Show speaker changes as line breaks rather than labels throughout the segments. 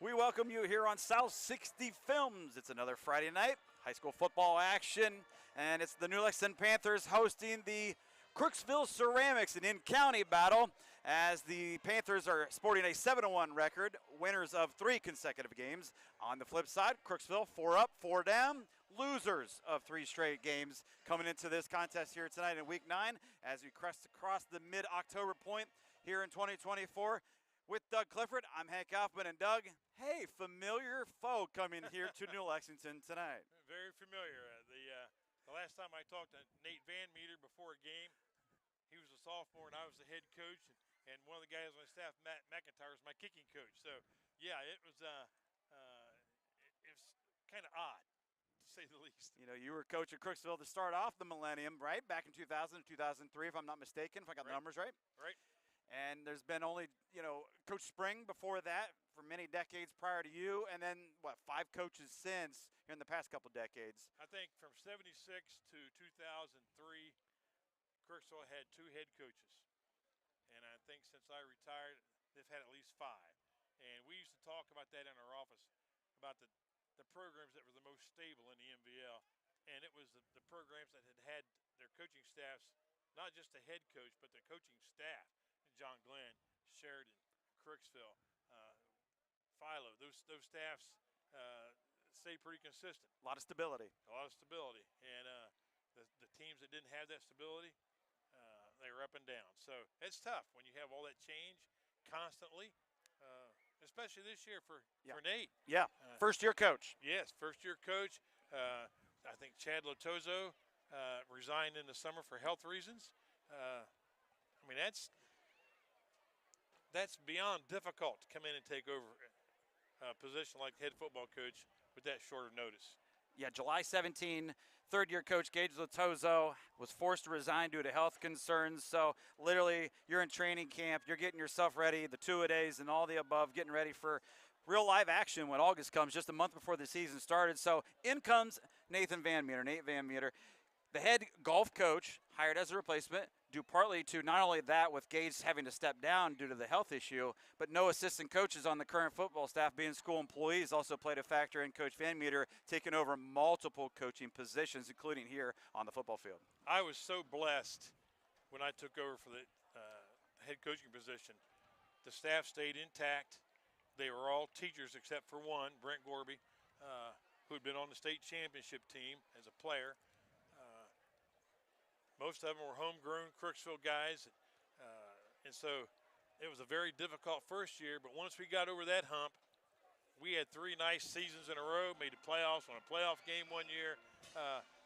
We welcome you here on South 60 Films. It's another Friday night, high school football action, and it's the New Lexington Panthers hosting the Crooksville Ceramics, an in-county battle, as the Panthers are sporting a 7-1 record, winners of 3 consecutive games. On the flip side, Crooksville 4 up, 4 down, losers of 3 straight games coming into this contest here tonight in Week 9 as we crest across the mid-October point here in 2024. With Doug Clifford, I'm Hank Kaufman, and Doug, hey, familiar foe coming here to New Lexington tonight.
Very familiar. The last time I talked to Nate Van Meter before a game, he was a sophomore and I was the head coach, and one of the guys on my staff, Matt McIntyre, was my kicking coach. So, yeah, it was kind of odd, to say the least.
You know, you were coach at Crooksville to start off the millennium, right? Back in 2000 and 2003, if I'm not mistaken, if I got the numbers right.
Right.
And there's been only, Coach Spring before that for many decades prior to you, and then, 5 coaches since here in the past couple decades.
I think from 76 to 2003, Crooksville had 2 head coaches. And I think since I retired, they've had at least 5. And we used to talk about that in our office, about the programs that were the most stable in the MVL. And it was the programs that had their coaching staffs, not just the head coach, but the coaching staff. John Glenn, Sheridan, Crooksville, Philo, those staffs stay pretty consistent.
A lot of stability.
A lot of stability. And the teams that didn't have that stability, they were up and down. So it's tough when you have all that change constantly, especially this year for Nate.
Yeah, first-year coach.
Yes, first-year coach. I think Chad Lotozo resigned in the summer for health reasons. That's beyond difficult to come in and take over a position like head football coach with that short of notice.
Yeah, July 17, third-year coach Gage Lotozo was forced to resign due to health concerns. So literally, you're in training camp, you're getting yourself ready, the two-a-days and all the above, getting ready for real live action when August comes, just a month before the season started. So in comes Nate Van Meter, the head golf coach, hired as a replacement, due partly to not only that with Gage having to step down due to the health issue, but no assistant coaches on the current football staff being school employees also played a factor in Coach Van Meter taking over multiple coaching positions, including here on the football field.
I was so blessed when I took over for the head coaching position. The staff stayed intact. They were all teachers except for one, Brent Gorby, who had been on the state championship team as a player. Most of them were homegrown Crooksville guys, and so it was a very difficult first year, but once we got over that hump, we had 3 nice seasons in a row, made the playoffs, won a playoff game one year.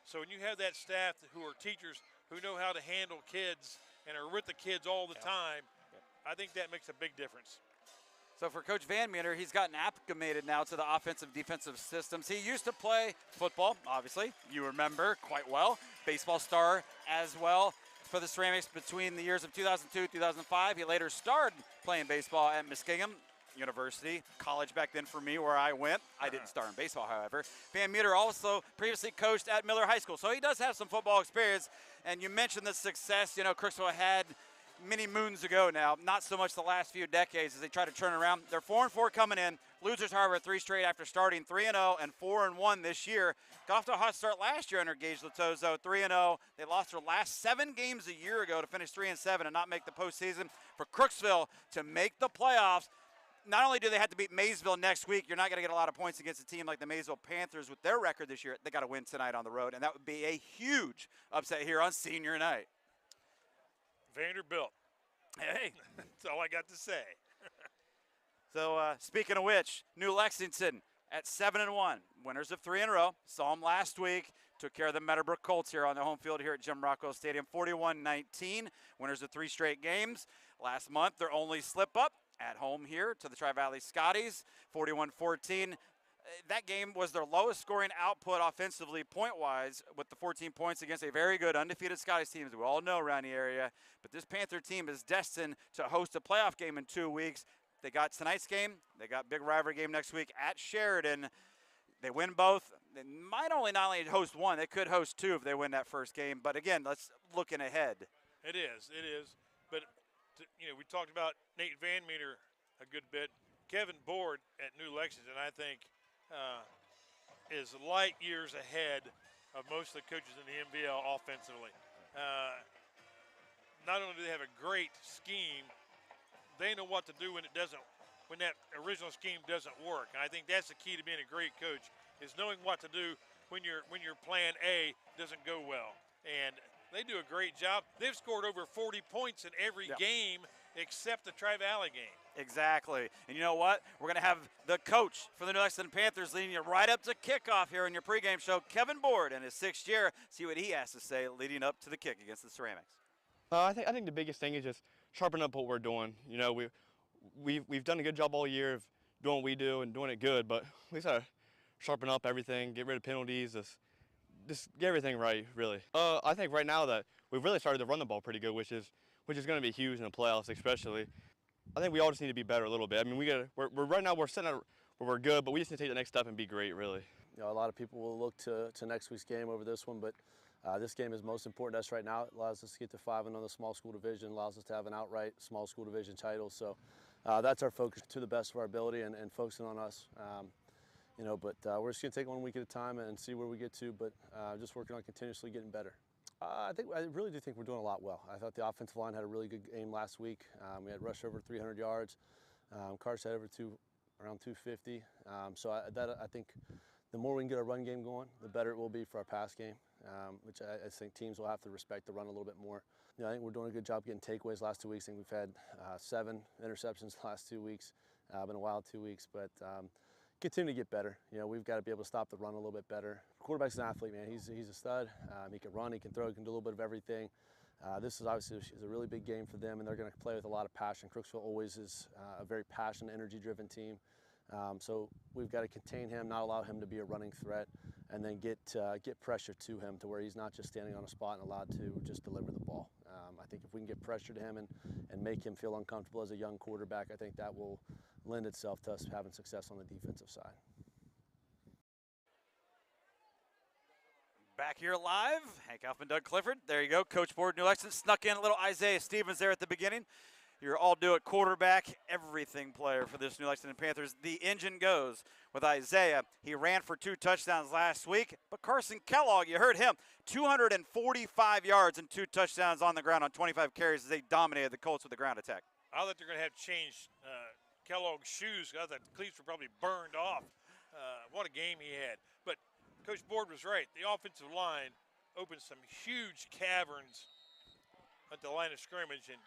So when you have that staff who are teachers who know how to handle kids and are with the kids all the time, I think that makes a big difference.
So for Coach Van Meter, he's gotten acclimated now to the offensive defensive systems. He used to play football, obviously. You remember quite well. Baseball star as well for the Ceramics between the years of 2002 2005. He later started playing baseball at Muskingum University, college back then for me where I went. I didn't start in baseball, however. Van Meter also previously coached at Miller High School. So he does have some football experience. And you mentioned the success, Crooksville had many moons ago now, not so much the last few decades as they try to turn around. They're 4-4 coming in. Losers, however, 3 straight after starting 3-0 and 4-1 this year. Got off to a hot start last year under Gage Lotozo, 3-0. They lost their last 7 games a year ago to finish 3-7 and not make the postseason. For Crooksville to make the playoffs, not only do they have to beat Maysville next week, you're not going to get a lot of points against a team like the Maysville Panthers with their record this year. They got to win tonight on the road, and that would be a huge upset here on senior night.
Vanderbilt.
Hey.
That's all I got to say.
So speaking of which, New Lexington at 7-1, winners of 3 in a row. Saw them last week. Took care of the Meadowbrook Colts here on the home field here at Jim Rockwell Stadium, 41-19. Winners of 3 straight games. Last month, their only slip-up at home here to the Tri-Valley Scotties, 41-14. That game was their lowest scoring output offensively point-wise with the 14 points against a very good undefeated Scottish team, as we all know around the area. But this Panther team is destined to host a playoff game in 2 weeks. They got tonight's game. They got big rivalry game next week at Sheridan. They win both. They might not only host one, they could host 2 if they win that first game. But, again, let's looking ahead.
It is. But, we talked about Nate Van Meter a good bit. Kevin Board at New Lexington, I think, is light years ahead of most of the coaches in the NBL offensively. Not only do they have a great scheme, they know what to do when that original scheme doesn't work. And I think that's the key to being a great coach, is knowing what to do when your plan A doesn't go well. And they do a great job. They've scored over 40 points in every game except the Tri-Valley game.
Exactly. And you know what? We're going to have the coach for the New Lexington Panthers leading you right up to kickoff here in your pregame show, Kevin Board, in his 6th year. See what he has to say leading up to the kick against the Ceramics.
I think the biggest thing is just sharpen up what we're doing. You know, we've done a good job all year of doing what we do and doing it good, but we just gotta sharpen up everything, get rid of penalties, just get everything right, really. I think right now that we've really started to run the ball pretty good, which is going to be huge in the playoffs, especially. I think we all just need to be better a little bit. I mean, we're right now we're sitting at where we're good, but we just need to take the next step and be great, really.
You know, a lot of people will look to next week's game over this one, but this game is most important to us right now. It allows us to get to 5-0 in the small school division, allows us to have an outright small school division title. So that's our focus to the best of our ability and focusing on us. You know, but we're just going to take 1 week at a time and see where we get to, but just working on continuously getting better. I really do think we're doing a lot well. I thought the offensive line had a really good game last week. We had rushed over 300 yards. Cars had around 250. So I think the more we can get our run game going, the better it will be for our pass game, which I think teams will have to respect the run a little bit more. You know, I think we're doing a good job getting takeaways last 2 weeks. I think we've had 7 interceptions the last 2 weeks. Been a wild 2 weeks, but continue to get better. You know, we've got to be able to stop the run a little bit better. Quarterback's an athlete, man. He's a stud. He can run, he can throw, he can do a little bit of everything. This is obviously a really big game for them, and they're going to play with a lot of passion. Crooksville always is a very passionate, energy-driven team. So we've got to contain him, not allow him to be a running threat, and then get pressure to him to where he's not just standing on a spot and allowed to just deliver the ball. I think if we can get pressure to him and make him feel uncomfortable as a young quarterback, I think that will lend itself to us having success on the defensive side.
Back here live, Hank Huffman, Doug Clifford. There you go, Coach Board, New Lexington. Snuck in a little Isaiah Stevens there at the beginning. Your all-do-it quarterback, everything player for this New Lexington Panthers. The engine goes with Isaiah. He ran for 2 touchdowns last week, but Carson Kellogg, you heard him, 245 yards and 2 touchdowns on the ground on 25 carries as they dominated the Colts with the ground attack.
I thought they're going to have to change Kellogg's shoes. I thought the cleats were probably burned off. What a game he had. But Coach Board was right. The offensive line opened some huge caverns at the line of scrimmage, and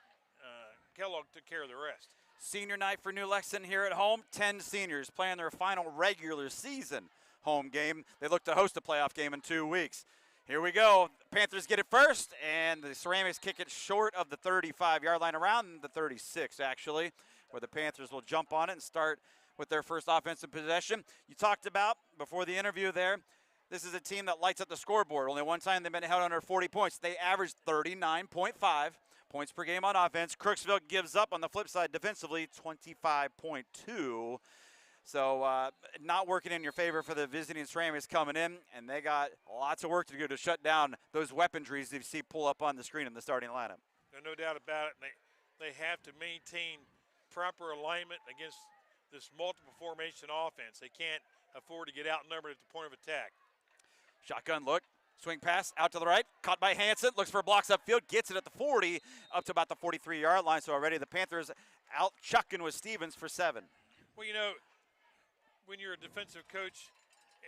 Kellogg took care of the rest.
Senior night for New Lexington here at home. 10 seniors playing their final regular season home game. They look to host a playoff game in 2 weeks. Here we go. Panthers get it first, and the Ceramics kick it short of the 35-yard line, around the 36, actually, where the Panthers will jump on it and start with their first offensive possession. You talked about, before the interview there, this is a team that lights up the scoreboard. Only one time they've been held under 40 points. They averaged 39.5 points per game on offense. Crooksville gives up on the flip side defensively, 25.2. So not working in your favor for the visiting Ceramics coming in, and they got lots of work to do to shut down those weaponries you see pull up on the screen in the starting lineup.
There's no doubt about it. They have to maintain proper alignment against this multiple formation offense. They can't afford to get outnumbered at the point of attack.
Shotgun look. Swing pass out to the right, caught by Hansen, looks for blocks upfield, gets it at the 40, up to about the 43-yard line. So already the Panthers out chucking with Stevens for 7.
Well, you know, when you're a defensive coach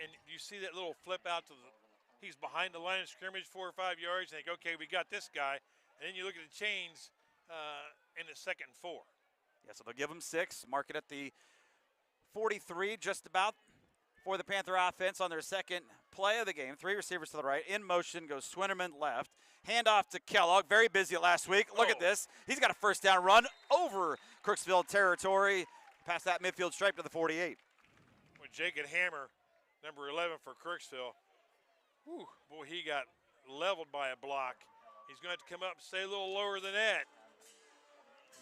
and you see that little flip out to he's behind the line of scrimmage 4 or 5 yards, and think, okay, we got this guy. And then you look at the chains in the 2nd and 4.
Yeah, so they'll give him 6, mark it at the 43, just about, for the Panther offense on their second play of the game. 3 receivers to the right. In motion goes Swinnerman left. Handoff to Kellogg. Very busy last week. Look at this. He's got a first down run over Crooksville territory. Past that midfield stripe to the 48.
When Jacob Hammer, number 11 for Crooksville, whew, boy, he got leveled by a block. He's going to have to come up and stay a little lower than that.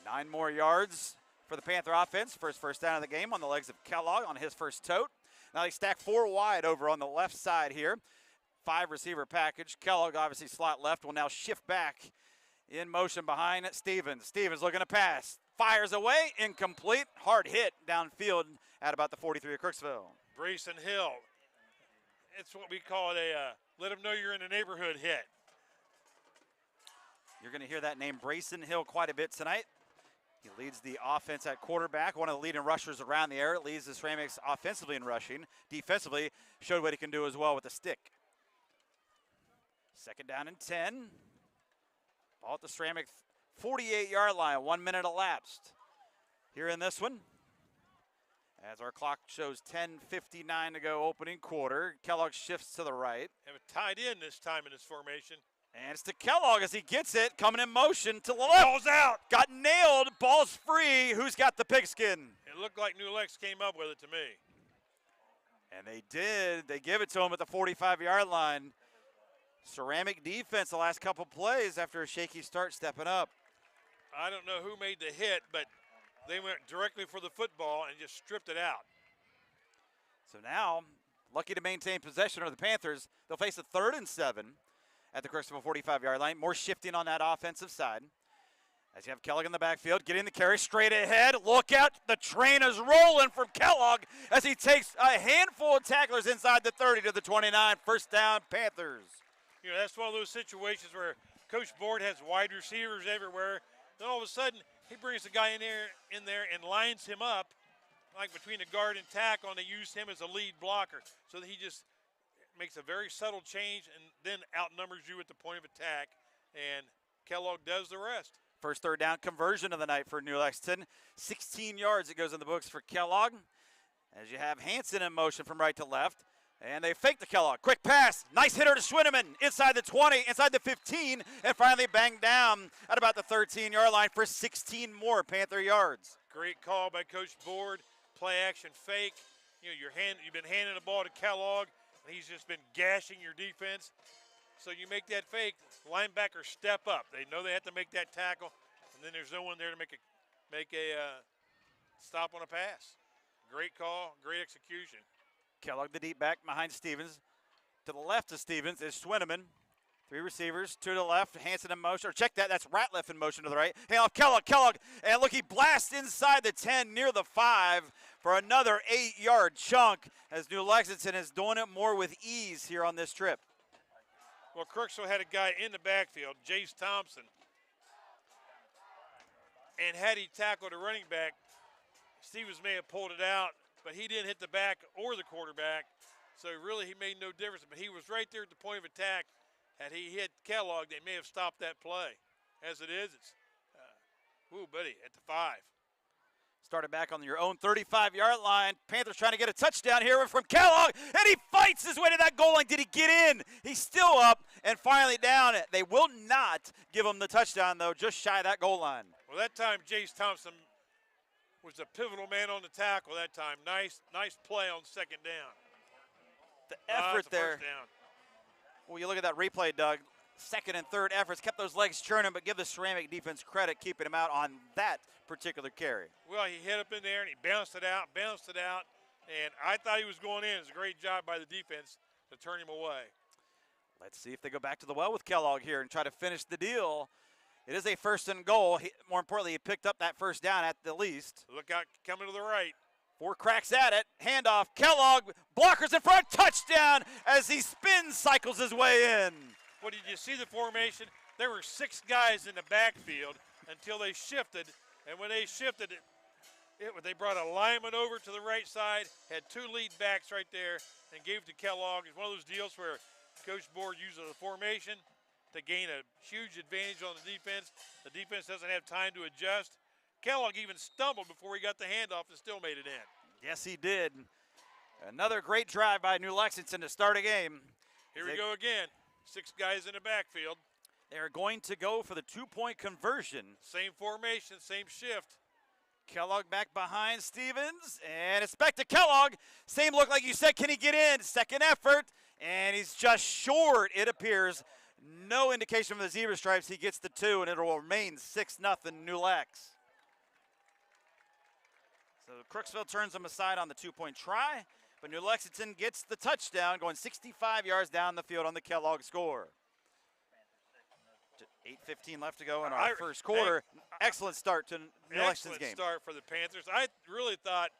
9 more yards for the Panther offense. First down of the game on the legs of Kellogg on his first tote. Now they stack 4 wide over on the left side here. 5 receiver package. Kellogg, obviously slot left, will now shift back in motion behind Stevens. Stevens looking to pass. fires away, incomplete, hard hit downfield at about the 43 of Crooksville.
Brayson Hill. It's what we call a let them know you're in the neighborhood hit.
You're going to hear that name, Brayson Hill, quite a bit tonight. He leads the offense at quarterback, one of the leading rushers around the air. It leads the Ceramics offensively in rushing. Defensively, showed what he can do as well with the stick. 2nd down and 10. Ball at the Ceramic 48-yard line, 1 minute elapsed. Here in this one, as our clock shows 10:59 to go, opening quarter. Kellogg shifts to the right.
Have it tied in this time in this formation.
And it's to Kellogg as he gets it, coming in motion to the left.
Ball's out.
Got nailed, ball's free. Who's got the pigskin?
It looked like New Lex came up with it to me.
And they did. They give it to him at the 45-yard line. Ceramic defense the last couple plays after a shaky start stepping up.
I don't know who made the hit, but they went directly for the football and just stripped it out.
So now, lucky to maintain possession are the Panthers. They'll face a 3rd and 7 at the Crooksville 45-yard line. More shifting on that offensive side. As you have Kellogg in the backfield, getting the carry straight ahead. Look out, the train is rolling from Kellogg as he takes a handful of tacklers inside the 30 to the 29. 1st down, Panthers.
You know, that's one of those situations where Coach Board has wide receivers everywhere. Then all of a sudden, he brings the guy in there and lines him up, like between the guard and tackle, and they use him as a lead blocker. So that he just makes a very subtle change and then outnumbers you at the point of attack, and Kellogg does the rest.
First 3rd down conversion of the night for New Lexington. 16 yards it goes in the books for Kellogg. As you have Hanson in motion from right to left. And they fake the Kellogg. Quick pass. Nice hitter to Schwinneman. Inside the 20, inside the 15, and finally banged down at about the 13-yard line for 16 more Panther yards.
Great call by Coach Board. Play action fake. You know, you've been handing the ball to Kellogg, and he's just been gashing your defense. So you make that fake, linebackers step up. They know they have to make that tackle, and then there's no one there to make a stop on a pass. Great call, great execution.
Kellogg, the deep back behind Stevens. To the left of Stevens is Schwinneman. 3 receivers, 2 to the left. Hanson in motion. Or check that. That's Ratliff in motion to the right. Hand off Kellogg. And look, he blasts inside the 10 near the 5 for another 8-yard chunk as New Lexington is doing it more with ease here on this trip.
Well, Crooksville had a guy in the backfield, Jace Thompson. And had he tackled a running back, Stevens may have pulled it out, but he didn't hit the back or the quarterback. So really he made no difference. But he was right there at the point of attack. Had he hit Kellogg, they may have stopped that play. As it is, it's, buddy, at the 5.
Started back on your own 35-yard line. Panthers trying to get a touchdown here from Kellogg, and he fights his way to that goal line. Did he get in? He's still up and finally down. They will not give him the touchdown, though, just shy of that goal line.
Well, that time Jace Thompson was the pivotal man on the tackle that time. Nice play on 2nd down.
The effort there.
First down.
Well, you look at that replay, Doug. 2nd and 3rd efforts kept those legs churning, but give the Ceramic defense credit keeping him out on that particular carry.
Well, he hit up in there and he bounced it out, and I thought he was going in. It was a great job by the defense to turn him away.
Let's see if they go back to the well with Kellogg here and try to finish the deal. It is a 1st and goal. More importantly, he picked up that 1st down at the least.
Look out, coming to the right.
4 cracks at it. Handoff. Kellogg. Blockers in front. Touchdown as he spin cycles his way in.
Well, did you see the formation? There were 6 guys in the backfield until they shifted. And when they shifted, they brought a lineman over to the right side, had 2 lead backs right there, and gave it to Kellogg. It's one of those deals where Coach Board uses the formation to gain a huge advantage on the defense. The defense doesn't have time to adjust. Kellogg even stumbled before he got the handoff and still made it in.
Yes, he did. Another great drive by New Lexington to start a game.
Here we go again. 6 guys in the backfield.
They're going to go for the 2-point conversion.
Same formation, same shift.
Kellogg back behind Stevens, and it's back to Kellogg. Same look like you said. Can he get in? 2nd effort, and he's just short, it appears. No indication from the zebra stripes. He gets the 2, and it will remain 6-0 New Lex. So Crooksville turns them aside on the 2-point try, but New Lexington gets the touchdown, going 65 yards down the field on the Kellogg score. 8:15 left to go in our first quarter. Excellent start to New Lexington's game.
Excellent start for the Panthers. I really thought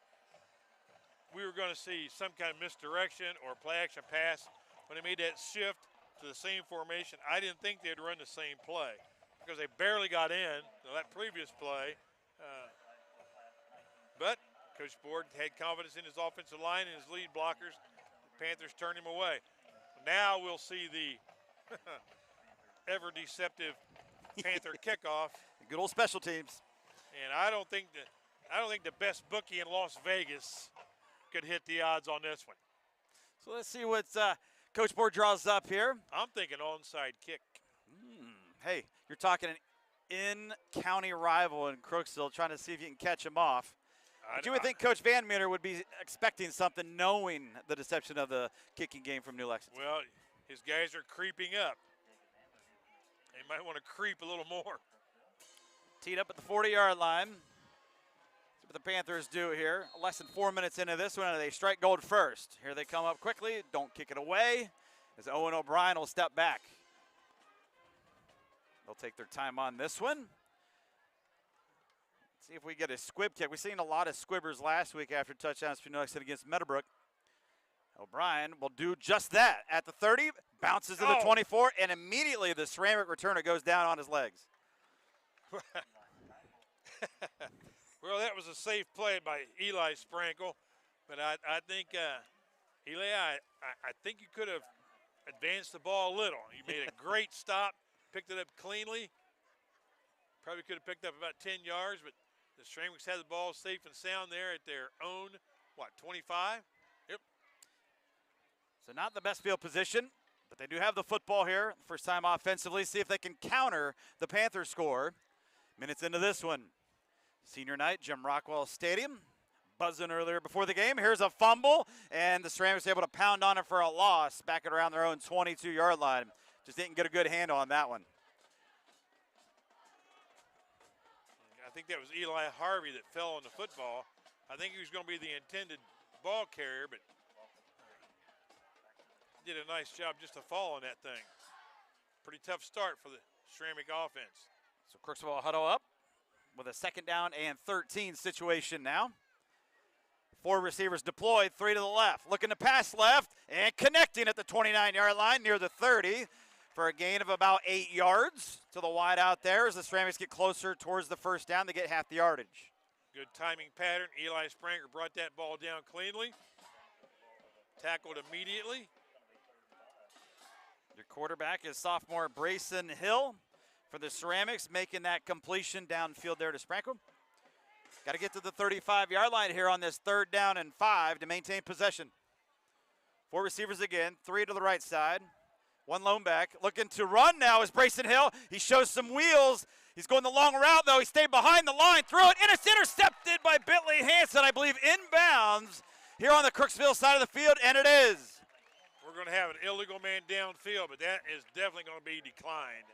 we were going to see some kind of misdirection or play action pass when they made that shift to the same formation. I didn't think they'd run the same play because they barely got in that previous play. But Coach Board had confidence in his offensive line and his lead blockers. The Panthers turned him away. Now we'll see the ever deceptive Panther kickoff.
Good old special teams.
And I don't think the best bookie in Las Vegas could hit the odds on this one.
So let's see what Coach Board draws up here.
I'm thinking onside kick.
Hey, you're talking an in-county rival in Crooksville, trying to see if you can catch him off. But you would think Coach Van Meter would be expecting something, knowing the deception of the kicking game from New Lexington.
Well, his guys are creeping up. They might want to creep a little more.
Teed up at the 40-yard line. See what the Panthers do here. Less than 4 minutes into this one, and they strike gold first. Here they come up quickly. Don't kick it away, as Owen O'Brien will step back. They'll take their time on this one. See if we get a squib kick. We've seen a lot of squibbers last week after touchdowns for New Lexington against Meadowbrook. O'Brien will do just that at the 30, bounces to the 24, and immediately the ceramic returner goes down on his legs.
Well, that was a safe play by Eli Sprankle, but I think Eli, I think you could have advanced the ball a little. You made a great stop, picked it up cleanly. Probably could have picked up about 10 yards, but the Ceramics had the ball safe and sound there at their own, 25? Yep.
So not the best field position, but they do have the football here. First time offensively. See if they can counter the Panthers score. Minutes into this one. Senior night, Jim Rockwell Stadium. Buzzing earlier before the game. Here's a fumble, and the Ceramics able to pound on it for a loss back at around their own 22-yard line. Just didn't get a good handle on that one.
I think that was Eli Harvey that fell on the football. I think he was going to be the intended ball carrier, but did a nice job just to fall on that thing. Pretty tough start for the Ceramic offense.
So Crooksville will huddle up with a 2nd down and 13 situation now. 4 receivers deployed, 3 to the left. Looking to pass left and connecting at the 29-yard line near the 30 for a gain of about 8 yards to the wide out there as the Ceramics get closer towards the first down. They get half the yardage.
Good timing pattern. Eli Spranger brought that ball down cleanly. Tackled immediately.
Your quarterback is sophomore Brayson Hill for the Ceramics, making that completion downfield there to Sprankle. Got to get to the 35-yard line here on this 3rd down and 5 to maintain possession. 4 receivers again, 3 to the right side. 1 lone back. Looking to run now is Brayson Hill. He shows some wheels. He's going the long route, though. He stayed behind the line, threw it, and it's intercepted by Bentley Hansen, I believe, inbounds here on the Crooksville side of the field, and it is.
We're going to have an illegal man downfield, but that is definitely going to be declined.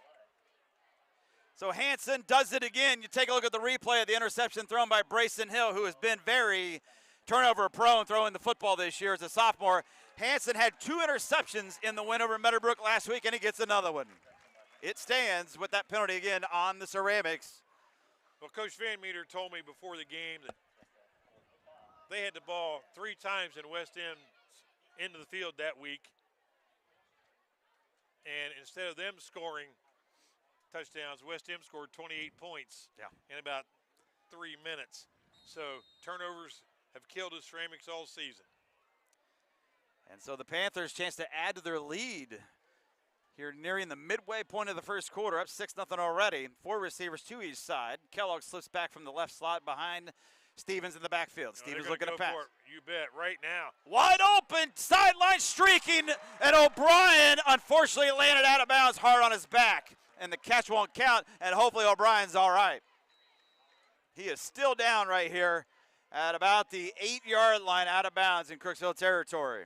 So Hansen does it again. You take a look at the replay of the interception thrown by Brayson Hill, who has been very turnover-prone throwing the football this year as a sophomore. Hansen had 2 interceptions in the win over Meadowbrook last week, and he gets another one. It stands with that penalty again on the Ceramics.
Well, Coach Van Meter told me before the game that they had the ball 3 times in West End into the field that week. And instead of them scoring touchdowns, West End scored 28 points in about 3 minutes. So turnovers have killed the Ceramics all season.
And so the Panthers chance to add to their lead here nearing the midway point of the first quarter, up 6-0 already. 4 receivers to each side. Kellogg slips back from the left slot behind Stevens in the backfield. Stevens looking to pass.
You bet, right now.
Wide open, sideline streaking, and O'Brien unfortunately landed out of bounds hard on his back. And the catch won't count, and hopefully O'Brien's all right. He is still down right here at about the 8-yard line out of bounds in Crooksville territory.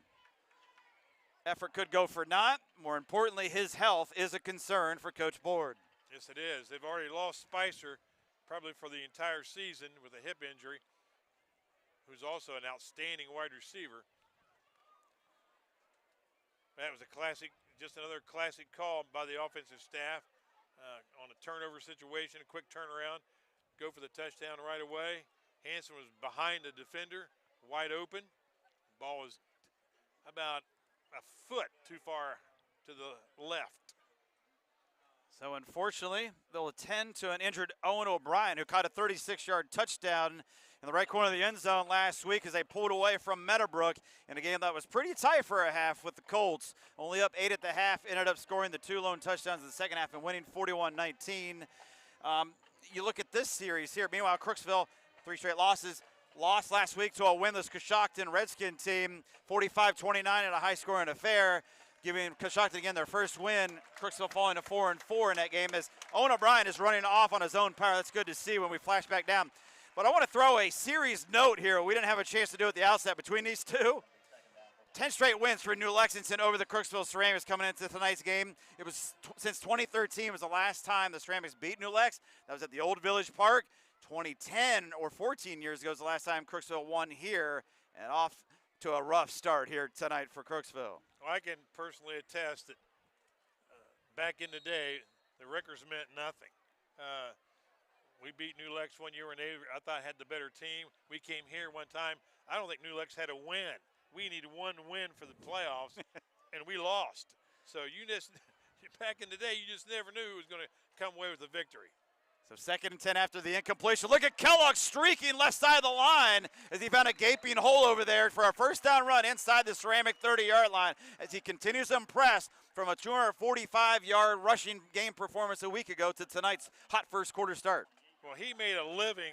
Effort could go for naught. More importantly, his health is a concern for Coach Board.
Yes, it is. They've already lost Spicer probably for the entire season with a hip injury, who's also an outstanding wide receiver. That was a classic, just another classic call by the offensive staff. on a turnover situation, a quick turnaround, go for the touchdown right away. Hanson was behind the defender, wide open. Ball was about a foot too far to the left.
So unfortunately, they'll attend to an injured Owen O'Brien, who caught a 36-yard touchdown in the right corner of the end zone last week as they pulled away from Meadowbrook in a game that was pretty tight for a half with the Colts. Only up 8 at the half, ended up scoring the 2 lone touchdowns in the second half and winning 41-19. You look at this series here. Meanwhile, Crooksville, 3 straight losses. Lost last week to a winless Coshocton Redskin team, 45-29 in a high-scoring affair, giving Coshocton again their first win. Crooksville falling to 4-4 in that game as Owen O'Brien is running off on his own power. That's good to see when we flash back down. But I want to throw a series note here. We didn't have a chance to do it at the outset between these two. 10 straight wins for New Lexington over the Crooksville Ceramics coming into tonight's game. It was since 2013 was the last time the Ceramics beat New Lex. That was at the Old Village Park. 2010 or 14 years ago is the last time Crooksville won here, and off to a rough start here tonight for Crooksville.
Well, I can personally attest that back in the day, the records meant nothing. We beat New Lex one year when I thought had the better team. We came here one time. I don't think New Lex had a win. We needed one win for the playoffs, and we lost. So you just, back in the day, you just never knew who was going to come away with the victory.
So 2nd and 10 after the incompletion. Look at Kellogg streaking left side of the line as he found a gaping hole over there for a first down run inside the Ceramic 30-yard line as he continues to impress from a 245-yard rushing game performance a week ago to tonight's hot first quarter start.
Well, he made a living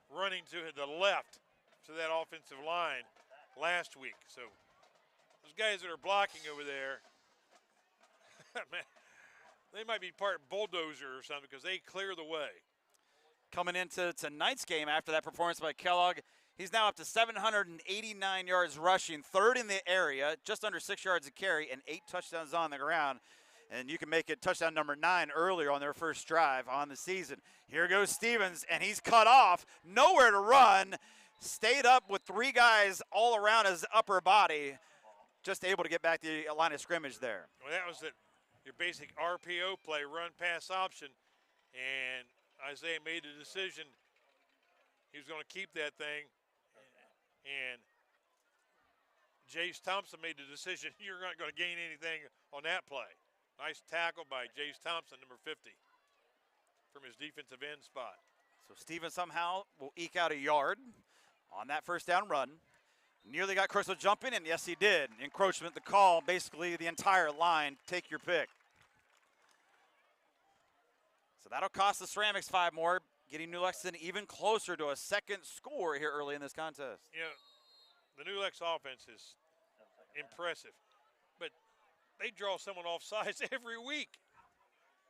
running to the left to that offensive line last week. So those guys that are blocking over there, man, they might be part bulldozer or something because they clear the way.
Coming into tonight's game after that performance by Kellogg, he's now up to 789 yards rushing, 3rd in the area, just under 6 yards a carry, and 8 touchdowns on the ground. And you can make it touchdown number 9 earlier on their first drive on the season. Here goes Stevens, and he's cut off, nowhere to run, stayed up with 3 guys all around his upper body, just able to get back to the line of scrimmage there.
Well, that was your basic RPO play, run pass option, and Isaiah made the decision he was going to keep that thing, and Jace Thompson made the decision you're not going to gain anything on that play. Nice tackle by Jace Thompson, number 50, from his defensive end spot.
So Stevens somehow will eke out a yard on that first down run. Nearly got Crystal jumping, and yes, he did. Encroachment, the call, basically the entire line. Take your pick. So that'll cost the Ceramics 5 more, getting New Lexington even closer to a second score here early in this contest.
You know, the New Lex offense is impressive, but they draw someone off sides every week.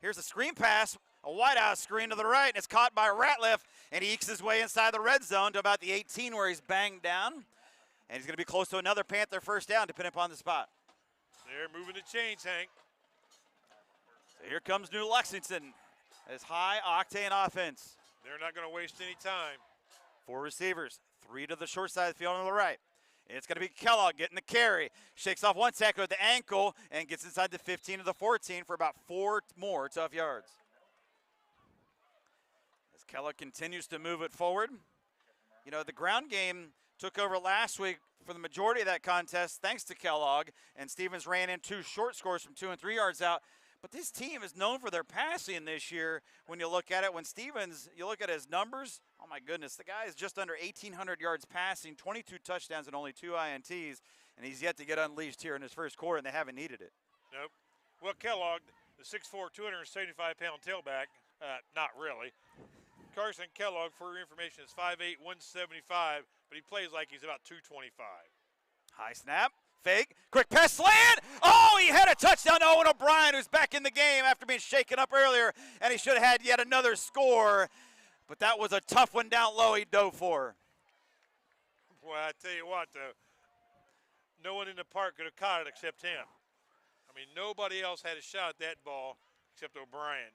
Here's a screen pass, a wideout screen to the right, and it's caught by Ratliff, and he ekes his way inside the red zone to about the 18 where he's banged down. And he's going to be close to another Panther first down, depending upon the spot.
They're moving the chains, Hank.
So here comes New Lexington. As high-octane offense.
They're not going to waste any time.
4 receivers, 3 to the short side of the field on the right. It's going to be Kellogg getting the carry. Shakes off one tackle at the ankle and gets inside the 15 to the 14 for about 4 more tough yards. As Kellogg continues to move it forward. You know, the ground game took over last week for the majority of that contest thanks to Kellogg, and Stevens ran in 2 short scores from 2 and 3 yards out. But this team is known for their passing this year when you look at it. When Stevens, you look at his numbers, oh my goodness, the guy is just under 1,800 yards passing, 22 touchdowns and only 2 INTs, and he's yet to get unleashed here in his first quarter, and they haven't needed it.
Nope. Well, Kellogg, the 6'4", 275-pound tailback, not really. Carson Kellogg, for your information, is 5'8", 175, but he plays like he's about 225.
High snap. Fake, quick pass slant. Oh, he had a touchdown to Owen O'Brien, who's back in the game after being shaken up earlier, and he should have had yet another score. But that was a tough one down low he dove for.
Well, I tell you what, though, no one in the park could have caught it except him. I mean, nobody else had a shot at that ball except O'Brien.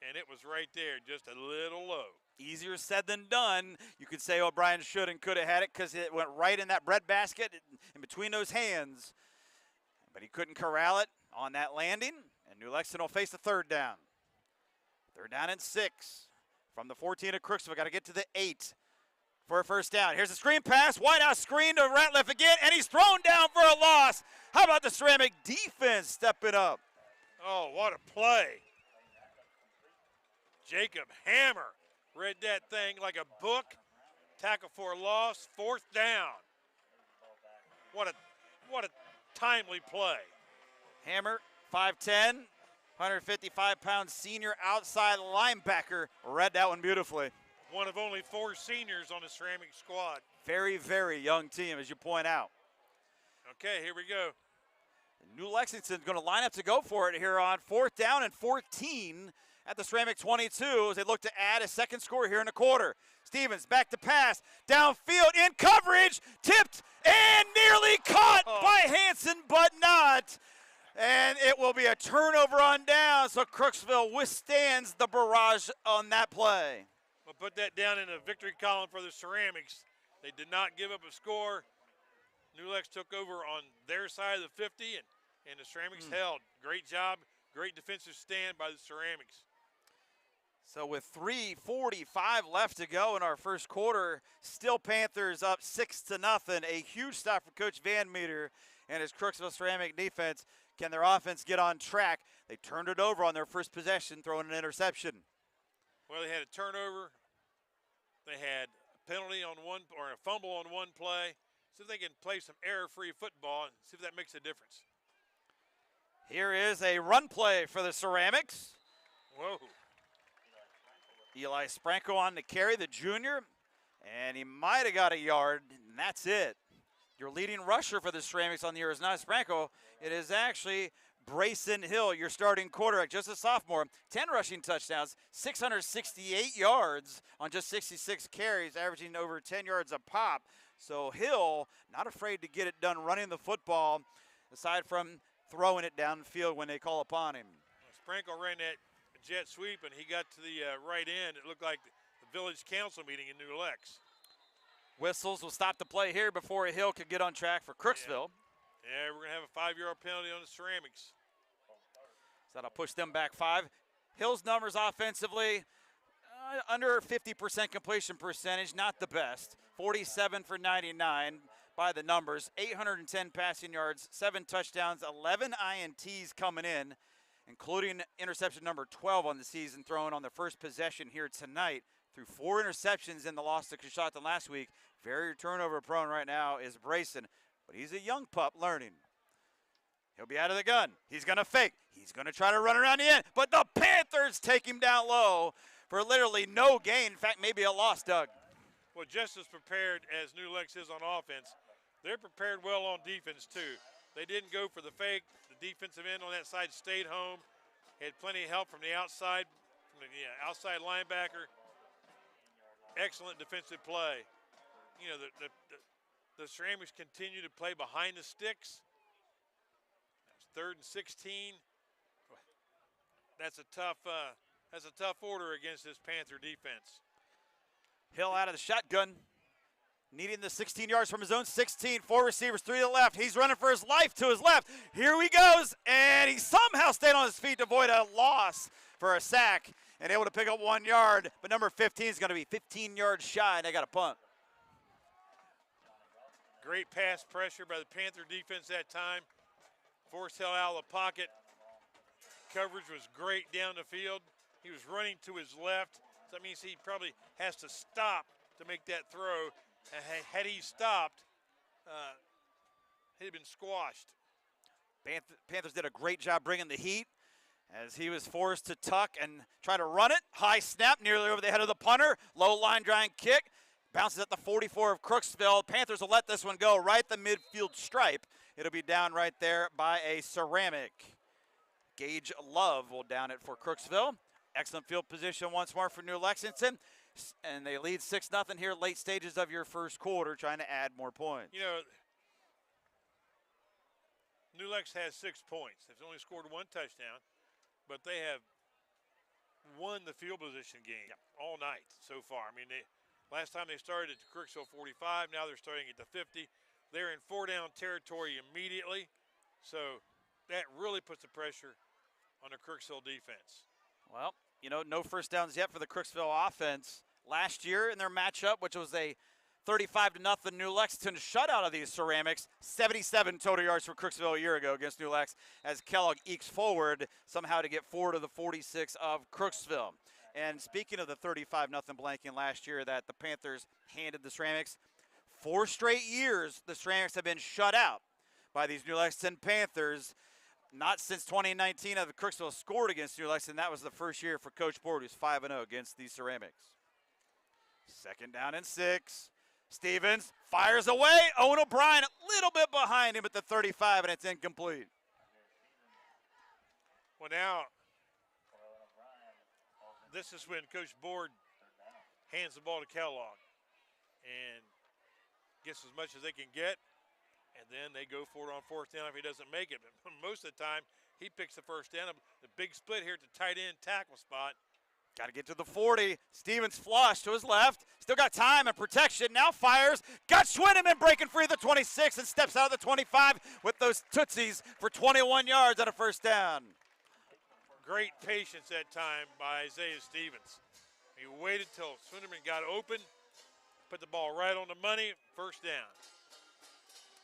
And it was right there, just a little low.
Easier said than done. You could say O'Brien should and could have had it because it went right in that breadbasket in between those hands. But he couldn't corral it on that landing, and New Lexington will face a 3rd down. They're down and 6 from the 14 of Crooksville. Got to get to the 8 for a first down. Here's a screen pass. Wide out screen to Ratliff again, and he's thrown down for a loss. How about the Ceramic defense stepping up?
Oh, what a play. Jacob Hammer read that thing like a book. Tackle for a loss, 4th down. What a timely play.
Hammer, 5'10", 155-pound senior outside linebacker, read that one beautifully.
One of only 4 seniors on the Ceramic squad.
Very, very young team, as you point out.
Okay, here we go.
New Lexington's going to line up to go for it here on 4th down and 14 at the Ceramic 22 as they look to add a second score here in the quarter. Stevens back to pass, downfield in coverage, tipped and nearly caught by Hanson, but not. And it will be a turnover on down, so Crooksville withstands the barrage on that play.
We'll put that down in the victory column for the Ceramics. They did not give up a score. New Lex took over on their side of the 50, and the Ceramics held. Great job, great defensive stand by the Ceramics.
So with 3:45 left to go in our first quarter, still Panthers up 6-0. A huge stop for Coach Van Meter and his Crooksville Ceramic defense. Can their offense get on track? They turned it over on their first possession, throwing an interception.
Well, they had a turnover. They had a penalty on one, or a fumble on one play. See if they can play some error-free football and see if that makes a difference.
Here is a run play for the Ceramics.
Whoa.
Eli Spranko on the carry, the junior, and he might have got a yard, and that's it. Your leading rusher for the Ceramics on the year is not Spranko. It is actually Brayson Hill, your starting quarterback, just a sophomore. 10 rushing touchdowns, 668 yards on just 66 carries, averaging over 10 yards a pop. So Hill, not afraid to get it done running the football, aside from throwing it downfield when they call upon him.
Spranko ran that jet sweep, and he got to the right end. It looked like the village council meeting in New Lex.
Whistles will stop the play here before Hill could get on track for Crooksville.
Yeah, we're going to have a 5-yard penalty on the Ceramics.
So that'll push them back 5. Hill's numbers offensively, under 50% completion percentage, not the best. 47 for 99 by the numbers. 810 passing yards, 7 touchdowns, 11 INTs coming in, including interception number 12 on the season, thrown on the first possession here tonight. Through 4 interceptions in the loss to Coshocton last week. Very turnover prone right now is Brayson, but he's a young pup learning. He'll be out of the gun. He's going to fake. He's going to try to run around the end, but the Panthers take him down low for literally no gain. In fact, maybe a loss, Doug.
Well, just as prepared as New Lex is on offense, they're prepared well on defense too. They didn't go for the fake. The defensive end on that side stayed home. Had plenty of help from the outside, outside linebacker. Excellent defensive play. You know, the Ceramics continue to play behind the sticks. That's 3rd and 16. That's a tough order against this Panther defense.
Hill out of the shotgun, needing the 16 yards from his own 16. 4 receivers, 3 to the left. He's running for his life to his left. Here he goes, and he somehow stayed on his feet to avoid a loss for a sack and able to pick up 1 yard. But number 15 is going to be 15 yards shy, and they got a punt.
Great pass pressure by the Panther defense that time. Forced Hill out of the pocket. Coverage was great down the field. He was running to his left. So that means he probably has to stop to make that throw. Had he stopped, he'd have been squashed.
Panthers did a great job bringing the heat as he was forced to tuck and try to run it. High snap nearly over the head of the punter. Low line drive kick. Bounces at the 44 of Crooksville. Panthers will let this one go right the midfield stripe. It'll be down right there by a Ceramic. Gage Love will down it for Crooksville. Excellent field position once more for New Lexington. And they lead 6-0 here late stages of your first quarter, trying to add more points.
You know, New Lex has 6 points. They've only scored 1 touchdown, but they have won the field position game all night so far. I mean, last time they started at the Crooksville 45, now they're starting at the 50. They're in 4-down territory immediately, so that really puts the pressure on the Crooksville defense.
Well, you know, no first downs yet for the Crooksville offense. Last year in their matchup, which was a 35-0 New Lexington shutout of these Ceramics, 77 total yards for Crooksville a year ago against New Lex, as Kellogg ekes forward somehow to get forward to the 46 of Crooksville. And speaking of the 35-0 blanking last year that the Panthers handed the Ceramics, 4 straight years the Ceramics have been shut out by these New Lexington Panthers. Not since 2019 have Crooksville scored against New Lexington. That was the first year for Coach Board, who's 5-0 against these Ceramics. 2nd down and 6. Stevens fires away. Owen O'Brien a little bit behind him at the 35, and it's incomplete.
Well, now, this is when Coach Board hands the ball to Kellogg and gets as much as they can get, and then they go for it on 4th down if he doesn't make it. But most of the time, he picks the 1st down. The big split here at the tight end tackle spot.
Got to get to the 40. Stevens flush to his left. Still got time and protection. Now fires. Got Schwinneman breaking free of the 26 and steps out of the 25 with those tootsies for 21 yards on a 1st down.
Great patience that time by Isaiah Stevens. He waited till Schwinneman got open, put the ball right on the money, 1st down.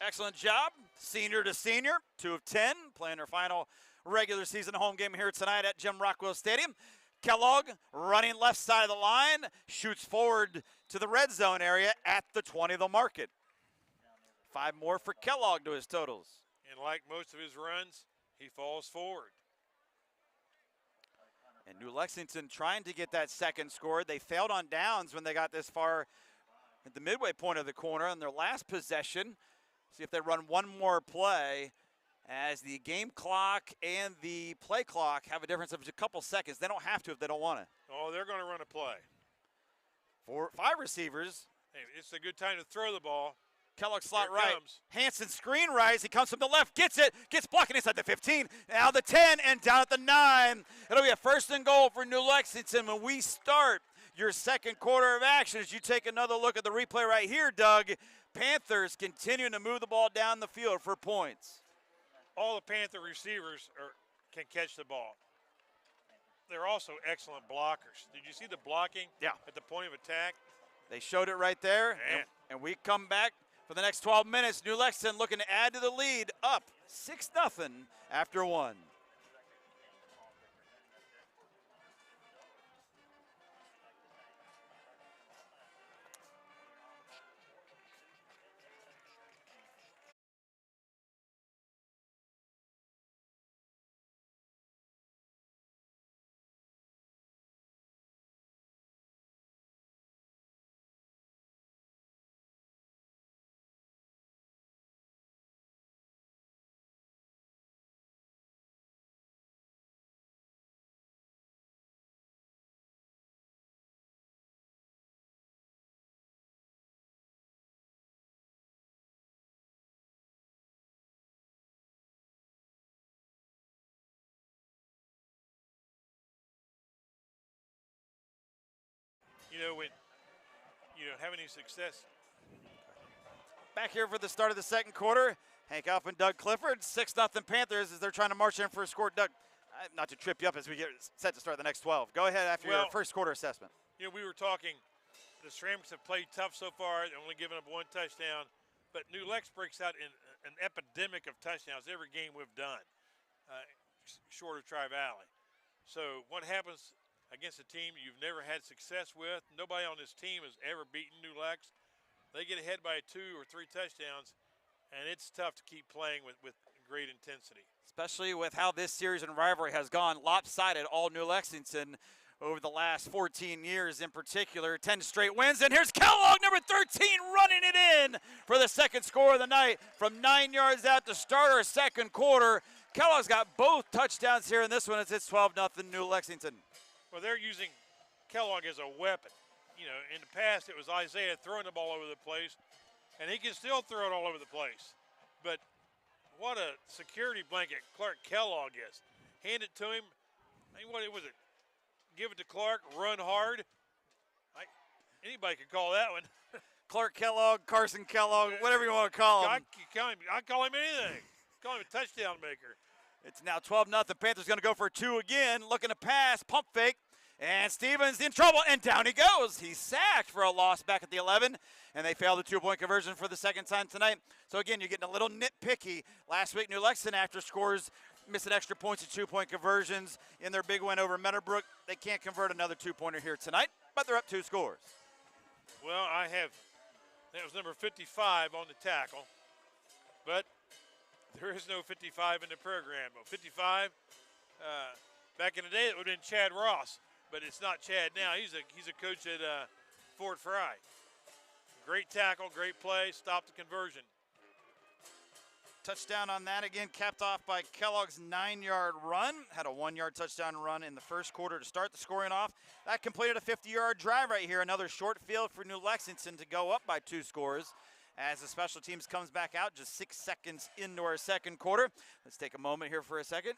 Excellent job, senior to senior, 2 of 10, playing their final regular season home game here tonight at Jim Rockwell Stadium. Kellogg running left side of the line, shoots forward to the red zone area at the 20 of the market. 5 more for Kellogg to his totals.
And like most of his runs, he falls forward.
And New Lexington trying to get that 2nd score. They failed on downs when they got this far at the midway point of the corner on their last possession. See if they run one more play, as the game clock and the play clock have a difference of a couple seconds. They don't have to if they don't want to.
Oh, they're going to run a play.
5 receivers.
Hey, it's a good time to throw the ball.
Kellogg slot
Here it
right.
comes.
Hanson screen rise. He comes from the left, gets it, gets blocking inside the 15, now the 10, and down at the 9. It'll be a 1st and goal for New Lexington when we start your 2nd quarter of action. As you take another look at the replay right here, Doug, Panthers continuing to move the ball down the field for points.
All the Panther receivers can catch the ball. They're also excellent blockers. Did you see the blocking at the point of attack?
They showed it right there, and we come back for the next 12 minutes. New Lexington looking to add to the lead, up 6-0 after 1.
You know, when you don't have any success.
Back here for the start of the 2nd quarter. Hank Alf and Doug Clifford, 6-0 Panthers as they're trying to march in for a score. Doug, not to trip you up as we get set to start the next 12. Go ahead after your 1st quarter assessment.
You know, we were talking, the Ceramics have played tough so far, only giving up 1 touchdown, but New Lex breaks out in an epidemic of touchdowns every game we've done, short of Tri-Valley. So what happens against a team you've never had success with? Nobody on this team has ever beaten New Lex. They get ahead by 2 or 3 touchdowns, and it's tough to keep playing with great intensity.
Especially with how this series and rivalry has gone lopsided, all New Lexington over the last 14 years in particular. 10 straight wins, and here's Kellogg, number 13, running it in for the 2nd score of the night from 9 yards out to start our 2nd quarter. Kellogg's got both touchdowns here in this one as it's 12-0 New Lexington.
Well, they're using Kellogg as a weapon. You know, in the past it was Isaiah throwing the ball over the place, and he can still throw it all over the place. But what a security blanket Clark Kellogg is. Hand it to him. I mean, what was it? Give it to Clark, run hard. Anybody could call that one.
Clark Kellogg, Carson Kellogg, whatever you want to call him.
I call him anything. Call him a touchdown maker.
It's now 12-0. Panthers going to go for 2 again. Looking to pass, pump fake. And Stevens in trouble, and down he goes. He's sacked for a loss back at the 11, and they failed the two-point conversion for the second time tonight. So again, you're getting a little nitpicky. Last week, New Lexington, after scores, missing extra points and two-point conversions in their big win over Meadowbrook. They can't convert another two-pointer here tonight, but they're up 2 scores.
Well, that was number 55 on the tackle, but there is no 55 in the program. But 55, back in the day, it would have been Chad Ross, but it's not Chad now. He's a coach at Fort Fry. Great tackle, great play, stopped the conversion.
Touchdown on that again, capped off by Kellogg's 9-yard run. Had a 1-yard touchdown run in the first quarter to start the scoring off. That completed a 50-yard drive right here. Another short field for New Lexington to go up by 2 scores. As the special teams comes back out, just 6 seconds into our second quarter. Let's take a moment here for a second.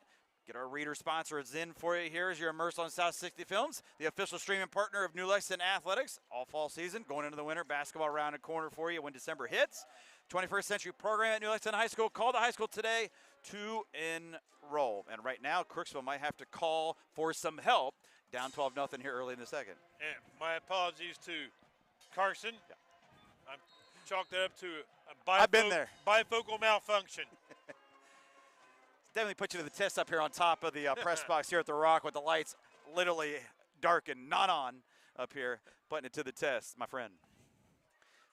Get our reader sponsors in for you. Here is your Immerse on South 60 Films, the official streaming partner of New Lexington Athletics. All fall season, going into the winter, basketball around the corner for you when December hits. 21st century program at New Lexington High School. Call the high school today to enroll. And right now, Crooksville might have to call for some help. Down 12-0 here early in the second.
And my apologies to Carson.
Yeah.
I'm chalked that up to a
I've been there.
bifocal malfunction.
Definitely put you to the test up here on top of the press box here at the Rock with the lights literally darkened, not on up here, putting it to the test, my friend.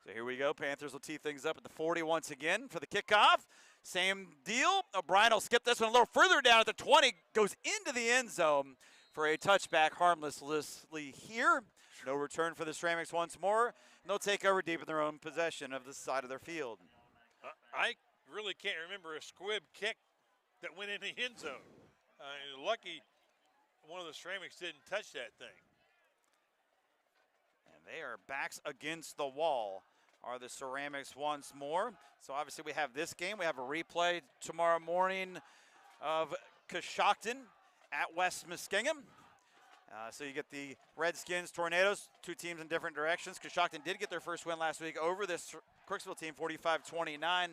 So here we go. Panthers will tee things up at the 40 once again for the kickoff. Same deal. O'Brien will skip this one a little further down at the 20, goes into the end zone for a touchback harmlessly here. No return for the Ceramics once more. And they'll take over deep in their own possession of the side of their field.
I really can't remember a squib kick that went in the end zone. Lucky one of the Ceramics didn't touch that thing.
And they are backs against the wall, are the Ceramics once more. So obviously we have this game. We have a replay tomorrow morning of Coshocton at West Muskingum. So you get the Redskins, Tornadoes, 2 teams in different directions. Coshocton did get their first win last week over this Crooksville team, 45-29,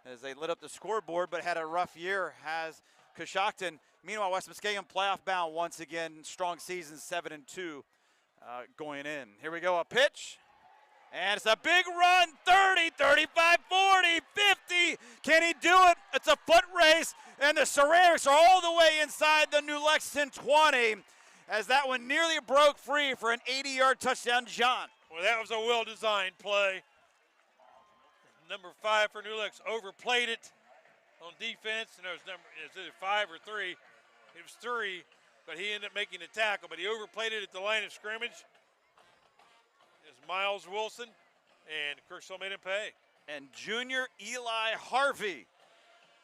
as they lit up the scoreboard, but had a rough year, has Coshocton. Meanwhile, West Muskingum playoff bound once again, strong season, 7-2 going in. Here we go, a pitch. And it's a big run, 30, 35, 40, 50. Can he do it? It's a foot race, and the Ceramics are all the way inside the New Lexington 20 as that one nearly broke free for an 80-yard touchdown, John.
Well, that was a well-designed play. Number 5 for New Lex overplayed it on defense, and it was either 5 or 3. It was 3, but he ended up making the tackle, but he overplayed it at the line of scrimmage. Miles Wilson, and Crooksville made him pay.
And junior Eli Harvey,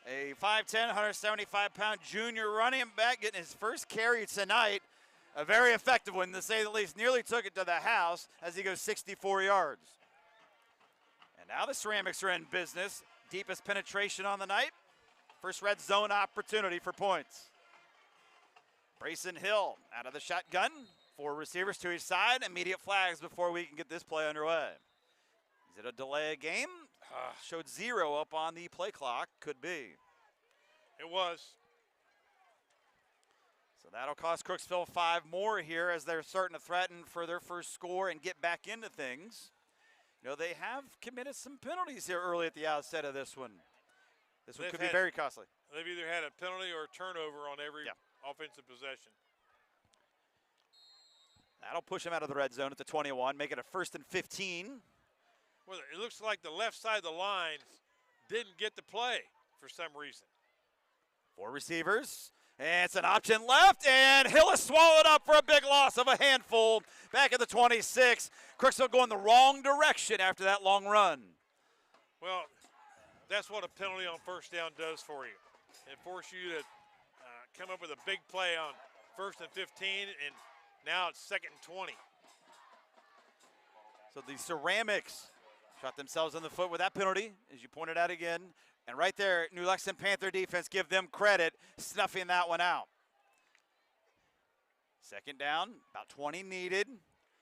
a 5'10", 175-pound junior running back, getting his first carry tonight. A very effective one, to say the least. Nearly took it to the house as he goes 64 yards. And now the Ceramics are in business. Deepest penetration on the night. First red zone opportunity for points. Brayson Hill out of the shotgun. 4 receivers to each side. Immediate flags before we can get this play underway. Is it a delay of game? Showed 0 up on the play clock. Could be.
It was.
So that'll cost Crooksville 5 more here as they're starting to threaten for their first score and get back into things. You know, they have committed some penalties here early at the outset of this one. This one could be very costly.
They've either had a penalty or a turnover on every offensive possession.
That'll push them out of the red zone at the 21, make it a 1st and 15.
Well, it looks like the left side of the line didn't get the play for some reason.
4 receivers, and it's an option left, and Hill is swallowed up for a big loss of a handful back at the 26. Crooksville going the wrong direction after that long run.
Well, that's what a penalty on first down does for you. It forces you to come up with a big play on 1st and 15, and now it's 2nd and 20.
So the Ceramics shot themselves in the foot with that penalty, as you pointed out again. And right there, New Lexington Panther defense, give them credit, snuffing that one out. 2nd down, about 20 needed.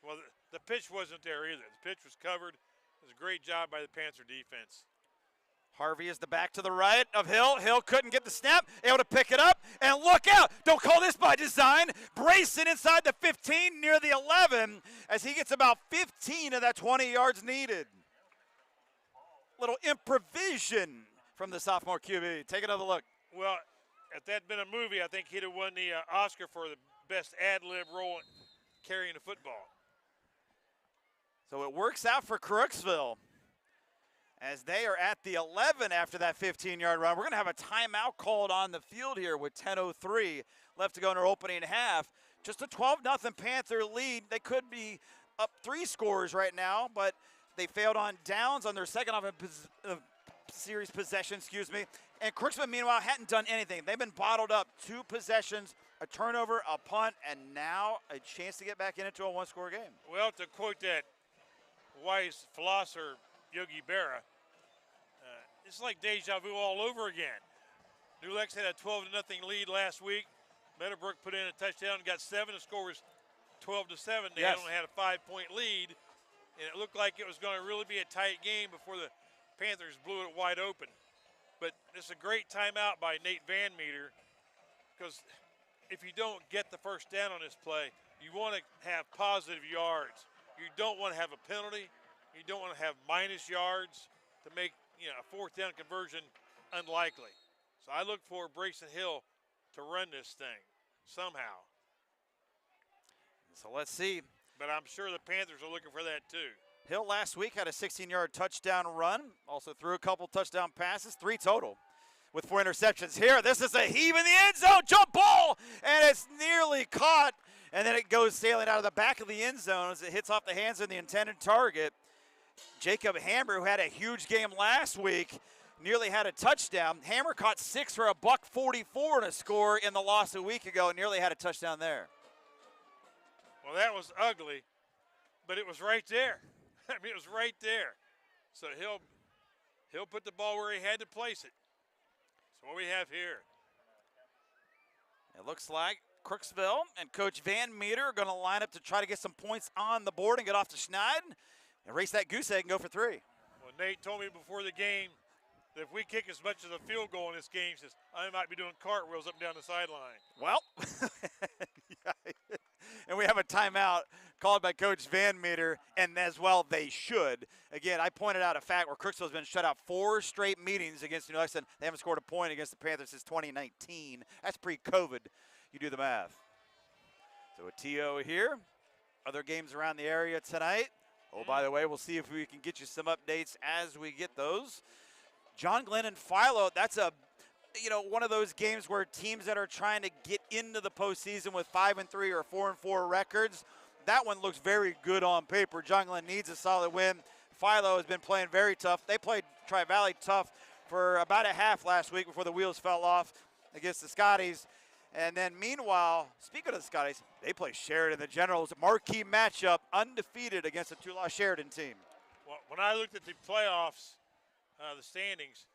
Well, the pitch wasn't there either. The pitch was covered. It was a great job by the Panther defense.
Harvey is the back to the right of Hill. Hill couldn't get the snap, able to pick it up, and look out. Don't call this by design. Brayson inside the 15, near the 11, as he gets about 15 of that 20 yards needed. Little improvisation from the sophomore QB. Take another look.
Well, if that had been a movie, I think he'd have won the Oscar for the best ad-lib role carrying the football.
So it works out for Crooksville as they are at the 11 after that 15-yard run. We're going to have a timeout called on the field here with 10:03 left to go in our opening half. Just a 12-0 Panther lead. They could be up 3 scores right now, but they failed on downs on their second series possession, And Crooksville, meanwhile, hadn't done anything. They've been bottled up. 2 possessions, a turnover, a punt, and now a chance to get back into a 1-score game.
Well, to quote that wise philosopher, Yogi Berra, it's like deja vu all over again. New Lex had a 12-0 lead last week. Meadowbrook put in a touchdown and got 7. The score was 12-7. They only had a 5-point lead, and it looked like it was going to really be a tight game before the Panthers blew it wide open. But it's a great timeout by Nate Van Meter, because if you don't get the first down on this play, you want to have positive yards. You don't want to have a penalty. You don't want to have minus yards to make a 4th down conversion unlikely. So I look for Brayson Hill to run this thing somehow.
So let's see.
But I'm sure the Panthers are looking for that too.
Hill last week had a 16-yard touchdown run. Also threw a couple touchdown passes, 3 total with 4 interceptions. Here, this is a heave in the end zone, jump ball, and it's nearly caught. And then it goes sailing out of the back of the end zone as it hits off the hands of the intended target. Jacob Hammer, who had a huge game last week, nearly had a touchdown. Hammer caught 6 for $144 and a score in the loss a week ago, and nearly had a touchdown there.
Well, that was ugly, but it was right there. I mean, it was right there. So he'll put the ball where he had to place it. So what we have here.
It looks like Crooksville and Coach Van Meter are going to line up to try to get some points on the board and get off to Schneid and race that goose egg and go for 3.
Well, Nate told me before the game that if we kick as much as a field goal in this game, he says, I might be doing cartwheels up and down the sideline.
Well, and we have a timeout called by Coach Van Meter, and as well they should. Again, I pointed out a fact where Crooksville's been shut out 4 straight meetings against New Lexington. They haven't scored a point against the Panthers since 2019. That's pre-COVID. You do the math. So a TO here. Other games around the area tonight. Oh, by the way, we'll see if we can get you some updates as we get those. John Glenn and Philo, that's one of those games where teams that are trying to get into the postseason with 5-3 or 4-4 records, that one looks very good on paper. John Glenn needs a solid win. Philo has been playing very tough. They played Tri-Valley tough for about a half last week before the wheels fell off against the Scotties. And then meanwhile, speaking of the Scotties, they play Sheridan, the Generals, marquee matchup, undefeated against a 2-loss Sheridan team.
Well, when I looked at the playoffs, the standings,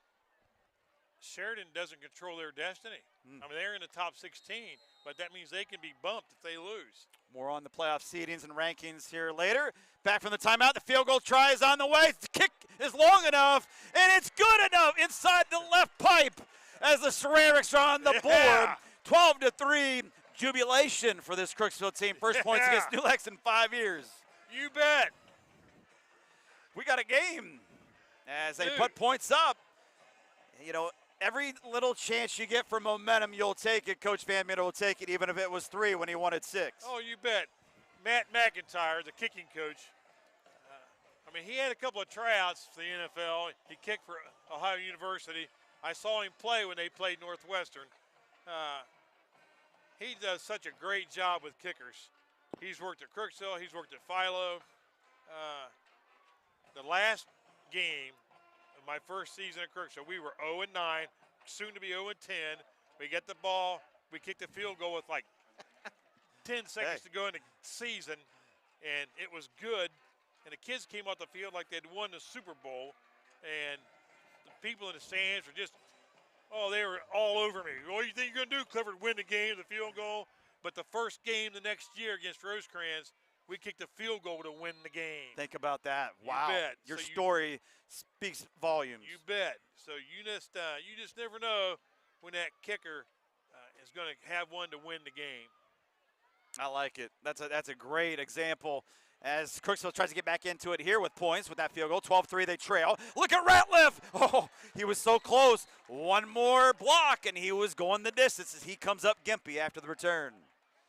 Sheridan doesn't control their destiny. I mean, they're in the top 16, but that means they can be bumped if they lose.
More on the playoff seedings and rankings here later. Back from the timeout, the field goal try is on the way. The kick is long enough, and it's good enough inside the left pipe as the Ceramics are on the board. 12-3 jubilation for this Crooksville team. First points against New Lex in 5 years.
You bet.
We got a game as they put points up. Every little chance you get for momentum, you'll take it. Coach Van Meter will take it, even if it was 3 when he wanted 6.
Oh, you bet. Matt McIntyre, the kicking coach, he had a couple of tryouts for the NFL. He kicked for Ohio University. I saw him play when they played Northwestern. He does such a great job with kickers. He's worked at Crooksville. He's worked at Philo. The last game of my first season at Crooksville, we were 0-9, soon to be 0-10. We get the ball. We kicked the field goal with like 10 seconds to go in the season, and it was good. And the kids came off the field like they'd won the Super Bowl, and the people in the stands were just, they were all over me. What do you think you're going to do, Clifford? Win the game, the field goal? But the first game the next year against Rosecrans, we kicked a field goal to win the game.
Think about that.
You
Wow.
bet.
Your
So
story speaks volumes.
You bet. So you just never know when that kicker is going to have one to win the game.
I like it. That's a great example as Crooksville tries to get back into it here with points with that field goal. 12-3, they trail. Look at Ratliff. Oh, he was so close. One more block, and he was going the distance as he comes up gimpy after the return.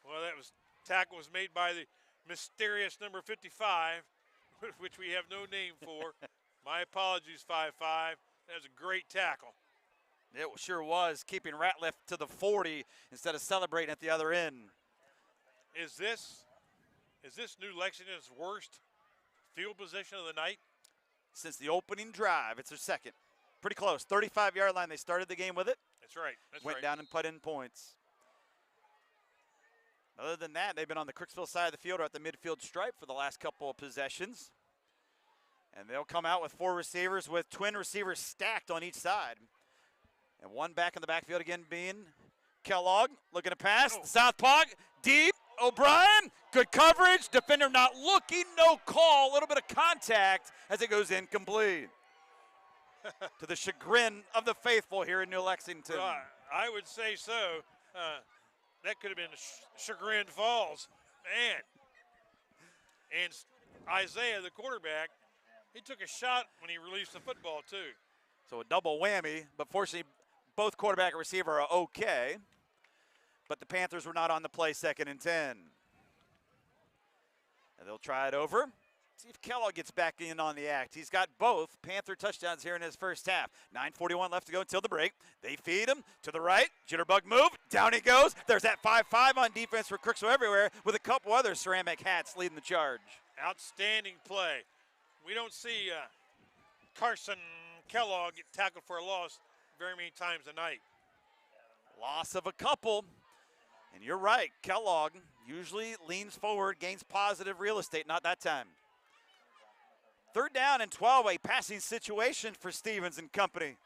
Well, tackle was made by the mysterious number 55, which we have no name for. My apologies, 5'5". That was a great tackle.
It sure was, keeping Ratliff to the 40 instead of celebrating at the other end.
Is this New Lexington's worst field position of the night?
Since the opening drive, it's their second. Pretty close, 35-yard line. They started the game with it.
That's right.
Went down and put in points. Other than that, they've been on the Crooksville side of the field or at the midfield stripe for the last couple of possessions. And they'll come out with 4 receivers with twin receivers stacked on each side. And one back in the backfield again being Kellogg, looking to pass.
Oh.
Southpaw, deep. O'Brien, good coverage. Defender not looking, no call. A little bit of contact as it goes incomplete. To the chagrin of the faithful here in New Lexington.
Well, I would say so. That could have been Chagrin Falls. Man. And Isaiah, the quarterback, he took a shot when he released the football, too.
So a double whammy, but fortunately both quarterback and receiver are okay. But the Panthers were not on the play, 2nd and 10. And they'll try it over. See if Kellogg gets back in on the act. He's got both Panther touchdowns here in his first half. 9:41 left to go until the break. They feed him to the right. Jitterbug move. Down he goes. There's that 5-5 on defense for Crooksville everywhere with a couple other ceramic hats leading the charge.
Outstanding play. We don't see Carson Kellogg get tackled for a loss very many times a night.
Loss of a couple. And you're right, Kellogg usually leans forward, gains positive real estate, not that time. 3rd down and 12, a passing situation for Stevens and company.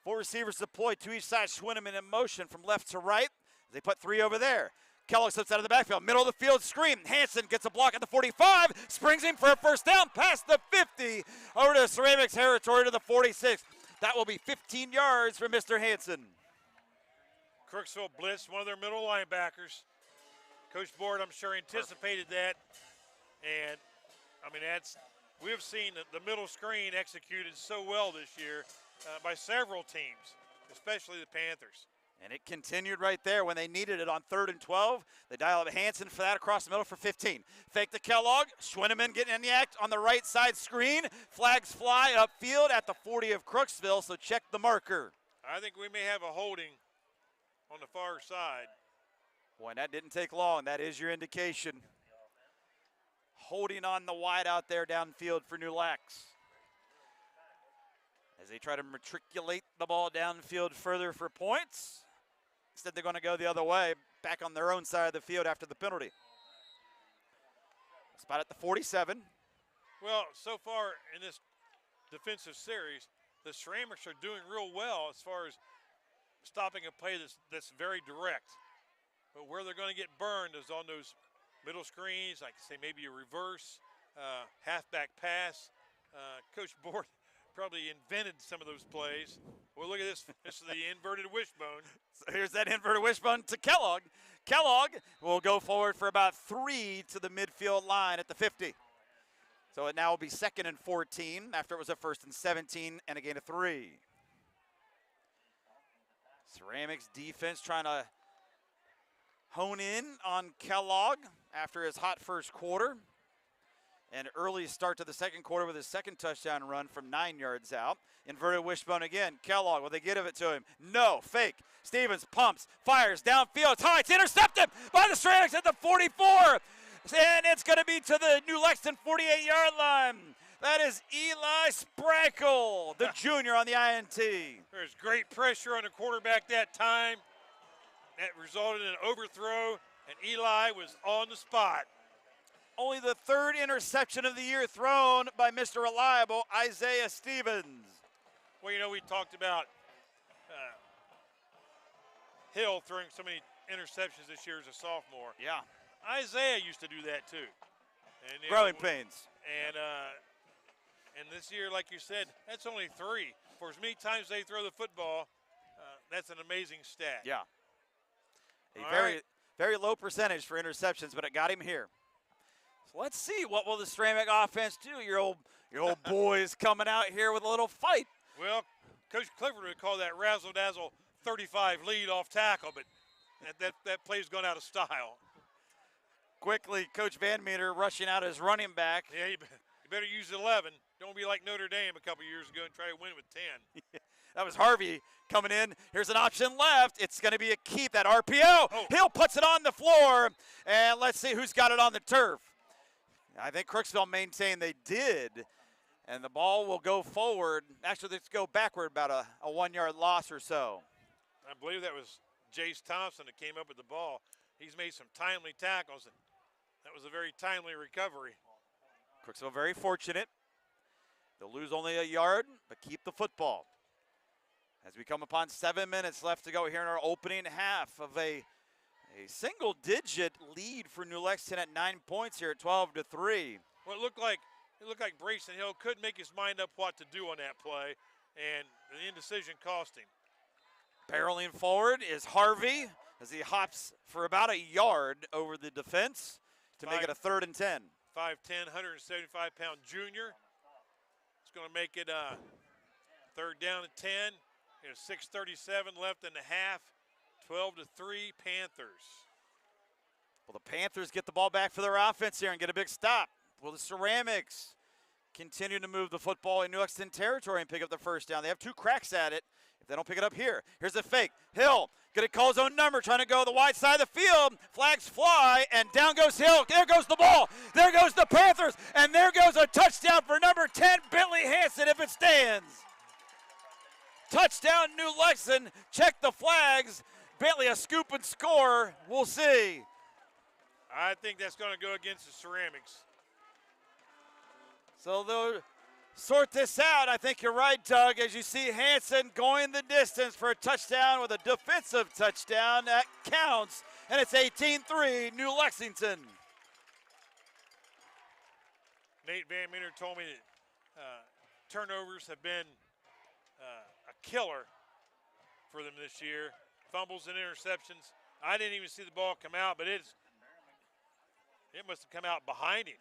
4 receivers deployed to each side, Schwinneman in motion from left to right. They put 3 over there. Kellogg slips out of the backfield, middle of the field, screen. Hanson gets a block at the 45, springs in for a first down, past the 50, over to Ceramics territory to the 46. That will be 15 yards for Mr. Hanson.
Crooksville blitzed one of their middle linebackers. Coach Board, I'm sure, anticipated that. And, I mean, we have seen the middle screen executed so well this year by several teams, especially the Panthers.
And it continued right there when they needed it on 3rd and 12. They dial up Hanson for that across the middle for 15. Fake to Kellogg. Schwinneman getting in the act on the right side screen. Flags fly upfield at the 40 of Crooksville, so check the marker.
I think we may have a holding on the far side.
Boy, that didn't take long. That is your indication. Holding on the wide out there downfield for New Lex. As they try to matriculate the ball downfield further for points. Instead, they're going to go the other way, back on their own side of the field after the penalty. Spot at the 47.
Well, so far in this defensive series, the Ceramics are doing real well as far as stopping a play that's very direct. But where they're going to get burned is on those middle screens, like say maybe a reverse, halfback pass. Coach Board probably invented some of those plays. Well, look at this. This is the inverted wishbone.
So here's that inverted wishbone to Kellogg. Kellogg will go forward for about 3 to the midfield line at the 50. So it now will be 2nd and 14 after it was a 1st and 17 and a gain of 3. Ceramics defense trying to hone in on Kellogg after his hot first quarter. An early start to the second quarter with his second touchdown run from 9 yards out. Inverted wishbone again. Kellogg, will they give it to him? No. Fake. Stevens pumps, fires downfield. It's high. It's intercepted by the Ceramics at the 44. And it's going to be to the New Lexington 48-yard line. That is Eli Sprackle, the junior on the INT.
There's great pressure on the quarterback that time. That resulted in an overthrow, and Eli was on the spot.
Only the 3rd interception of the year thrown by Mr. Reliable, Isaiah Stevens.
Well, you know, we talked about Hill throwing so many interceptions this year as a sophomore.
Yeah.
Isaiah used to do that too. And, you
Growing
know,
pains.
And this year, like you said, that's only 3. For as many times they throw the football, that's an amazing stat.
Yeah.
All
Very,
right.
very low percentage for interceptions, but it got him here. So let's see, what will the Ceramic offense do? Your old boys coming out here with a little fight.
Well, Coach Clifford would call that razzle-dazzle 35 lead off tackle, but that play's gone out of style.
Quickly, Coach Van Meter rushing out his running back.
Yeah, you better use 11. Don't be like Notre Dame a couple years ago and try to win with 10.
That was Harvey coming in. Here's an option left. It's going to be a keep, that RPO.
Oh.
Hill puts it on the floor, and let's see who's got it on the turf. I think Crooksville maintained they did, and the ball will go forward. Actually, let's go backward about a 1-yard loss or so.
I believe that was Jace Thompson that came up with the ball. He's made some timely tackles, and that was a very timely recovery.
Crooksville very fortunate. They'll lose only a yard, but keep the football. As we come upon 7 minutes left to go here in our opening half of a single-digit lead for New Lexington at 9 points here at 12-3.
Well, it looked like Brayson Hill couldn't make his mind up what to do on that play, and the indecision cost him.
Barreling forward is Harvey as he hops for about a yard over the defense to make it a 3rd and 10.
5'10", 175-pound junior. It's going to make it 3rd down and 10. There's 6:37 left in the half. 12-3 Panthers.
Well, the Panthers get the ball back for their offense here and get a big stop. Will the Ceramics continue to move the football in New Lexington territory and pick up the 1st down? They have 2 cracks at it if they don't pick it up here. Here's a fake. Hill gonna call his own number, trying to go the wide side of the field. Flags fly, and down goes Hill. There goes the ball. There goes the Panthers, and there goes a touchdown for number 10, Bentley Hansen, if it stands. Touchdown, New Lexington. Check the flags. Bentley, a scoop and score. We'll see.
I think that's going to go against the Ceramics.
So they'll sort this out. I think you're right, Doug, as you see Hansen going the distance for a touchdown with a defensive touchdown. That counts, and it's 18-3, New Lexington.
Nate Van Meter told me that turnovers have been a killer for them this year. Fumbles and interceptions. I didn't even see the ball come out, but it must have come out behind him.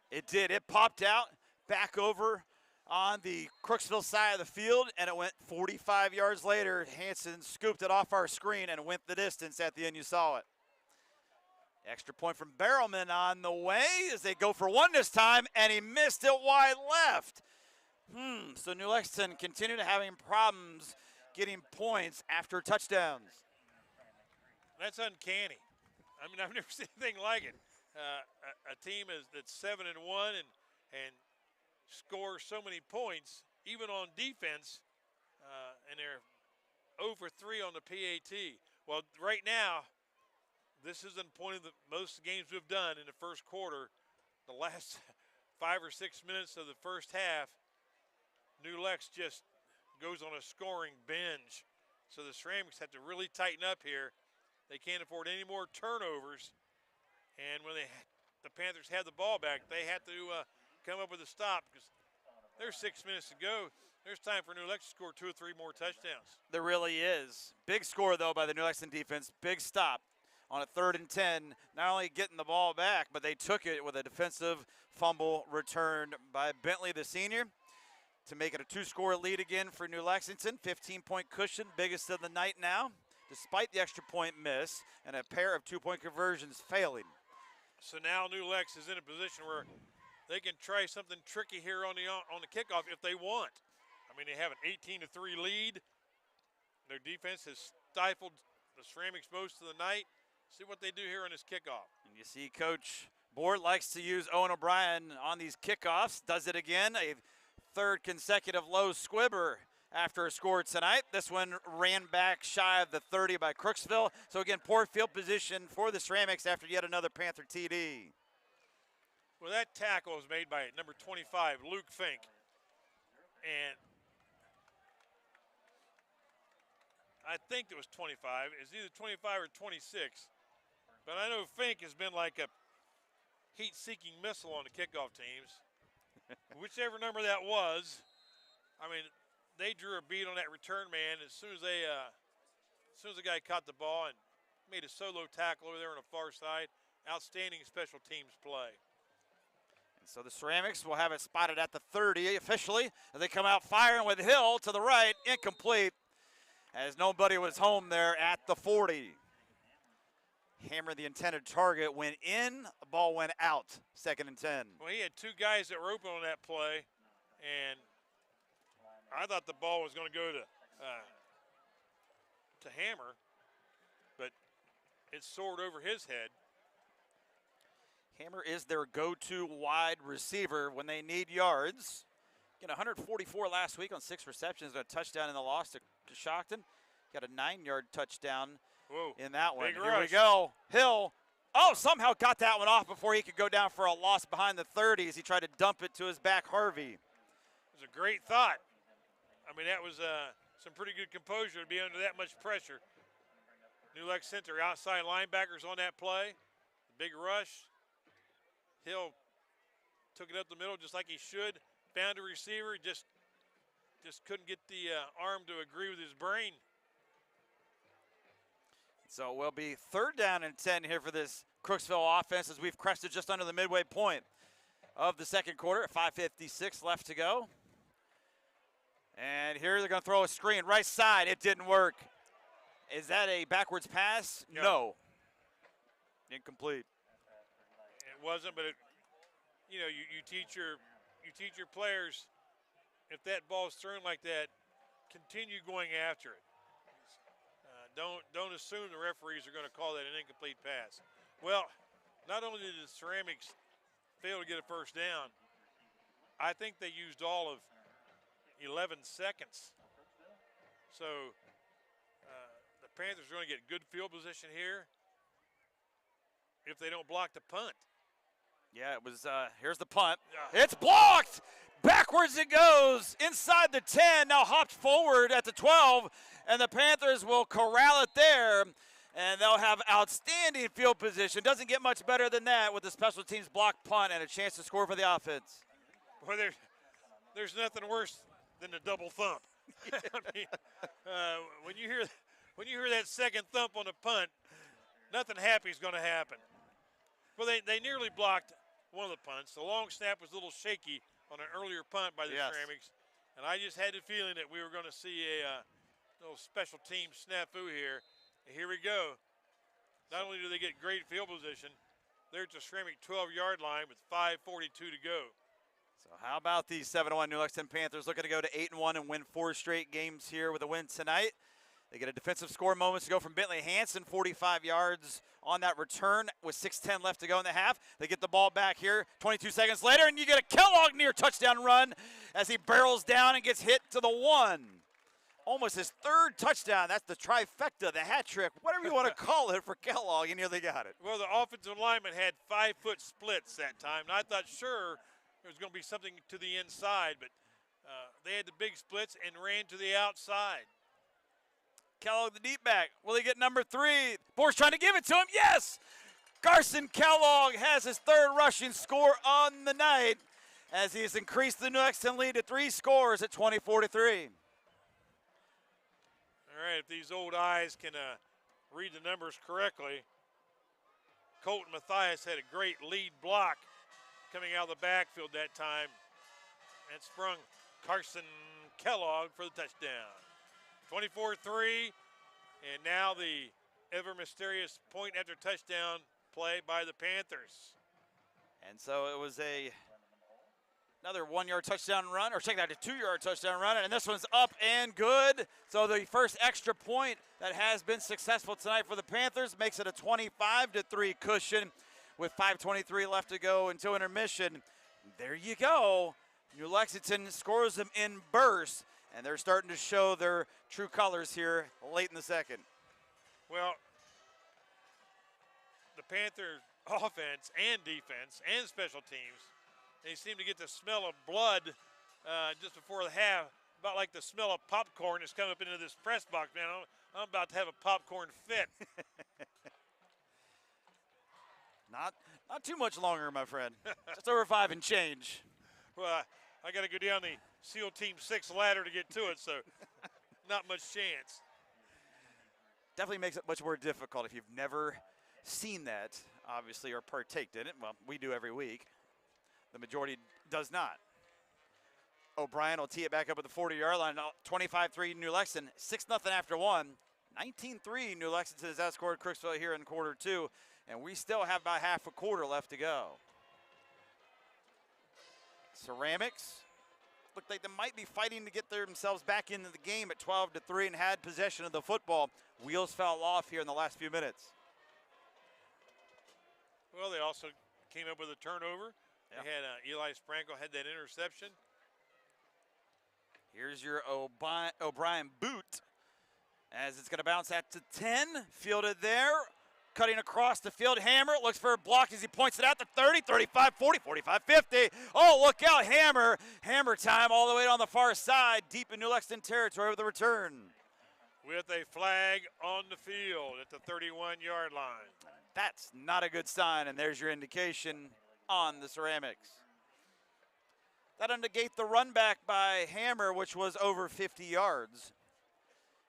It did. It popped out back over on the Crooksville side of the field, and it went 45 yards later. Hansen scooped it off our screen and went the distance. At the end, you saw it. Extra point from Barrelman on the way as they go for 1 this time, and he missed it wide left. So New Lexington continued having problems getting points after touchdowns.
That's uncanny. I mean, I've never seen anything like it. A team that's 7-1 and scores so many points, even on defense, and they're 0 for 3 on the PAT. Well, right now, this isn't point of the most games we've done in the first quarter. The last 5 or 6 minutes of the first half, New Lex just goes on a scoring binge. So the Ceramics have to really tighten up here. They can't afford any more turnovers. And when the Panthers had the ball back, they had to come up with a stop because there's 6 minutes to go. There's time for New Lex to score 2 or 3 more touchdowns.
There really is. Big score, though, by the New Lexington defense. Big stop on a 3rd and 10. Not only getting the ball back, but they took it with a defensive fumble returned by Bentley, the senior, to make it a 2-score lead again for New Lexington. 15-point cushion, biggest of the night now, despite the extra point miss and a pair of 2-point conversions failing.
So now New Lex is in a position where they can try something tricky here on the kickoff if they want. I mean, they have an 18-3 lead. Their defense has stifled the Ceramics most of the night. See what they do here on this kickoff.
And you see Coach Board likes to use Owen O'Brien on these kickoffs. Does it again. A 3rd consecutive low squibber after a score tonight. This one ran back shy of the 30 by Crooksville. So again, poor field position for the Ceramics after yet another Panther TD.
Well, that tackle was made by number 25, Luke Fink. And I think it was 25. It's either 25 or 26. But I know Fink has been like a heat-seeking missile on the kickoff teams. Whichever number that was, I mean, they drew a bead on that return man as soon as the guy caught the ball and made a solo tackle over there on the far side. Outstanding special teams play.
And so the Ceramics will have it spotted at the 30 officially. As they come out firing with Hill to the right, incomplete, as nobody was home there at the 40. Hammer, the intended target, went in, the ball went out, 2nd and 10.
Well, he had two guys that were open on that play, and I thought the ball was going to go to Hammer, but it soared over his head.
Hammer is their go-to wide receiver when they need yards. Got 144 last week on 6 receptions and a touchdown in the loss to Shockton. Got a 9-yard touchdown in that one. Here we go. Hill, somehow got that one off before he could go down for a loss behind the 30 as he tried to dump it to his back, Harvey.
It was a great thought. I mean, that was some pretty good composure to be under that much pressure. New Lexington outside linebackers on that play. Big rush. Hill took it up the middle just like he should. Found a receiver, just couldn't get the arm to agree with his brain.
So it will be 3rd down and 10 here for this Crooksville offense as we've crested just under the midway point of the 2nd quarter at 5:56 left to go. And here they're going to throw a screen right side. It didn't work. Is that a backwards pass? No. Incomplete.
It wasn't, but you teach your players, if that ball's thrown like that, continue going after it. Don't assume the referees are going to call that an incomplete pass. Well, not only did the Ceramics fail to get a 1st down, I think they used all of 11 seconds. So the Panthers are going to get good field position here if they don't block the punt.
Yeah, it was, here's the punt. It's blocked! Backwards it goes, inside the 10, now hopped forward at the 12, and the Panthers will corral it there, and they'll have outstanding field position. Doesn't get much better than that with the special teams block punt and a chance to score for the offense.
Well, there's nothing worse than the double thump. I mean, when you hear that second thump on the punt, nothing happy is going to happen. Well, they nearly blocked one of the punts. The long snap was a little shaky on an earlier punt by the Ceramics, and I just had the feeling that we were going to see a little special team snafu here. And here we go. Not only do they get great field position, they're at the Ceramic 12-yard line with 5:42 to go.
So how about the 7-1 New Lexington Panthers looking to go to 8-1 and win 4 straight games here with a win tonight. They get a defensive score moments to go from Bentley Hansen, 45 yards on that return with 6:10 left to go in the half. They get the ball back here 22 seconds later, and you get a Kellogg near touchdown run as he barrels down and gets hit to the 1. Almost his 3rd touchdown. That's the trifecta, the hat trick, whatever you want to call it for Kellogg. He nearly got it.
Well, the offensive lineman had 5-foot splits that time, and I thought sure there was going to be something to the inside, but they had the big splits and ran to the outside.
Kellogg, the deep back. Will he get number 3? Boer's trying to give it to him. Yes! Carson Kellogg has his 3rd rushing score on the night as he has increased the New Lexington lead to 3 scores at 24-3.
All right, if these old eyes can read the numbers correctly, Colton Mathias had a great lead block coming out of the backfield that time and sprung Carson Kellogg for the touchdown. 24-3, and now the ever mysterious point after touchdown play by the Panthers.
And so it was another 1-yard touchdown run, or check that, a 2-yard touchdown run, and this one's up and good. So the first extra point that has been successful tonight for the Panthers makes it a 25-3 cushion with 5:23 left to go until intermission. There you go. New Lexington scores them in bursts, and they're starting to show their true colors here late in the 2nd.
Well, the Panther offense and defense and special teams, they seem to get the smell of blood just before the half, about like the smell of popcorn that's come up into this press box, man. I'm about to have a popcorn fit.
Not too much longer, my friend. Just over 5 and change.
Well, I got to go down the SEAL Team 6 ladder to get to it, so not much chance.
Definitely makes it much more difficult if you've never seen that, obviously, or partaked in it. Well, we do every week. The majority does not. O'Brien will tee it back up at the 40-yard line. 25-3 New Lexington, 6-0 after one. 19-3 New Lexington has outscored Crooksville here in quarter 2, and we still have about half a quarter left to go. Ceramics look like they might be fighting to get themselves back into the game at 12-3 and had possession of the football. Wheels fell off here in the last few minutes.
Well, they also came up with a turnover.
Yeah.
They had Eli Sprankle had that interception.
Here's your O'Brien boot as it's going to bounce out to 10. Fielded there. Cutting across the field. Hammer looks for a block as he points it out to 30, 35, 40, 45, 50. Oh, look out, Hammer. Hammer time all the way on the far side, deep in New Lexington territory with a return.
With a flag on the field at the 31-yard line.
That's not a good sign, and there's your indication on the Ceramics. That'll negate the run back by Hammer, which was over 50 yards.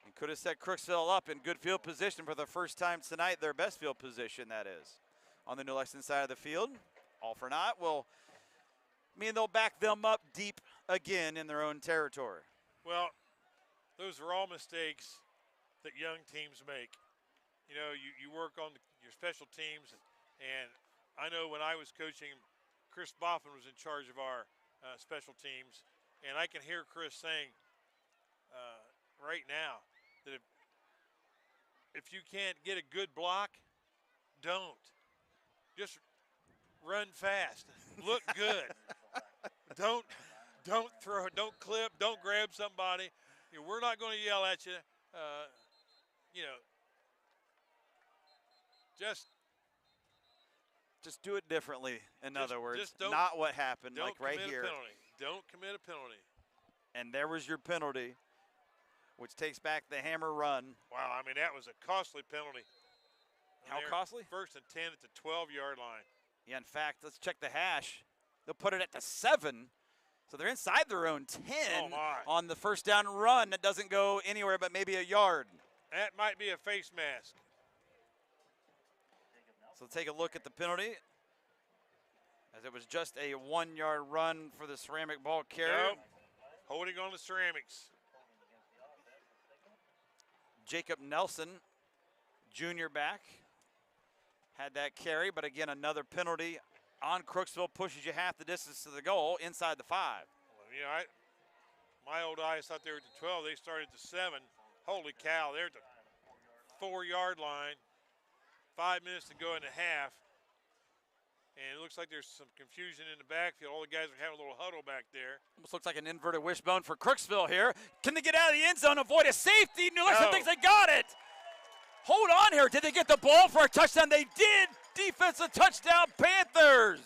And could have set Crooksville up in good field position for the first time tonight, their best field position, that is. On the New Lexington side of the field, all for naught will mean they'll back them up deep again in their own territory.
Well, those are all mistakes that young teams make. You know, you work on your special teams, and I know when I was coaching, Chris Boffin was in charge of our special teams, and I can hear Chris saying right now that if you can't get a good block, don't. Just run fast, look good. Don't throw, don't clip, don't grab somebody. You know, we're not going to yell at you. You know,
Just do it differently, in other words.
just don't-
Not what happened,
don't
like right
commit
here.
a penalty. Don't commit a penalty.
And there was your penalty, which takes back the Hammer run.
Wow, I mean, that was a costly penalty.
How
They're
costly?
1st and 10 at the 12-yard line.
Yeah, in fact, let's check the hash. They'll put it at the 7. So they're inside their own 10
Oh, my.
on the first down run that doesn't go anywhere but maybe a yard.
That might be a face mask.
So take a look at the penalty, as it was just a 1-yard run for the Ceramic ball carrier.
Nope. Holding on to Ceramics.
Jacob Nelson, junior back, had that carry, but again, another penalty on Crooksville pushes you half the distance to the goal inside the 5.
Well, you know, my old eyes thought they were at the 12. They started at the 7. Holy cow, they're at the 4-yard line. 5 minutes to go in the half. And it looks like there's some confusion in the backfield. All the guys are having a little huddle back there.
Almost looks like an inverted wishbone for Crooksville here. Can they get out of the end zone, avoid a safety? New Lexington thinks they got it. Hold on here. Did they get the ball for a touchdown? They did. Defensive touchdown, Panthers.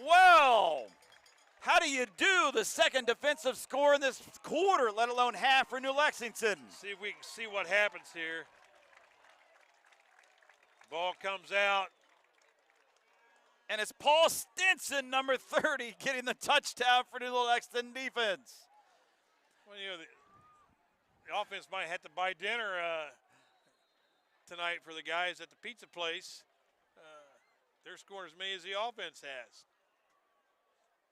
Well, how do you do the second defensive score in this quarter, let alone half for New Lexington?
See if we can see what happens here. Ball comes out.
And it's Paul Stinson, number 30, getting the touchdown for New Lexington defense.
Well, you know, the offense might have to buy dinner tonight for the guys at the pizza place. They're scoring as many as the offense has.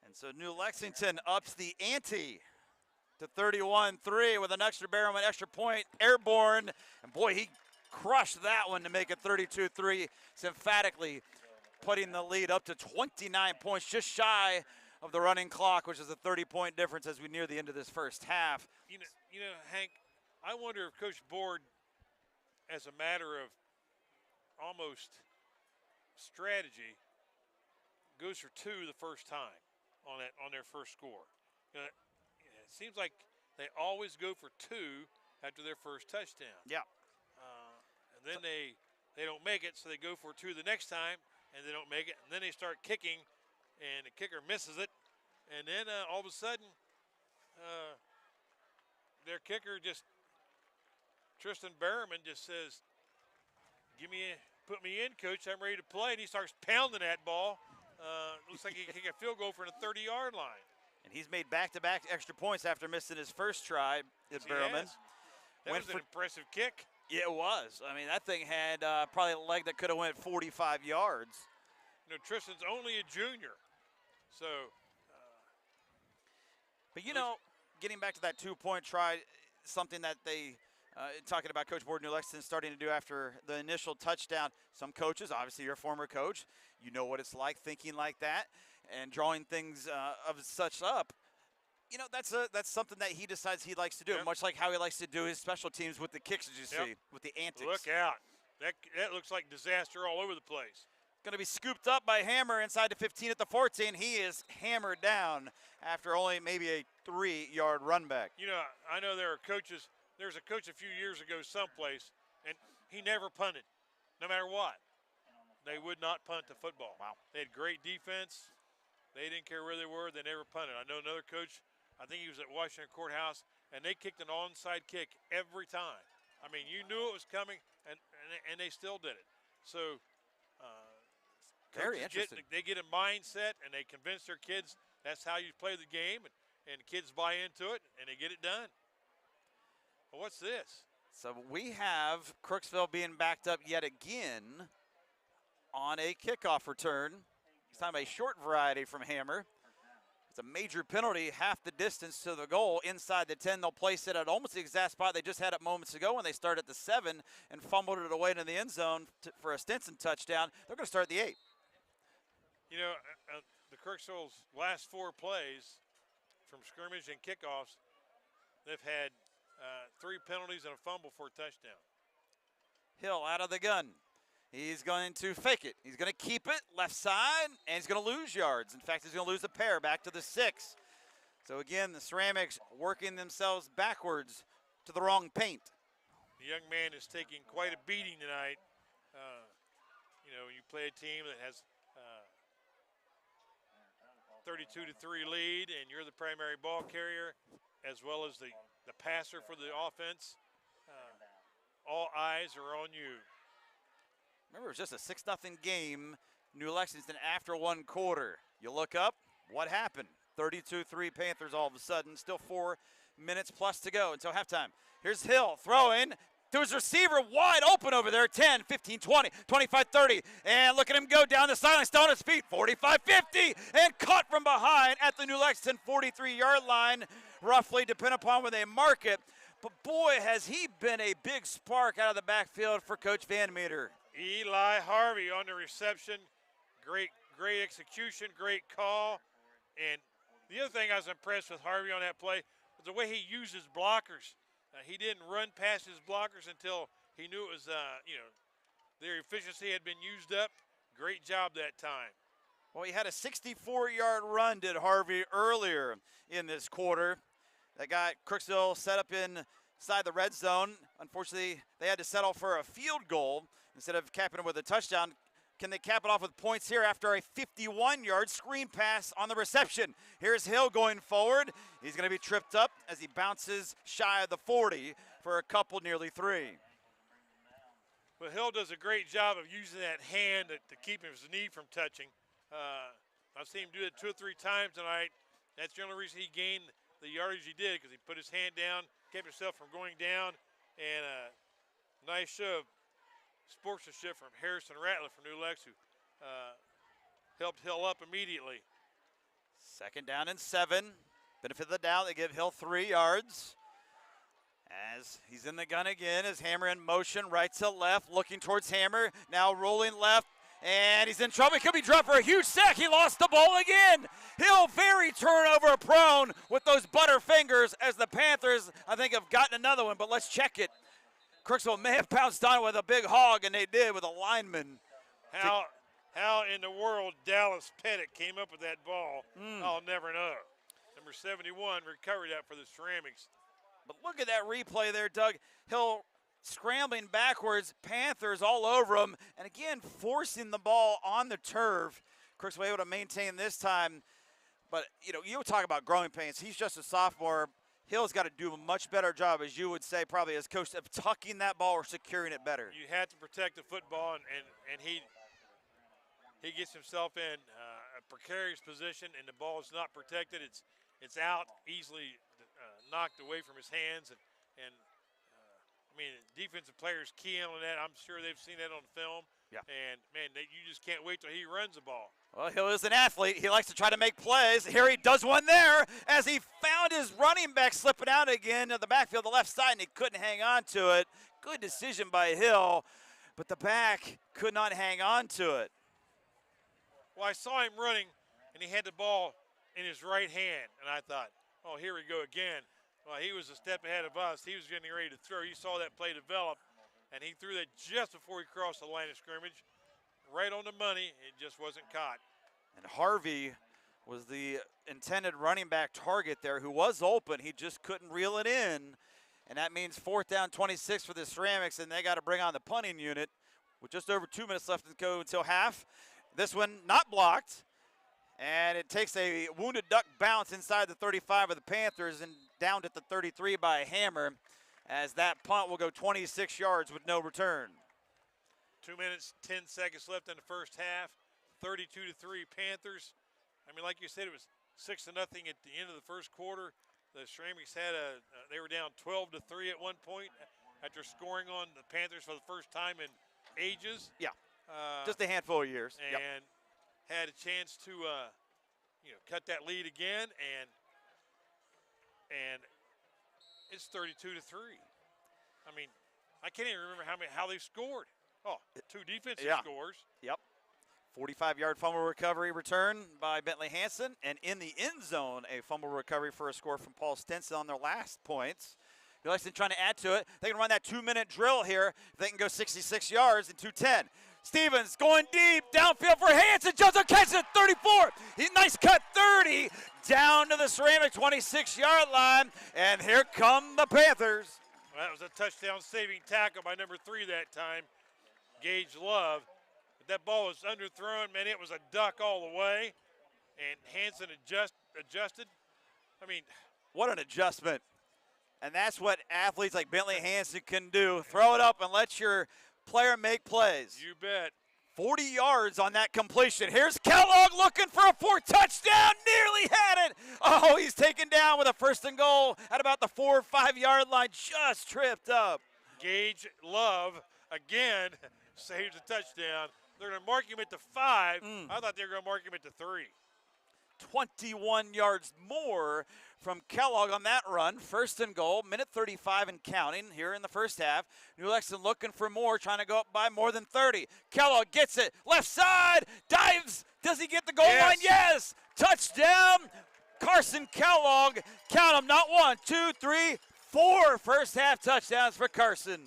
And so New Lexington ups the ante to 31-3 with an extra barrel, an extra point, airborne. And boy, he crushed that one to make it 32-3, emphatically putting the lead up to 29 points, just shy of the running clock, which is a 30-point difference as we near the end of this first half.
You know, Hank, I wonder if Coach Board, as a matter of almost strategy, goes for 2 the first time on their first score. You know, it seems like they always go for 2 after their first touchdown.
Yeah.
And then they don't make it, so they go for 2 the next time, and they don't make it, and then they start kicking, and the kicker misses it, and then all of a sudden, their kicker just, Tristan Berriman just says, give me put me in, coach. I'm ready to play. And he starts pounding that ball. Looks like he can kick a field goal from the 30-yard line.
And he's made back-to-back extra points after missing his first try at
Yes, he
Barrowman.
has. That was an impressive kick.
Yeah, it was. I mean, that thing had probably a leg that could have went 45 yards.
You know, Tristan's only a junior. So.
But, you know, getting back to that two-point try, something that they, talking about Coach Ward New Lexington starting to do after the initial touchdown. Some coaches, obviously you're a former coach, you know what it's like thinking like that and drawing things of such up. You know, that's something that he decides he likes to do, much like how he likes to do his special teams with the kicks, as you see, with the antics.
Look out. That looks like disaster all over the place.
Going to be scooped up by Hammer inside the 15 at the 14. He is hammered down after only maybe a 3-yard run back.
You know, I know there are coaches. There's a coach a few years ago someplace, and he never punted, no matter what. They would not punt the football.
Wow.
They had great defense. They didn't care where they were. They never punted. I know another coach, I think he was at Washington Courthouse, and they kicked an onside kick every time. I mean, you knew it was coming, and they still did it. So
very interesting.
They get a mindset, and they convince their kids that's how you play the game, and kids buy into it, and they get it done. Well, what's this?
So we have Crooksville being backed up yet again on a kickoff return. This time a short variety from Hammer. It's a major penalty, half the distance to the goal inside the 10. They'll place it at almost the exact spot they just had it moments ago when they started at the 7 and fumbled it away into the end zone for a Stinson touchdown. They're going to start at the 8.
You know, the Crooksville's last 4 plays from scrimmage and kickoffs, they've had 3 penalties and a fumble for a touchdown.
Hill out of the gun. He's going to fake it. He's going to keep it left side, and he's going to lose yards. In fact, he's going to lose a pair back to the 6. So again, the Ceramics working themselves backwards to the wrong paint.
The young man is taking quite a beating tonight. You know, you play a team that has 32-3 lead, and you're the primary ball carrier, as well as the passer for the offense. All eyes are on you.
Remember, it was just a 6-0 game, New Lexington after 1 quarter. You look up, what happened? 32-3 Panthers all of a sudden. Still 4 minutes plus to go until halftime. Here's Hill throwing to his receiver, wide open over there. 10, 15, 20, 25, 30. And look at him go down the sideline, still on his feet. 45, 50, and caught from behind at the New Lexington 43-yard line, roughly, depending upon where they mark it. But boy, has he been a big spark out of the backfield for Coach Van Meter.
Eli Harvey on the reception. Great execution, great call. And the other thing I was impressed with Harvey on that play was the way he uses blockers. He didn't run past his blockers until he knew it was, you know, their efficiency had been used up. Great job that time.
Well, he had a 64-yard run, did Harvey, earlier in this quarter. That got Crooksville set up inside the red zone. Unfortunately, they had to settle for a field goal instead of capping it with a touchdown. Can they cap it off with points here after a 51-yard screen pass on the reception? Here's Hill going forward. He's going to be tripped up as he bounces shy of the 40 for a couple, nearly 3.
Well, Hill does a great job of using that hand to keep his knee from touching. I've seen him do it 2 or 3 times tonight. That's the only reason he gained the yardage he did, because he put his hand down, kept himself from going down, and a nice show of sportsmanship from Harrison Rattler from New Lex, who helped Hill up immediately.
2nd down and 7. Benefit of the doubt, they give Hill 3 yards. As he's in the gun again, as Hammer in motion, right to left, looking towards Hammer, now rolling left, and he's in trouble. He could be dropped for a huge sack. He lost the ball again. Hill very turnover prone with those butter fingers, as the Panthers, I think, have gotten another one, but let's check it. Crooksville may have pounced on it with a big hog, and they did with a lineman.
How in the world Dallas Pettit came up with that ball, I'll never know. Number 71 recovered that for the Ceramics.
But look at that replay there, Doug. Hill scrambling backwards, Panthers all over him, and again forcing the ball on the turf. Crooksville able to maintain this time. But, you know, you talk about growing pains. He's just a sophomore. Hill's got to do a much better job, as you would say, probably as coach, of tucking that ball or securing it better.
You have to protect the football, and he gets himself in a precarious position, and the ball is not protected. It's out, easily knocked away from his hands, and I mean, defensive players key in on that. I'm sure they've seen that on film.
Yeah.
And, man, you just can't wait till he runs the ball.
Well, Hill is an athlete. He likes to try to make plays. Here he does one there as he found his running back slipping out again to the backfield, the left side, and he couldn't hang on to it. Good decision by Hill, but the back could not hang on to it.
Well, I saw him running, and he had the ball in his right hand, and I thought, oh, here we go again. Well, he was a step ahead of us. He was getting ready to throw. You saw that play develop, and he threw that just before he crossed the line of scrimmage. Right on the money. It just wasn't caught.
And Harvey was the intended running back target there, who was open. He just couldn't reel it in. And that means 4th down 26 for the Ceramics, and they got to bring on the punting unit with just over 2 minutes left to go until half. This one not blocked. And it takes a wounded duck bounce inside the 35 of the Panthers and down at the 33 by a hammer, as that punt will go 26 yards with no return.
2 minutes, 10 seconds left in the first half. 32-3 Panthers. I mean, like you said, it was 6-0 at the end of the first quarter. The Ceramics had they were down 12-3 at one point after scoring on the Panthers for the first time in ages.
Yeah, just a handful of years.
And had a chance to, cut that lead again, and it's 32-3. I mean, I can't even remember how they scored. Oh, 2 defensive scores.
Yep. 45-yard fumble recovery return by Bentley Hansen, and in the end zone, a fumble recovery for a score from Paul Stenson on their last points. Lexington trying to add to it. They can run that 2-minute drill here. They can go 66 yards in 2:10. Stevens going deep, downfield for Hansen. Johnson catches it, 34. Nice cut, 30. Down to the Ceramic 26-yard line, and here come the Panthers.
Well, that was a touchdown-saving tackle by number 3 that time, Gage Love. But that ball was underthrown, man. It was a duck all the way, and Hansen adjusted. I mean,
what an adjustment. And that's what athletes like Bentley Hansen can do. Throw it up and let your player make plays.
You bet.
40 yards on that completion. Here's Kellogg looking for a 4th touchdown. Nearly had it. Oh, he's taken down with a 1st and goal at about the 4 or 5 yard line. Just tripped up.
Gage Love again saves a touchdown. They're going to mark him at the 5. I thought they were going to mark him at the 3.
21 yards more from Kellogg on that run. 1st and goal, minute 35 and counting here in the first half. New Lexington looking for more, trying to go up by more than 30. Kellogg gets it, left side, dives. Does he get the goal line? Yes! Touchdown, Carson Kellogg. Count them, not 1, 2, 3, 4 first half touchdowns for Carson.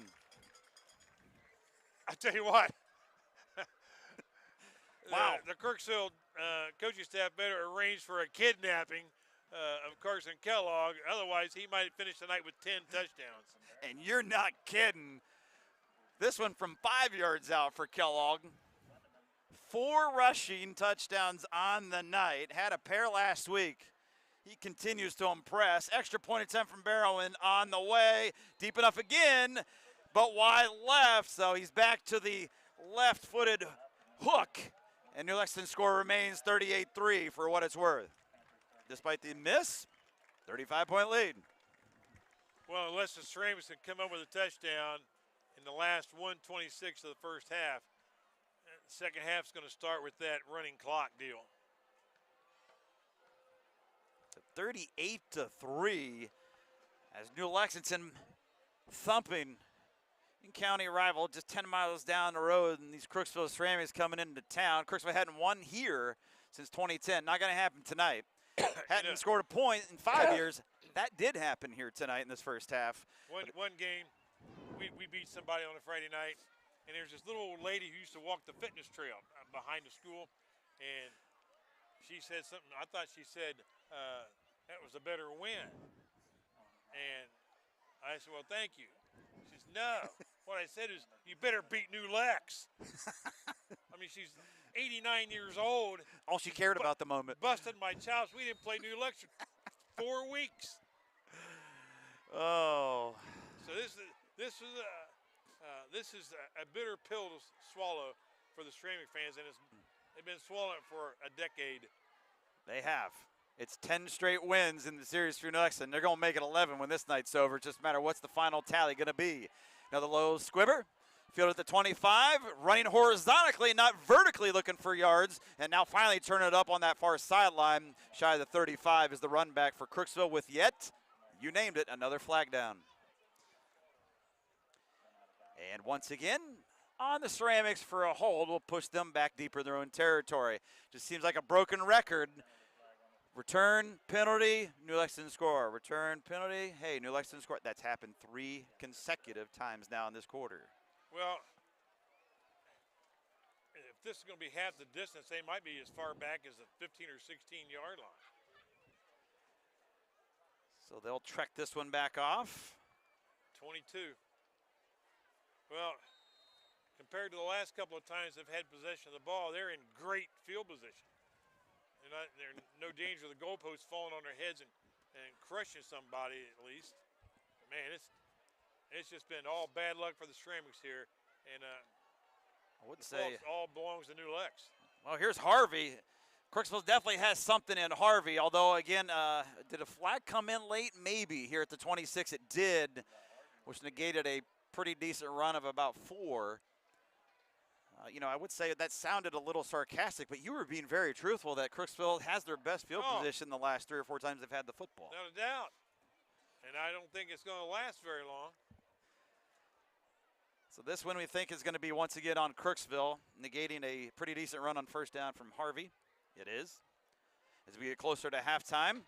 I tell you what.
Wow.
The Crooksville coaching staff better arrange for a kidnapping of Carson Kellogg. Otherwise, he might finish the night with 10 touchdowns.
And you're not kidding. This one from 5 yards out for Kellogg. 4 rushing touchdowns on the night. Had a pair last week. He continues to impress. Extra point attempt from Barrowan on the way. Deep enough again, but wide left. So he's back to the left-footed hook. And New Lexington's score remains 38-3 for what it's worth. Despite the miss, 35-point lead.
Well, unless the Ceramics can come up with a touchdown in the last 1:26 of the first half, the second half's going to start with that running clock deal.
38-3 as New Lexington thumping county rival just 10 miles down the road, and these Crooksville Ceramics coming into town. Crooksville hadn't won here since 2010. Not going to happen tonight. Hadn't scored a point in 5 years. That did happen here tonight in this first half.
One game, we beat somebody on a Friday night, and there's this little old lady who used to walk the fitness trail behind the school, and she said something. I thought she said that was a better win. And I said, well, thank you. She says, no. What I said is, you better beat New Lex. I mean, she's 89 years old.
All she cared about the moment.
Busted my chops. We didn't play New Lex for 4 weeks.
Oh.
So this is a bitter pill to swallow for the Ceramic fans, and they've been swallowing it for a decade.
They have. It's 10 straight wins in the series for New Lexington. They're going to make it 11 when this night's over. Just matter what's the final tally going to be. Another low squibber. Field at the 25, running horizontally, not vertically, looking for yards, and now finally turning it up on that far sideline. Shy of the 35 is the run back for Crooksville with yet, you named it, another flag down. And once again, on the Ceramics for a hold, will push them back deeper in their own territory. Just seems like a broken record. Return, penalty, New Lexington score. Return, penalty, hey, New Lexington score. That's happened 3 consecutive times now in this quarter.
Well, if this is going to be half the distance, they might be as far back as the 15 or 16-yard line.
So they'll trek this one back off.
22. Well, compared to the last couple of times they've had possession of the ball, they're in great field position. They're no danger of the goalposts falling on their heads and crushing somebody at least. Man, it's just been all bad luck for the Ceramics here, and
I wouldn't say
all belongs to New Lex.
Well, here's Harvey. Crooksville definitely has something in Harvey, although, again, did a flag come in late? Maybe. Here at the 26 it did, which negated a pretty decent run of about 4. I would say that sounded a little sarcastic, but you were being very truthful that Crooksville has their best field position the last 3 or 4 times they've had the football.
Without a doubt. And I don't think it's going to last very long.
So this one we think is going to be once again on Crooksville, negating a pretty decent run on first down from Harvey. It is. As we get closer to halftime,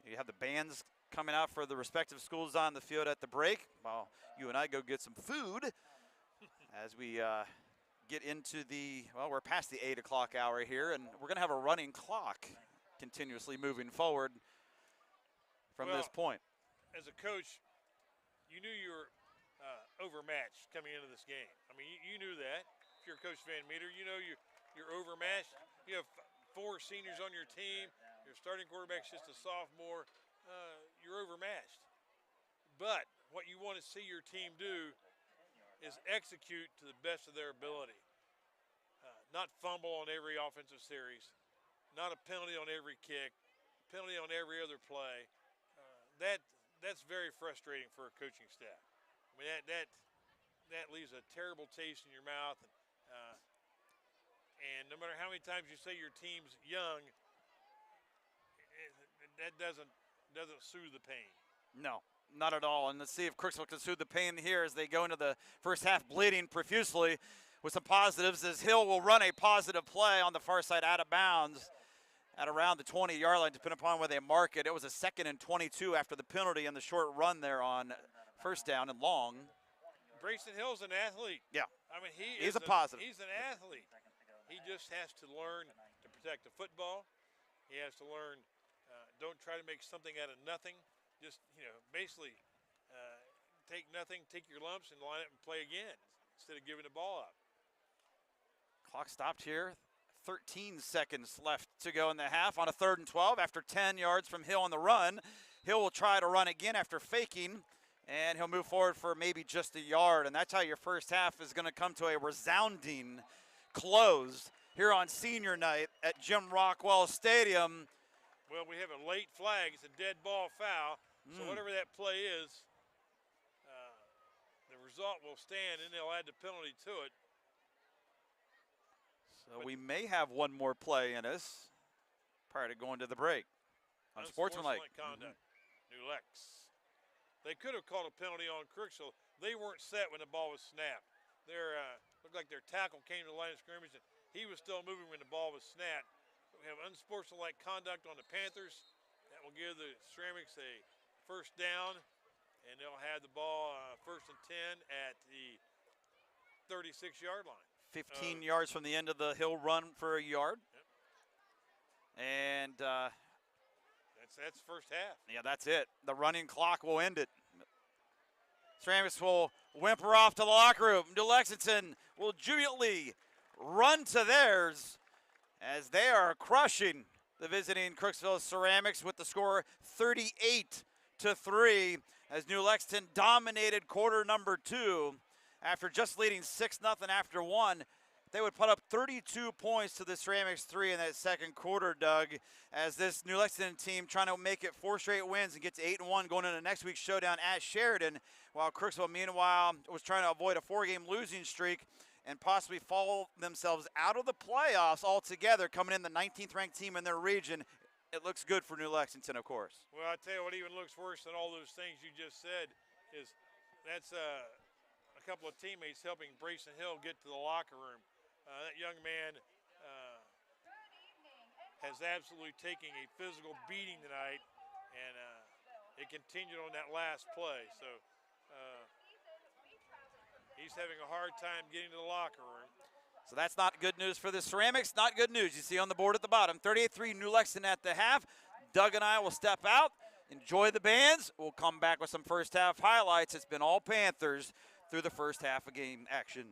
you have the bands coming out for the respective schools on the field at the break, while you and I go get some food as we get into we're past the 8 o'clock hour here, and we're going to have a running clock continuously moving forward from this point.
As a coach, you knew you were overmatched coming into this game. I mean, you knew that. If you're Coach Van Meter, you know you're overmatched. You have 4 seniors on your team. Your starting quarterback's just a sophomore. You're overmatched. But what you want to see your team do is execute to the best of their ability. Not fumble on every offensive series. Not a penalty on every kick. Penalty on every other play. That's very frustrating for a coaching staff. I mean, that leaves a terrible taste in your mouth. And no matter how many times you say your team's young, that doesn't soothe the pain.
No, not at all. And let's see if Crooksville can soothe the pain here as they go into the first half bleeding profusely with some positives, as Hill will run a positive play on the far side out of bounds at around the 20-yard line, depending upon where they mark it. It was a 2nd and 22 after the penalty and the short run there on first down and long.
Brayson Hill's an athlete.
Yeah.
I mean,
he's a positive.
He's an athlete. He just has to learn to protect the football. He has to learn, don't try to make something out of nothing. Just, basically take nothing, take your lumps, and line up and play again instead of giving the ball up.
Clock stopped here. 13 seconds left to go in the half on a 3rd and 12 after 10 yards from Hill on the run. Hill will try to run again after faking, and he'll move forward for maybe just a yard. And that's how your first half is going to come to a resounding close here on senior night at Jim Rockwell Stadium.
Well, we have a late flag. It's a dead ball foul. So whatever that play is, the result will stand, and they'll add the penalty to it.
So we may have one more play in us prior to going to the break. Unsportsmanlike
conduct. New Lex. They could have called a penalty on Crooksville. They weren't set when the ball was snapped. Looked like their tackle came to the line of scrimmage, and he was still moving when the ball was snapped. We have unsportsmanlike conduct on the Panthers. That will give the Ceramics a first down, and they'll have the ball 1st and 10 at the 36-yard line.
15 yards from the end of the Hill run for a yard.
Yep.
And
that's first half.
Yeah, that's it. The running clock will end it. Ceramics will whimper off to the locker room. New Lexington will jubilantly run to theirs as they are crushing the visiting Crooksville Ceramics with the score 8-3 as New Lexington dominated quarter number 2 after just leading 6-0 after 1. They would put up 32 points to the Ceramics 3 in that second quarter, Doug, as this New Lexington team trying to make it 4 straight wins and get to 8-1 going into next week's showdown at Sheridan, while Crooksville, meanwhile, was trying to avoid a 4-game losing streak and possibly fall themselves out of the playoffs altogether, coming in the 19th ranked team in their region. It looks good for New Lexington, of course.
Well, I tell you what even looks worse than all those things you just said is that's a couple of teammates helping Brayson Hill get to the locker room. That young man has absolutely taken a physical beating tonight, and it continued on that last play. So he's having a hard time getting to the locker room.
So that's not good news for the Ceramics. Not good news. You see on the board at the bottom, 38-3 New Lexington at the half. Doug and I will step out, enjoy the bands. We'll come back with some first half highlights. It's been all Panthers through the first half of game action.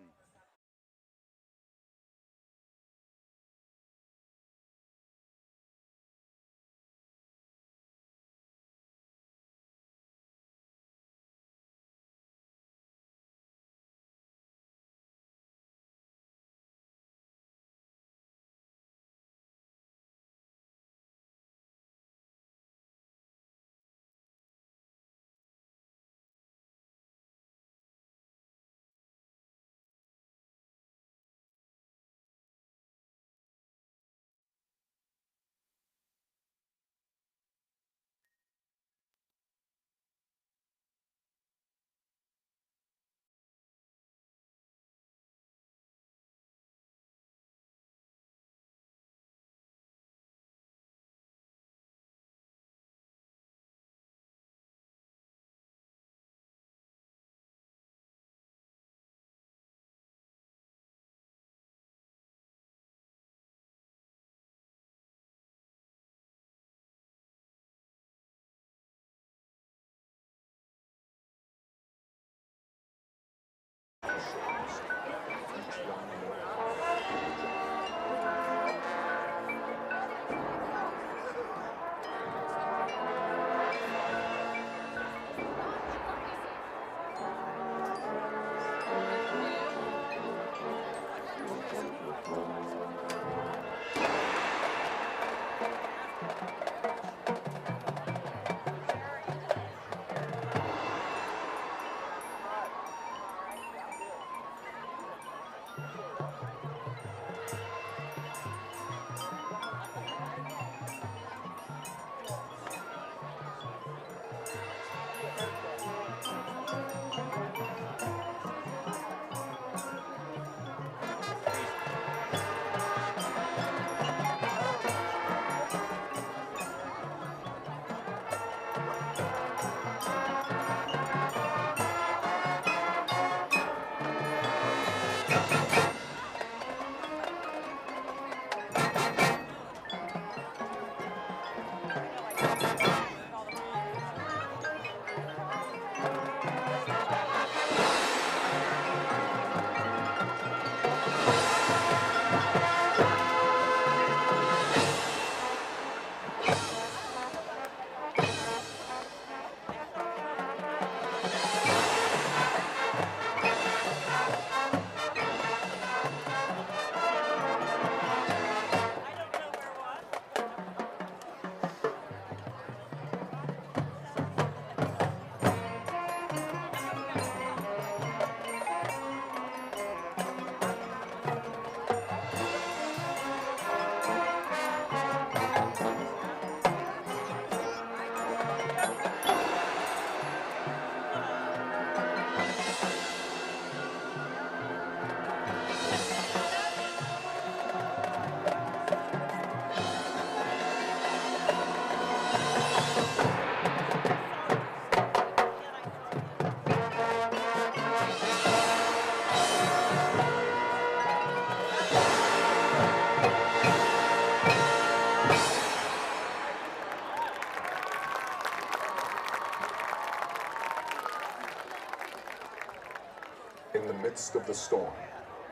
In the midst of the storm,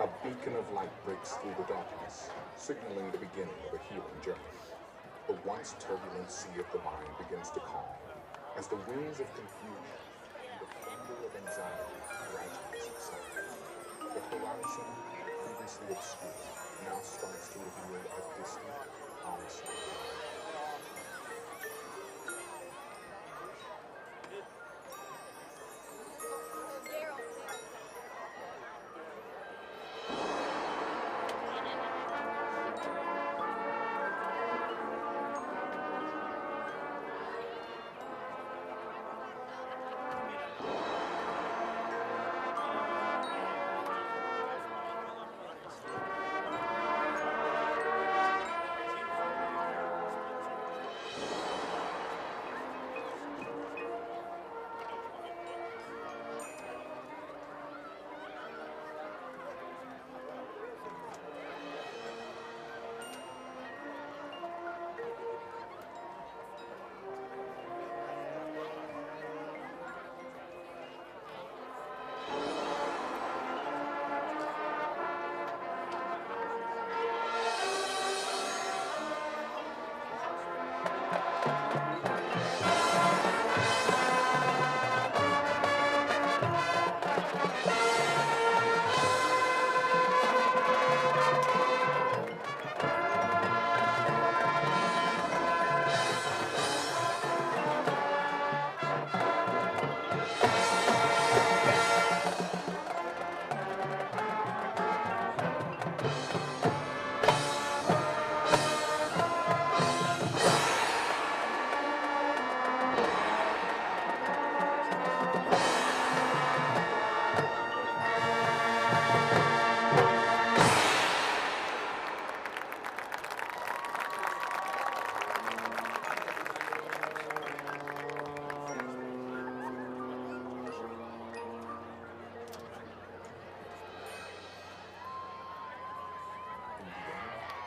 a beacon of light breaks through the darkness, signaling the beginning of a healing journey. The once turbulent sea of the mind begins to calm, As the winds of confusion and the thunder of anxiety gradually subside, the horizon, previously obscure, now starts to reveal a distant, ominous light.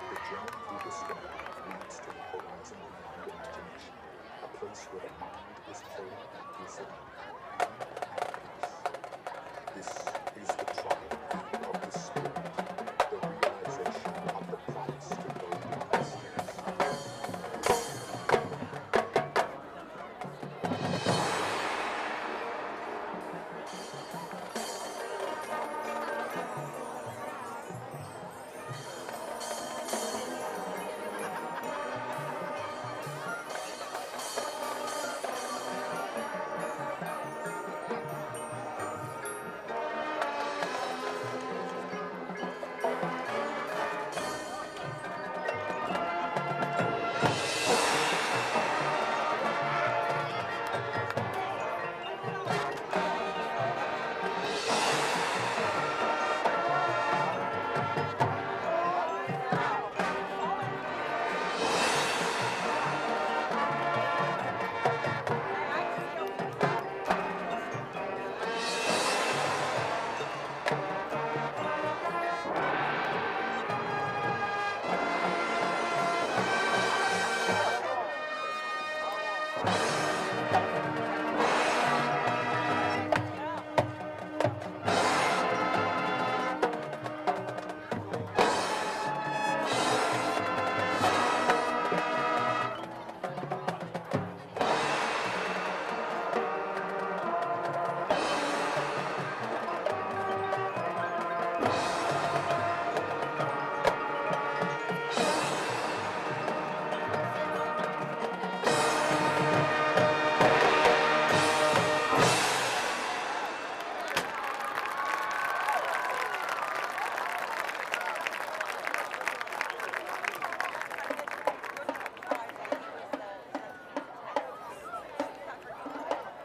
The journey through the storm leads to the horizon beyond imagination, a place where the mind is full of wisdom and at peace. This is the triumph of the spirit, the realization of the promise to go beyond space.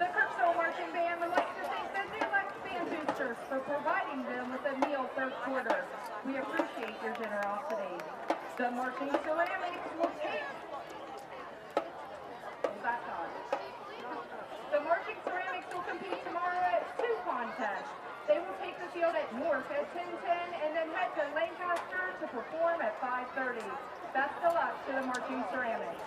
The Crooksville Marching Band would like to thank the new Lexington for providing them with a meal third quarter. We appreciate your generosity. The Marching Ceramics will take... Back on. The Marching Ceramics will compete tomorrow at 2 contests. They will take the field at North at 10:10 and then head to Lancaster to perform at 5:30. Best of luck to the Marching Ceramics.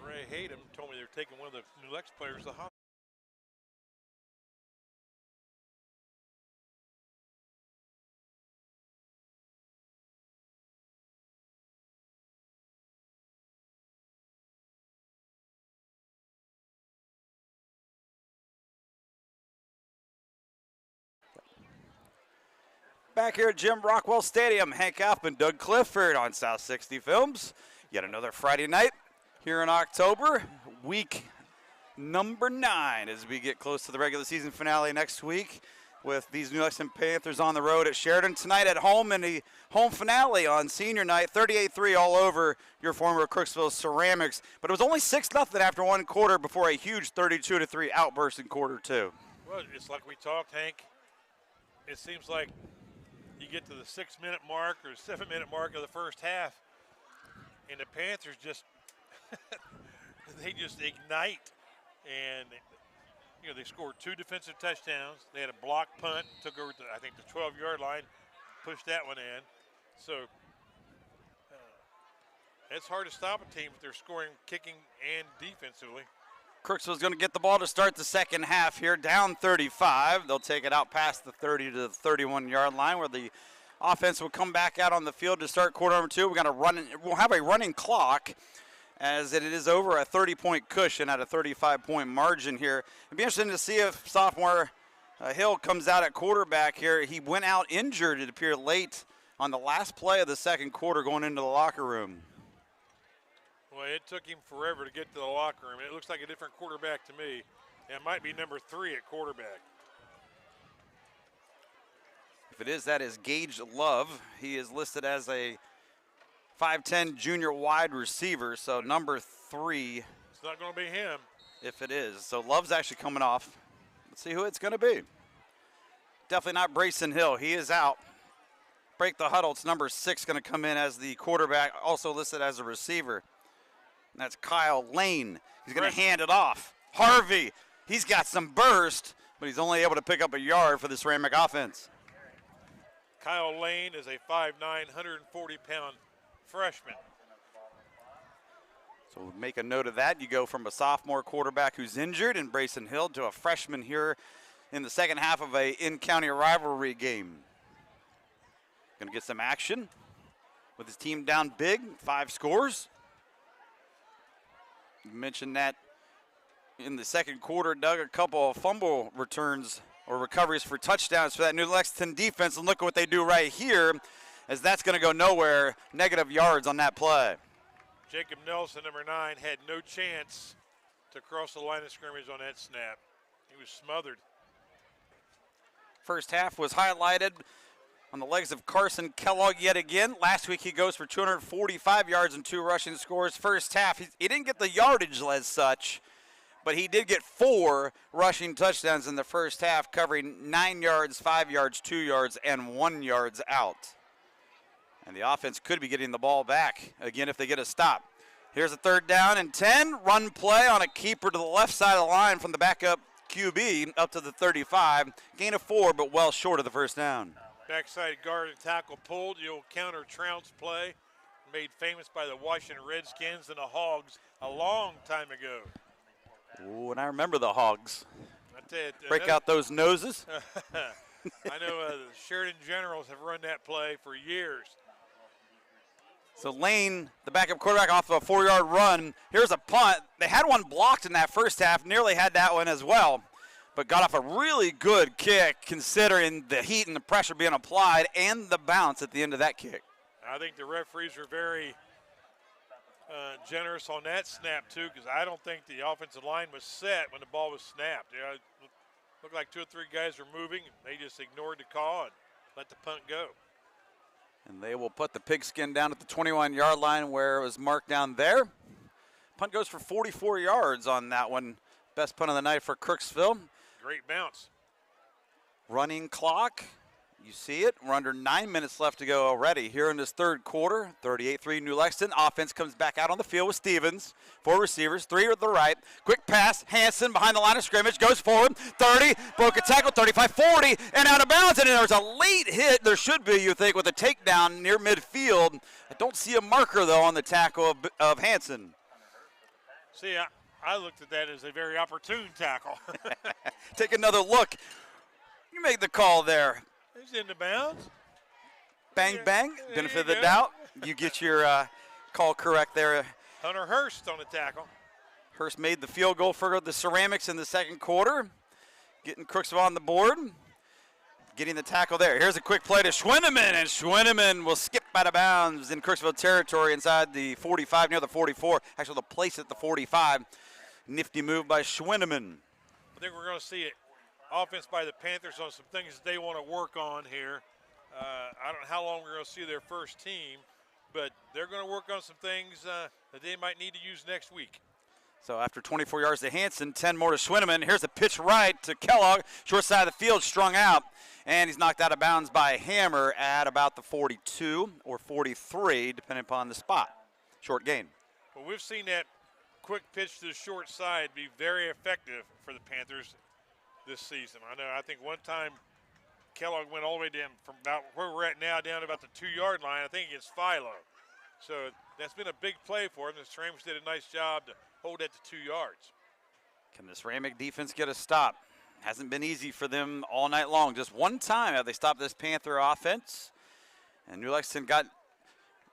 Ray Hayden told me they were taking one of the New Lex players to the hospital.
Back here at Jim Rockwell Stadium, Hank Alp and Doug Clifford on South 60 Films. Yet another Friday night here in October, week number 9 as we get close to the regular season finale next week with these New Lexington Panthers on the road at Sheridan. Tonight at home in the home finale on senior night, 38-3 all over your former Crooksville Ceramics. But it was only 6-0 after one quarter before a huge 32-3 outburst in quarter 2.
Well, it's like we talked, Hank. It seems like you get to the 6-minute mark or 7-minute mark of the first half, and the Panthers just they just ignite. And you know, they scored 2 defensive touchdowns. They had a block punt, took over to I think the 12-yard line, pushed that one in. So it's hard to stop a team if they're scoring, kicking, and defensively.
Crooksville's going to get the ball to start the second half here, down 35. They'll take it out past the 30 to the 31-yard line where the offense will come back out on the field to start quarter number 2. We'll have a running clock as it is over a 30-point cushion at a 35-point margin here. It'd be interesting to see if sophomore Hill comes out at quarterback here. He went out injured, it appeared, late on the last play of the second quarter going into the locker room.
Well, it took him forever to get to the locker room. It looks like a different quarterback to me. It might be number 3 at quarterback.
If it is, that is Gage Love. He is listed as a 5'10 junior wide receiver, so number 3.
It's not going to be him.
If it is. So Love's actually coming off. Let's see who it's going to be. Definitely not Brayson Hill. He is out. Break the huddle. It's number 6 going to come in as the quarterback, also listed as a receiver. That's Kyle Lane. He's going to hand it off. Harvey, he's got some burst, but he's only able to pick up a yard for the Ceramic offense.
Kyle Lane is a 5'9", 140-pound freshman.
So make a note of that. You go from a sophomore quarterback who's injured in Brayson Hill to a freshman here in the second half of a in-county rivalry game. Going to get some action with his team down big, 5 scores. You mentioned that in the second quarter, Doug, a couple of fumble returns or recoveries for touchdowns for that New Lexington defense. And look at what they do right here, as that's going to go nowhere. Negative yards on that play.
Jacob Nelson, number 9, had no chance to cross the line of scrimmage on that snap. He was smothered.
First half was highlighted on the legs of Carson Kellogg yet again. Last week he goes for 245 yards and 2 rushing scores. First half, he didn't get the yardage as such, but he did get 4 rushing touchdowns in the first half, covering 9 yards, 5 yards, 2 yards, and 1 yards out. And the offense could be getting the ball back again if they get a stop. Here's a 3rd down and 10. Run play on a keeper to the left side of the line from the backup QB up to the 35. Gain of 4, but well short of the first down.
Backside guard and tackle pulled. The old counter trounce play made famous by the Washington Redskins and the Hogs a long time ago.
Ooh, and I remember the Hogs.
I tell you,
Break out those noses.
I know the Sheridan Generals have run that play for years.
So Lane, the backup quarterback, off of a 4-yard run. Here's a punt. They had one blocked in that first half, nearly had that one as well, but got off a really good kick considering the heat and the pressure being applied and the bounce at the end of that kick.
I think the referees were very generous on that snap, too, because I don't think the offensive line was set when the ball was snapped. It looked like 2 or 3 guys were moving. They just ignored the call and let the punt go.
And they will put the pigskin down at the 21-yard line where it was marked down there. Punt goes for 44 yards on that one. Best punt of the night for Crooksville.
Great bounce.
Running clock. You see it. We're under 9 minutes left to go already here in this 3rd quarter. 38-3 New Lexington. Offense comes back out on the field with Stevens. 4 receivers, 3 at the right. Quick pass. Hanson behind the line of scrimmage. Goes forward. 30. Broke a tackle. 35, 40. And out of bounds. And there's a late hit. There should be, you think, with a takedown near midfield. I don't see a marker, though, on the tackle of Hanson.
See, I looked at that as a very opportune tackle.
Take another look. You make the call there.
He's in the bounds.
Bang, bang.
There
Benefit
you
of the
go.
doubt. You get your call correct there.
Hunter Hurst on the tackle.
Hurst made the field goal for the Ceramics in the 2nd quarter. Getting Crooksville on the board. Getting the tackle there. Here's a quick play to Schwinneman, and Schwinneman will skip out of bounds in Crooksville territory inside the 45, near the 44. Actually, the place at the 45. Nifty move by Schwinneman.
I think we're going to see it. Offense by the Panthers on some things that they want to work on here. I don't know how long we're going to see their first team, but they're going to work on some things that they might need to use next week.
So after 24 yards to Hanson, 10 more to Schwinneman. Here's a pitch right to Kellogg. Short side of the field, strung out. And he's knocked out of bounds by Hammer at about the 42 or 43, depending upon the spot. Short gain.
Well, we've seen that quick pitch to the short side be very effective for the Panthers this season. I think one time Kellogg went all the way down from about where we're at now down to about the 2-yard line, I think against Philo. So that's been a big play for him. The Ceramics did a nice job to hold that to 2 yards.
Can the Ceramic defense get a stop? Hasn't been easy for them all night long. Just one time have they stopped this Panther offense. And New Lexington got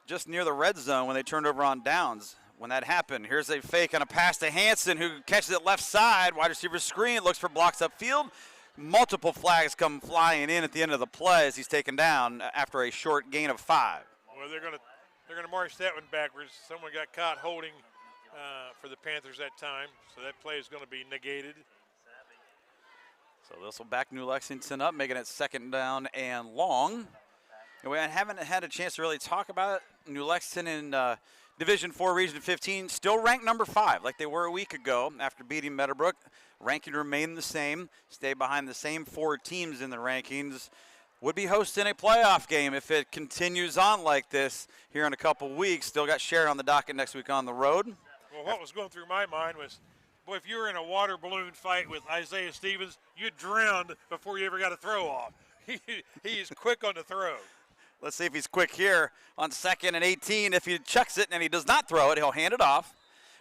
just near the red zone when they turned over on downs. When that happened, here's a fake on a pass to Hanson, who catches it left side. Wide receiver screen, looks for blocks upfield. Multiple flags come flying in at the end of the play as he's taken down after a short gain of 5.
Well, they're gonna march that one backwards. Someone got caught holding for the Panthers that time, so that play is going to be negated.
So this will back New Lexington up, making it 2nd down and long. And we haven't had a chance to really talk about it. New Lexington in Division 4, Region 15, still ranked number 5, like they were a week ago after beating Meadowbrook. Ranking remained the same, stay behind the same 4 teams in the rankings. Would be hosting a playoff game if it continues on like this here in a couple weeks. Still got Sheridan on the docket next week on the road.
Well, what was going through my mind was, boy, if you were in a water balloon fight with Isaiah Stevens, you'd drown before you ever got a throw off. He's quick on the throw.
Let's see if he's quick here on 2nd and 18. If he chucks it and he does not throw it, he'll hand it off.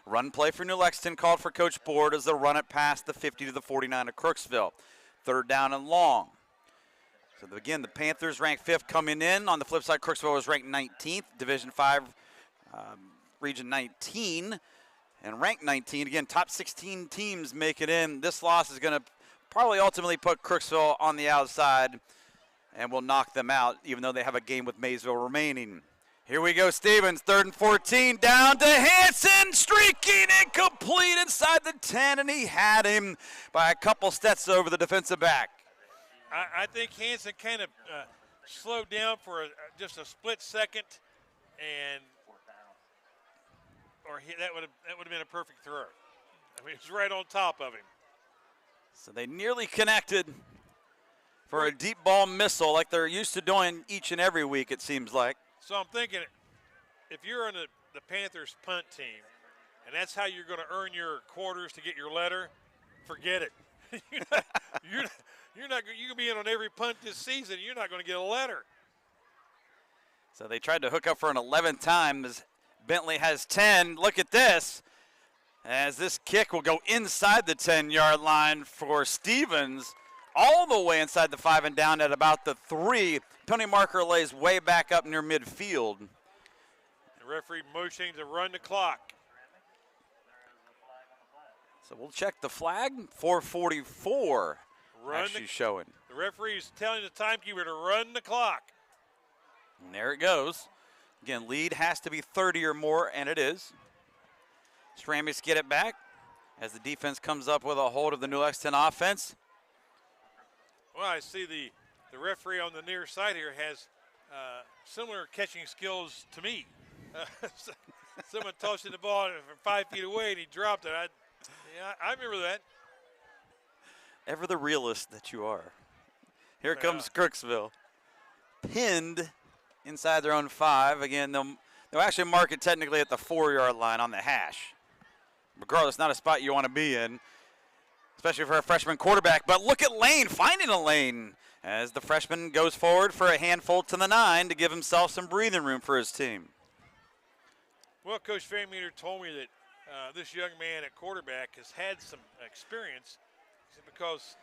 Run play for New Lexington called for Coach Board as they run it past the 50 to the 49 of Crooksville. 3rd down and long. So again, the Panthers ranked 5th coming in. On the flip side, Crooksville was ranked 19th, Division 5, Region 19, and ranked 19. Again, top 16 teams make it in. This loss is going to probably ultimately put Crooksville on the outside and will knock them out, even though they have a game with Maysville remaining. Here we go, Stevens, 3rd and 14, down to Hanson, streaking incomplete inside the 10, and he had him by a couple steps over the defensive back.
I think Hanson kind of slowed down for just a split second, and that would have been a perfect throw. I mean, it was right on top of him.
So they nearly connected for a deep ball missile like they're used to doing each and every week, it seems like.
So I'm thinking, if you're on the Panthers punt team, and that's how you're going to earn your quarters to get your letter, forget it. You're going to be in on every punt this season. You're not going to get a letter.
So they tried to hook up for an 11th time as Bentley has 10. Look at this. As this kick will go inside the 10-yard line for Stevens, all the way inside the 5 and down at about the 3. Penalty marker lays way back up near midfield.
The referee motioning to run the clock.
So we'll check the flag. 4:44 actually showing.
The referee is telling the timekeeper to run the clock.
And there it goes. Again, lead has to be 30 or more, and it is. Ceramics get it back as the defense comes up with a hold of the New Lexington offense.
Well, I see the referee on the near side here has similar catching skills to me. Someone tossed him the ball from 5 feet away and he dropped it. I remember that.
Ever the realist that you are. Here comes Crooksville. Pinned inside their own 5. Again, they'll actually mark it technically at the 4-yard line on the hash. Regardless, not a spot you want to be in, especially for a freshman quarterback. But look at Lane finding a lane as the freshman goes forward for a handful to the 9 to give himself some breathing room for his team.
Well, Coach Van Meter told me that this young man at quarterback has had some experience because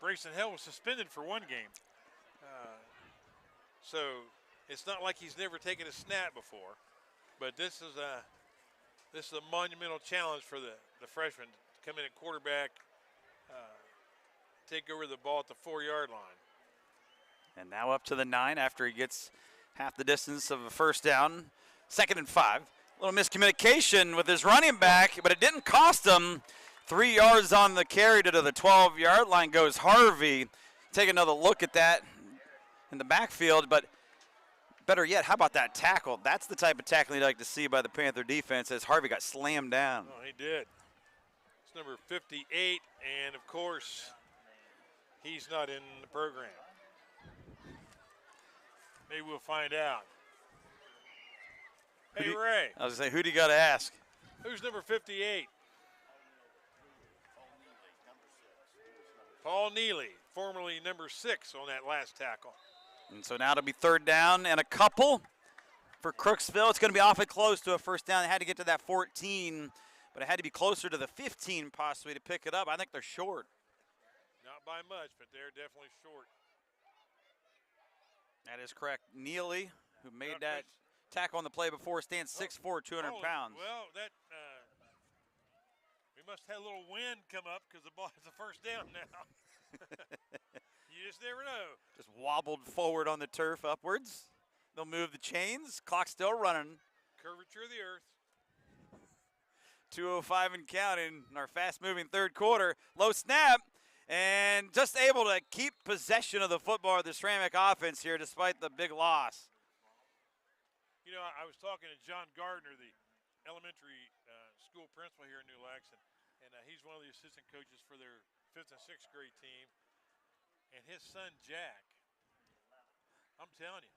Brayson Hill was suspended for 1 game. So it's not like he's never taken a snap before, but this is a monumental challenge for the freshman to come in at quarterback, take over the ball at the 4-yard line.
And now up to the 9 after he gets half the distance of a first down. 2nd and 5. A little miscommunication with his running back, but it didn't cost him. 3 yards on the carry to the 12-yard line goes Harvey. Take another look at that in the backfield, but better yet, how about that tackle? That's the type of tackling you'd like to see by the Panther defense as Harvey got slammed down.
Oh, he did. It's number 58, and of course, he's not in the program. Maybe we'll find out. Hey, Ray.
I was going to say, who do you got to ask?
Who's number 58? Paul Neely, formerly number 6 on that last tackle.
And so now it'll be 3rd down and a couple for Crooksville. It's going to be awfully close to a first down. They had to get to that 14, but it had to be closer to the 15 possibly to pick it up. I think they're short.
Not by much, but they're definitely short.
That is correct. Neely, who made that tackle on the play before, stands 6'4", 200 pounds.
Well, that we must have a little wind come up because the ball is a first down now. You just never know.
Just wobbled forward on the turf upwards. They'll move the chains. Clock still running.
Curvature of the earth.
2:05 and counting in our fast-moving 3rd quarter. Low snap, and just able to keep possession of the football of the Ceramic offense here despite the big loss.
You know, I was talking to John Gardner, the elementary school principal here in New Lexington, and he's one of the assistant coaches for their 5th and 6th grade team. And his son Jack, I'm telling you,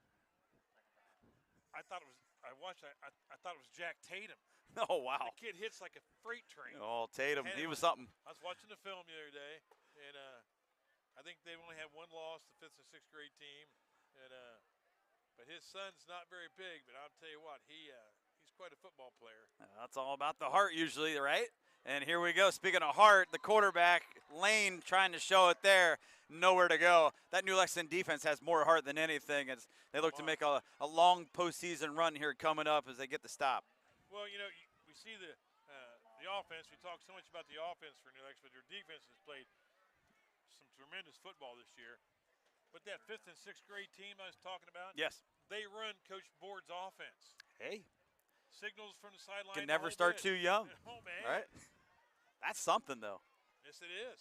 I thought it was Jack Tatum.
Oh wow!
The kid hits like a freight train.
Oh, Tatum, he was something.
I was watching the film the other day, and I think they only had 1 loss, the 5th and 6th grade team, and but his son's not very big. But I'll tell you what, he's quite a football player.
That's all about the heart usually, right? And here we go. Speaking of heart, the quarterback, Lane, trying to show it there. Nowhere to go. That New Lexington defense has more heart than anything as they look to make a long postseason run here coming up as they get the stop.
Well, you know, we see the offense. We talk so much about the offense for New Lexington, but their defense has played some tremendous football this year. But that 5th and 6th grade team I was talking about,
Yes.
they run Coach Board's offense.
Hey,
Signals from the sideline.
can never start too young.
Oh, man.
Right? That's something, though.
Yes, it is.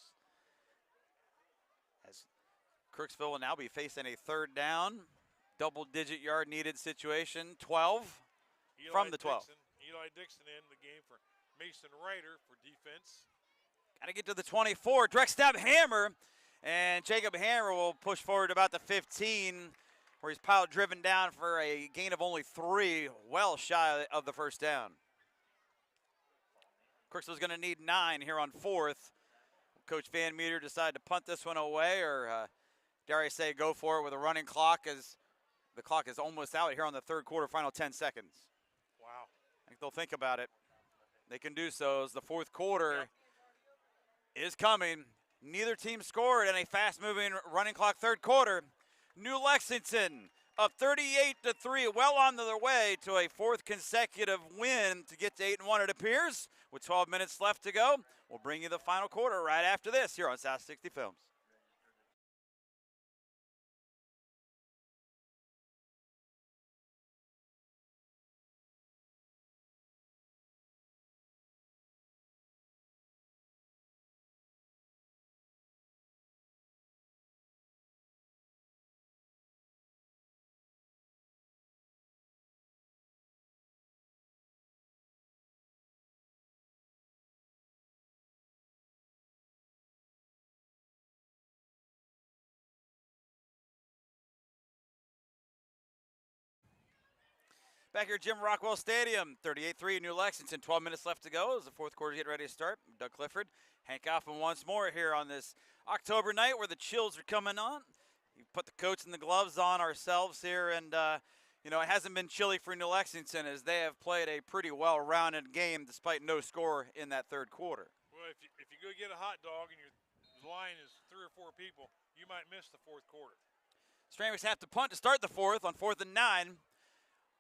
As Crooksville will now be facing a 3rd down, double-digit yard needed situation, 12 from the 12.
Eli Dixon in the game for Mason Ryder for defense.
Got to get to the 24. Direct step hammer. And Jacob Hammer will push forward about the 15, where he's piled driven down for a gain of only 3, well shy of the 1st down. Crooksville's going to need 9 here on 4th. Coach Van Meter decided to punt this one away, or dare I say go for it with a running clock, as the clock is almost out here on the 3rd quarter, final 10 seconds.
Wow.
I think they'll think about it. They can do so as the 4th quarter is coming. Neither team scored in a fast-moving running clock 3rd quarter. New Lexington up 38-3, well on their way to a 4th consecutive win to get to 8-1, it appears. With 12 minutes left to go, we'll bring you the final quarter right after this here on South 60 Films. Back here at Jim Rockwell Stadium, 38-3 New Lexington, 12 minutes left to go as the 4th quarter getting ready to start. Doug Clifford, Hank Hoffman once more here on this October night where the chills are coming on. We put the coats and the gloves on ourselves here, and you know, it hasn't been chilly for New Lexington as they have played a pretty well-rounded game despite no score in that 3rd quarter.
Well, if you go get a hot dog and your line is 3 or 4 people, you might miss the 4th quarter.
Stramers have to punt to start the 4th on 4th and 9.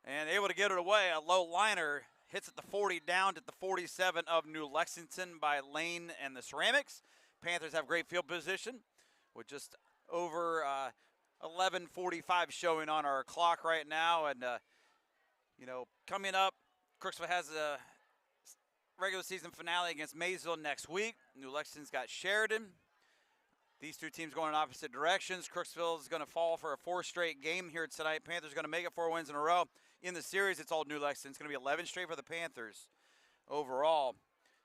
And able to get it away. A low liner hits at the 40 down to the 47 of New Lexington by Lane and the Ceramics. Panthers have great field position with just over 11:45 showing on our clock right now. And, you know, coming up, Crooksville has a regular season finale against Maysville next week. New Lexington's got Sheridan. These two teams going in opposite directions. Crooksville is going to fall for a 4th straight game here tonight. Panthers going to make it 4 wins in a row. In the series, it's all New Lexington. It's going to be 11 straight for the Panthers overall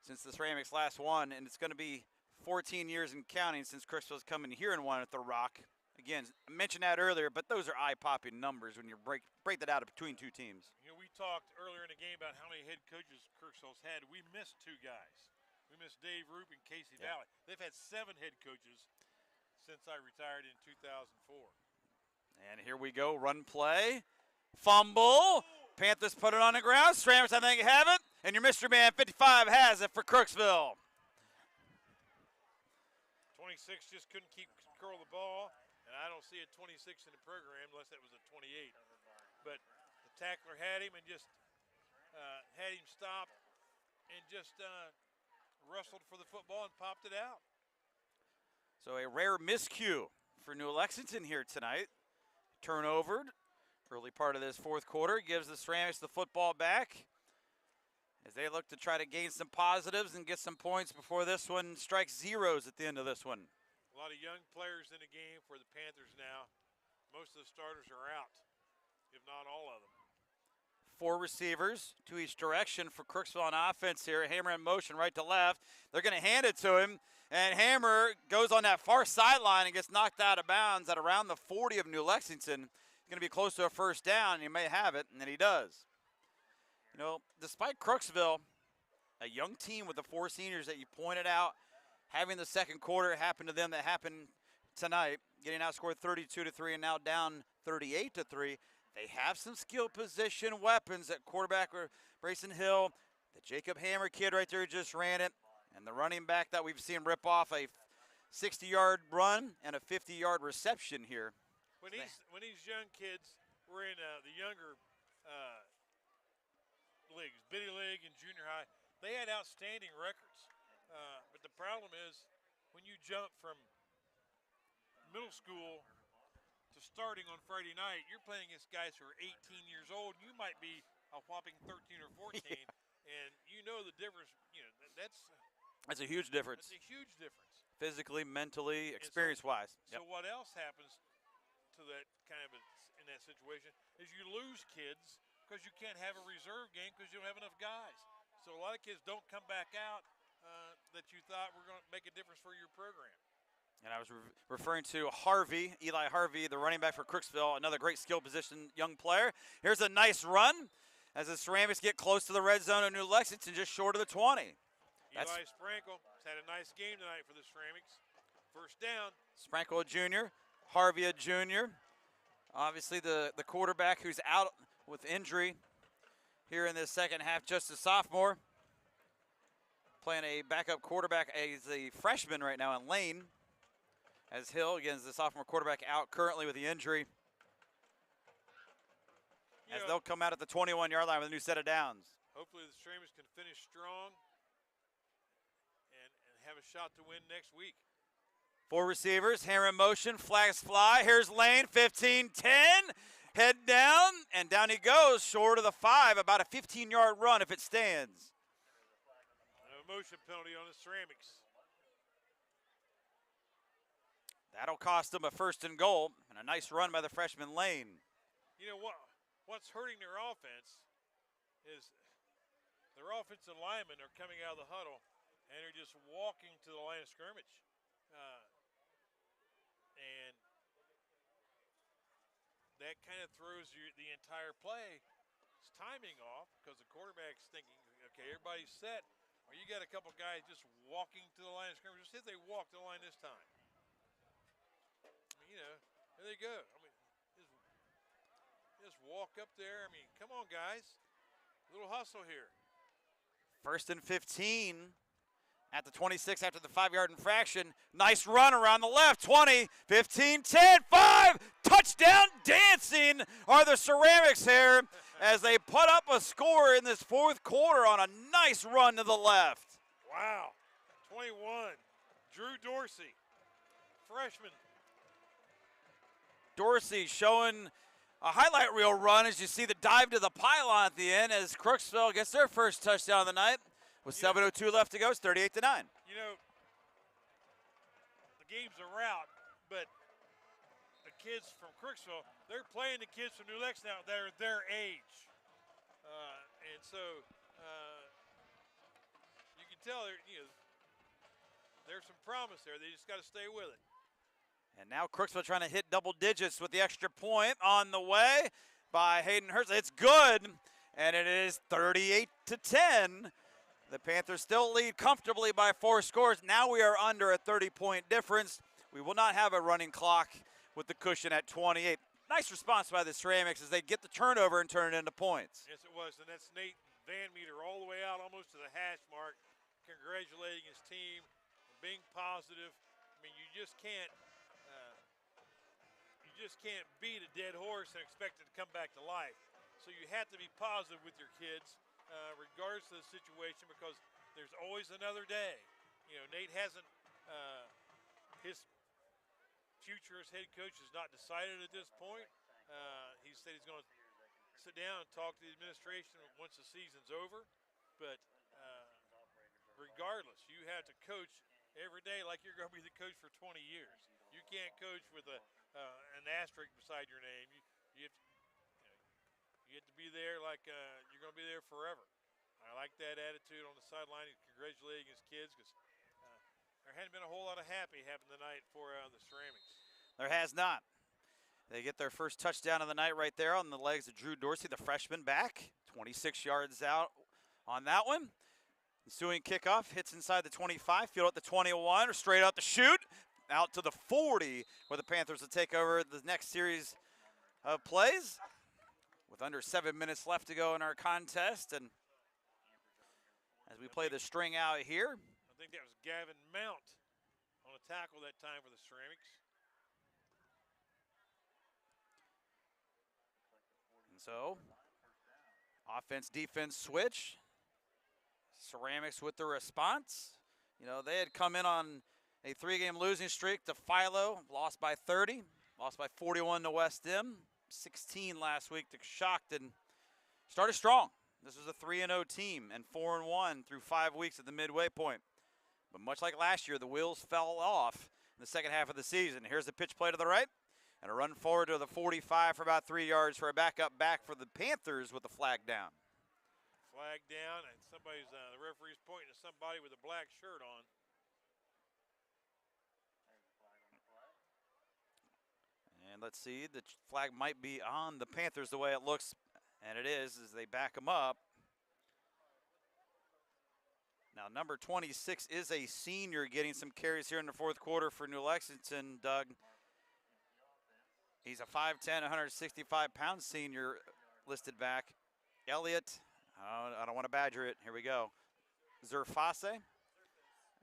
since the Ceramics last won. And it's going to be 14 years and counting since Crooksville's coming here and won at the Rock. Again, I mentioned that earlier, but those are eye-popping numbers when you break that out between two teams.
You know, we talked earlier in the game about how many head coaches Crooksville's had. We missed 2 guys. We missed Dave Roop and Casey Valley. They've had 7 head coaches since I retired in 2004.
And here we go, run play. Fumble. Panthers put it on the ground. Stramers, I think, have it. And your Mystery Man 55 has it for Crooksville.
26 just couldn't keep control of the ball. And I don't see a 26 in the program unless that was a 28. But the tackler had him and just had him stop and just wrestled for the football and popped it out.
So a rare miscue for New Lexington here tonight. Turnover. Early part of this 4th quarter gives the Ceramics the football back as they look to try to gain some positives and get some points before this one strikes zeros at the end of this one.
A lot of young players in the game for the Panthers now. Most of the starters are out, if not all of them.
4 receivers to each direction for Crooksville on offense here. Hammer in motion right to left. They're going to hand it to him. And Hammer goes on that far sideline and gets knocked out of bounds at around the 40 of New Lexington. He's going to be close to a 1st down. He may have it, and then he does. You know, despite Crooksville, a young team with the 4 seniors that you pointed out, having the 2nd quarter happen to them that happened tonight, getting outscored 32-3 and now down 38-3. They have some skill position weapons at quarterback, Brayson Hill. The Jacob Hammer kid right there just ran it. And the running back that we've seen rip off a 60-yard run and a 50-yard reception here.
When these young kids were in the younger leagues, Biddy League and junior high, they had outstanding records. But the problem is when you jump from middle school to starting on Friday night, you're playing against guys who are 18 years old. You might be a whopping 13 or 14, and you know the difference. You know,
That's a huge difference.
That's a huge difference.
Physically, mentally, experience-wise.
So what else happens to that kind of in that situation is you lose kids because you can't have a reserve game because you don't have enough guys. So a lot of kids don't come back out that you thought were going to make a difference for your program.
And I was referring to Harvey, Eli Harvey, the running back for Crooksville, another great skill position young player. Here's a nice run as the Ceramics get close to the red zone of New Lexington, just short of the 20.
Eli Sprankle has had a nice game tonight for the Ceramics. First down.
Sprankle a junior, Harvey a junior. Obviously the quarterback who's out with injury here in this second half, just a sophomore. Playing a backup quarterback as a freshman right now in Lane. As Hill, again, is the sophomore quarterback out currently with the injury. As they'll come out at the 21-yard line with a new set of downs.
Hopefully the Ceramics can finish strong and have a shot to win next week.
4 receivers, hair in motion, flags fly. Here's Lane, 15-10. Head down, and down he goes, short of the 5, about a 15-yard run if it stands.
A motion penalty on the Ceramics.
That'll cost them a 1st and goal, and a nice run by the freshman Lane.
You know what's hurting their offense is their offensive linemen are coming out of the huddle and they're just walking to the line of scrimmage. And that kind of throws the entire play's timing off because the quarterback's thinking, okay, everybody's set. Or you got a couple guys just walking to the line of scrimmage. Just see if they walk to the line this time. You know, there they go. I mean, just walk up there. I mean, come on, guys. A little hustle here.
1st and 15 at the 26 after the 5-yard infraction. Nice run around the left. 20, 15, 10, 5. Touchdown dancing are the Ceramics here as they put up a score in this 4th quarter on a nice run to the left.
Wow. 21, Drew Dorsey, freshman.
Dorsey showing a highlight reel run as you see the dive to the pylon at the end as Crooksville gets their first touchdown of the night with 7:02 left to go. It's 38-9.
You know, the game's a rout, but the kids from Crooksville, they're playing the kids from New Lexington now that are their age. And so you can tell there's some promise there. They just got to stay with it.
And now Crooksville trying to hit double digits with the extra point on the way by Hayden Hurst. It's good, and it is 38-10. The Panthers still lead comfortably by 4 scores. Now we are under a 30-point difference. We will not have a running clock with the cushion at 28. Nice response by the Ceramics as they get the turnover and turn it into points.
Yes, it was, and that's Nate Van Meter all the way out almost to the hash mark, congratulating his team, being positive. I mean, you just can't beat a dead horse and expect it to come back to life. So you have to be positive with your kids, regardless of the situation, because there's always another day. You know, Nate hasn't, his future as head coach is not decided at this point. He said he's going to sit down and talk to the administration once the season's over. But regardless, you have to coach every day like you're going to be the coach for 20 years. You can't coach with an asterisk beside your name. You have to be there like you're going to be there forever. I like that attitude on the sideline, congratulating his kids, because there hadn't been a whole lot of happy happening tonight for the Ceramics.
There has not. They get their first touchdown of the night right there on the legs of Drew Dorsey, the freshman back. 26 yards out on that one. Ensuing kickoff, hits inside the 25, field at the 21, or straight out the shoot, out to the 40, where the Panthers will take over the next series of plays. With under 7 minutes left to go in our contest, and as we play the string out here.
I think that was Gavin Mount on a tackle that time for the Ceramics.
And so, offense-defense switch. Ceramics with the response. You know, they had come in on a 3-game losing streak to Philo, lost by 30. Lost by 41 to West End, 16 last week to Shockton. Started strong. This was a 3-0 team and 4-1 through 5 weeks at the midway point. But much like last year, the wheels fell off in the second half of the season. Here's the pitch play to the right, and a run forward to the 45 for about 3 yards for a backup back for the Panthers with the flag down.
Flag down, and somebody's the referee's pointing to somebody with a black shirt on.
And let's see, the flag might be on the Panthers the way it looks, and it is as they back them up. Now, number 26 is a senior getting some carries here in the fourth quarter for New Lexington, Doug. He's a 5'10", 165-pound senior listed back. Elliott, I don't want to badger it. Here we go. Zerfase?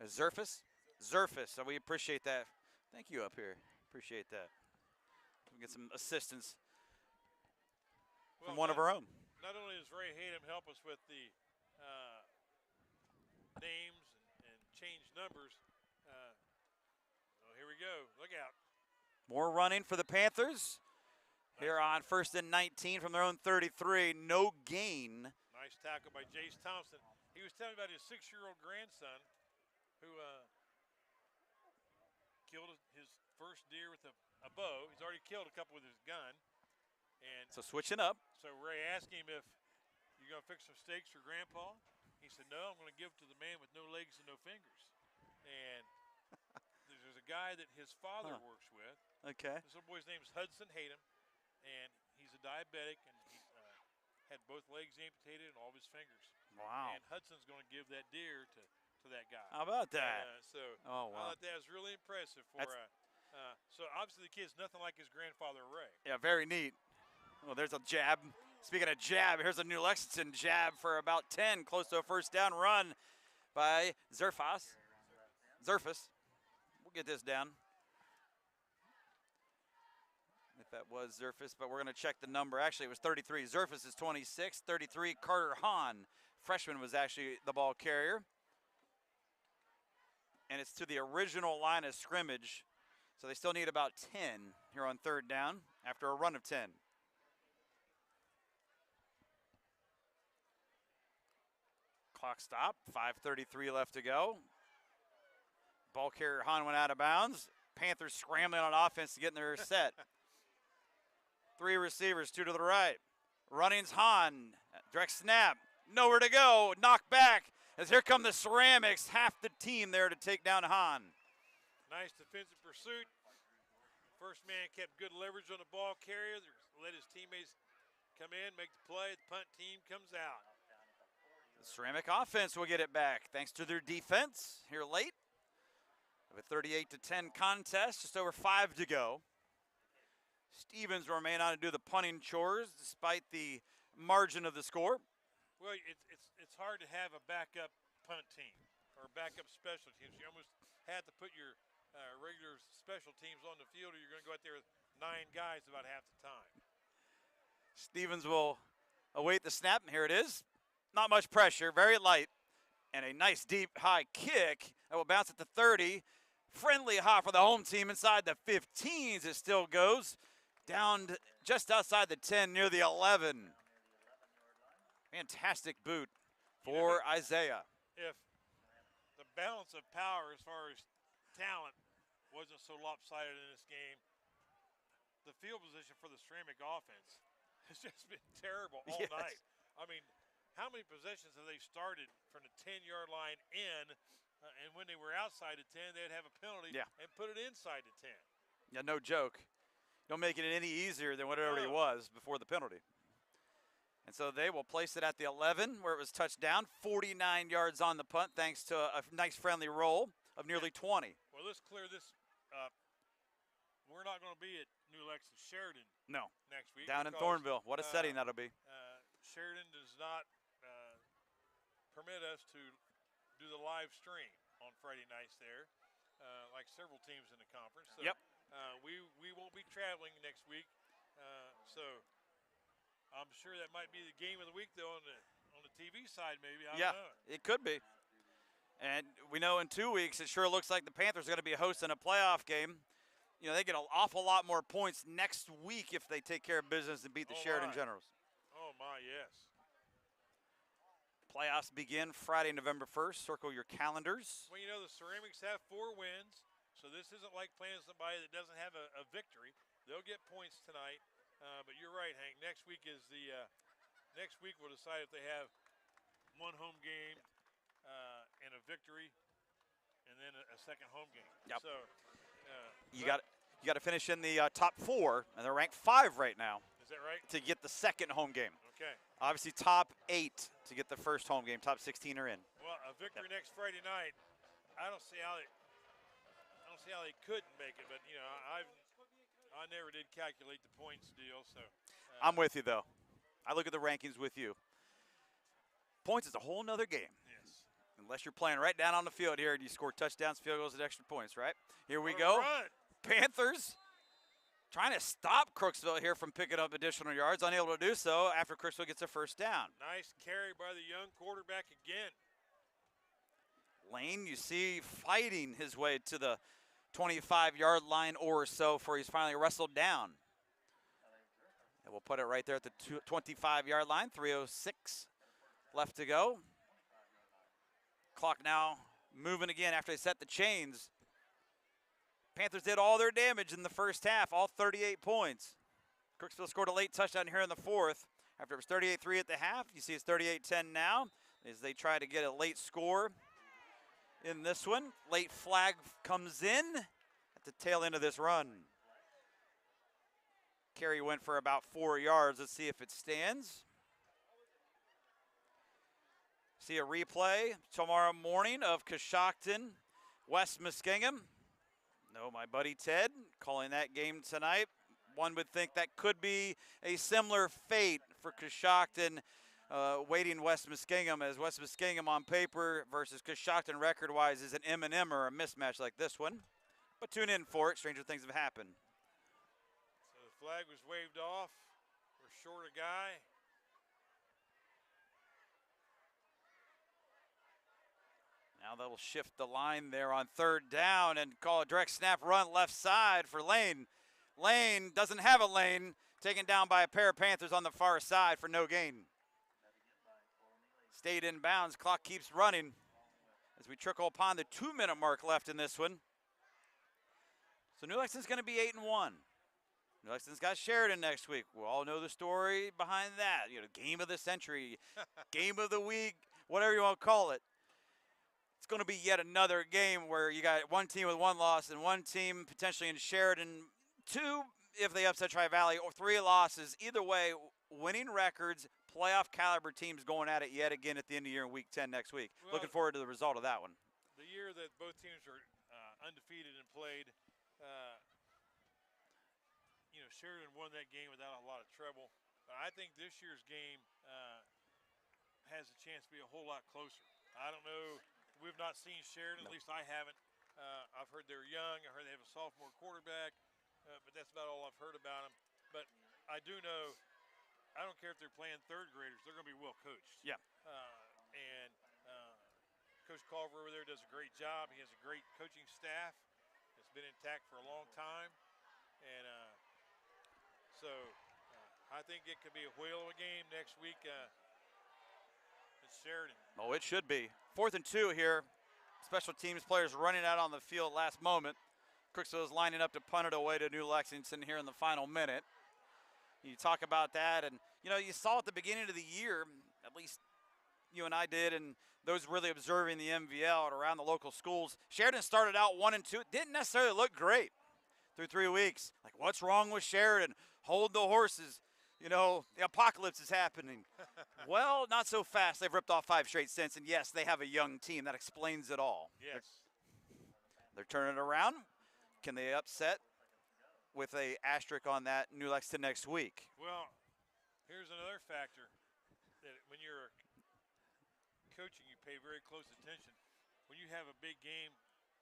Zerfus. So we appreciate that. Thank you up here. Appreciate that. We get some assistance from one of our own.
Not only does Ray Hayden help us with the names and change numbers. Here we go. Look out.
More running for the Panthers. Here on 1st and 19 from their own 33. No gain.
Nice tackle by Jace Thompson. He was telling me about his 6-year-old grandson who killed his first deer with a bow. He's already killed a couple with his gun. And
so switching up.
So Ray asked him if you're going to fix some steaks for Grandpa. He said, no, I'm going to give it to the man with no legs and no fingers. And there's a guy that his father works with.
Okay.
This little boy's name is Hudson Hayden, and he's a diabetic, and he had both legs amputated and all of his fingers.
Wow.
And Hudson's going to give that deer to that guy.
How about that?
I thought that was really impressive for so obviously the kid's nothing like his grandfather Ray.
Yeah, very neat. Well, there's a jab. Speaking of jab, here's a New Lexington jab for about 10, close to a first down run by Zerfus. We'll get this down. If that was Zerfus, but we're going to check the number. Actually, it was 33. Zerfus is 26. 33, Carter Hahn, freshman, was actually the ball carrier. And it's to the original line of scrimmage. So they still need about 10 here on third down after a run of 10. Clock stop, 5:33 left to go. Ball carrier Hahn went out of bounds. Panthers scrambling on offense to get in their set. 3 receivers, 2 to the right. Running's Hahn, direct snap, nowhere to go, knocked back as here come the Ceramics, half the team there to take down Hahn.
Nice defensive pursuit. First man kept good leverage on the ball carrier, let his teammates come in, make the play, the punt team comes out.
The Ceramic offense will get it back thanks to their defense here late. Of a 38-10 contest, just over 5 to go. Stevens will remain on to do the punting chores despite the margin of the score.
Well, it's hard to have a backup punt team or backup special teams. You almost have to put your regular special teams on the field, or you're going to go out there with 9 guys about half the time.
Stevens will await the snap, and here it is. Not much pressure, very light, and a nice deep high kick that will bounce at the 30. Friendly hop for the home team inside the 15s. It still goes down just outside the 10 near the 11. Fantastic boot for Isaiah.
If the balance of power as far as talent wasn't so lopsided in this game, the field position for the Ceramic offense has just been terrible all night. I mean, how many possessions have they started from the 10-yard line in, and when they were outside the 10, they'd have a penalty and put it inside the 10.
Yeah, no joke. Don't make it any easier than what it already was before the penalty. And so they will place it at the 11 where it was touched down. 49 yards on the punt thanks to a nice friendly roll of nearly 20.
Well, let's clear this up. We're not going to be at New Lexington Sheridan next week.
Down in Thornville. What a setting that'll be.
Sheridan does not permit us to do the live stream on Friday nights there, like several teams in the conference. So, we won't be traveling next week. So I'm sure that might be the game of the week, though, on the TV side, maybe. I don't know.
It could be. And we know in 2 weeks, it sure looks like the Panthers are going to be hosting a playoff game you know, they get an awful lot more points next week if they take care of business and beat the Sheridan Generals.
Oh, my, yes.
Playoffs begin Friday, November 1st. Circle your calendars.
Well, you know, the Ceramics have 4 wins, so this isn't like playing somebody that doesn't have a victory. They'll get points tonight, but you're right, Hank. Next week is next week we'll decide if they have 1 home game and a victory, and then a second home game.
Yep.
So
You got to finish in the top 4, and they're ranked 5 right now
is that right?
to get the second home game.
Okay.
Obviously, top 8 to get the first home game. Top 16 are in.
Well, a victory next Friday night. I don't see how they couldn't make it, but you know, I never did calculate the points deal. So
I'm with you though. I look at the rankings with you. Points is a whole nother game.
yes.
Unless you're playing right down on the field here and you score touchdowns, field goals, and extra points, right? Here we
What a
go.
run.
Panthers trying to stop Crooksville here from picking up additional yards, unable to do so after Crooksville gets a first down.
Nice carry by the young quarterback again.
Lane, you see, fighting his way to the 25-yard line or so before he's finally wrestled down. And we'll put it right there at the 25-yard line, 3:06 left to go. Clock now moving again after they set the chains. Panthers did all their damage in the first half, all 38 points. Crooksville scored a late touchdown here in the fourth. After it was 38-3 at the half, you see it's 38-10 now as they try to get a late score in this one. Late flag comes in at the tail end of this run. Carry went for about 4 yards. Let's see if it stands. See a replay tomorrow morning of Coshocton, West Muskingum. No, my buddy Ted calling that game tonight. One would think that could be a similar fate for Coshocton waiting West Muskingum, as West Muskingum on paper versus Coshocton record-wise is an M&M or a mismatch like this one. But tune in for it. Stranger things have happened.
So the flag was waved off. We're short a guy.
Now they'll shift the line there on 3rd down and call a direct snap run left side for Lane. Lane doesn't have a lane, taken down by a pair of Panthers on the far side for no gain. Stayed in bounds, clock keeps running as we trickle upon the 2-minute mark left in this one. So New Lexington's going to be 8-1. New Lexington's got Sheridan next week. We all know the story behind that. You know, game of the century, game of the week, whatever you want to call it. It's going to be yet another game where you got one team with 1 loss and one team potentially in Sheridan, 2 if they upset Tri-Valley, or 3 losses. Either way, winning records, playoff caliber teams going at it yet again at the end of the year in week 10 next week.
Well,
looking forward to the result of that one.
The year that both teams were undefeated and played, you know, Sheridan won that game without a lot of trouble. But I think this year's game has a chance to be a whole lot closer. I don't know. We've not seen Sheridan, at least I haven't. I've heard they're young. I heard they have a sophomore quarterback, but that's about all I've heard about them. But I do know, I don't care if they're playing 3rd graders, they're going to be well coached.
Yeah.
And Coach Culver over there does a great job. He has a great coaching staff. It's been intact for a long time. And so I think it could be a whale of a game next week. Sheridan.
Oh, it should be. 4th and 2 here. Special teams players running out on the field last moment. Crooksville is lining up to punt it away to New Lexington here in the final minute. You talk about that, and you know, you saw at the beginning of the year, at least you and I did, and those really observing the MVL and around the local schools, Sheridan started out 1 and 2. It didn't necessarily look great through 3 weeks. Like, what's wrong with Sheridan? Hold the horses. You know, the apocalypse is happening. Well, not so fast. They've ripped off 5 straight since, and yes, they have a young team. That explains it all.
Yes.
They're turning it around. Can they upset with a asterisk on that New Lexington next week?
Well, here's another factor that when you're coaching, you pay very close attention. When you have a big game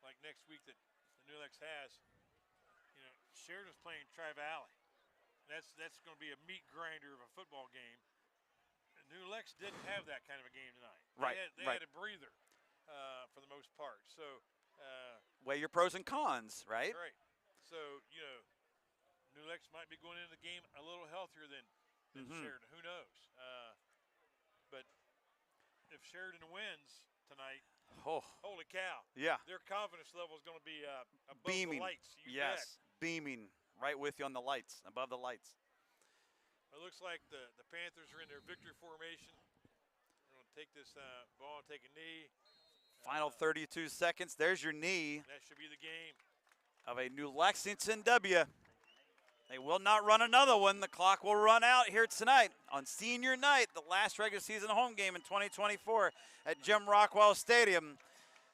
like next week that the New Lex has, you know, Sheridan's playing Tri-Valley. That's going to be a meat grinder of a football game. New Lex didn't have that kind of a game tonight.
Right.
They had a breather for the most part. So
weigh your pros and cons, right?
right. So, you know, New Lex might be going into the game a little healthier than Sheridan. Who knows? But if Sheridan wins tonight, holy cow.
Yeah.
Their confidence level is going to be above
Beaming.
the lights. You
Yes,
bet.
beaming right with you on the lights, above the lights.
It looks like the Panthers are in their victory formation. They're going to take this ball and take a knee.
Final 32 seconds. There's your knee
That should be the game.
of a New Lexington W. They will not run another one. The clock will run out here tonight on senior night, the last regular season home game in 2024 at Jim Rockwell Stadium.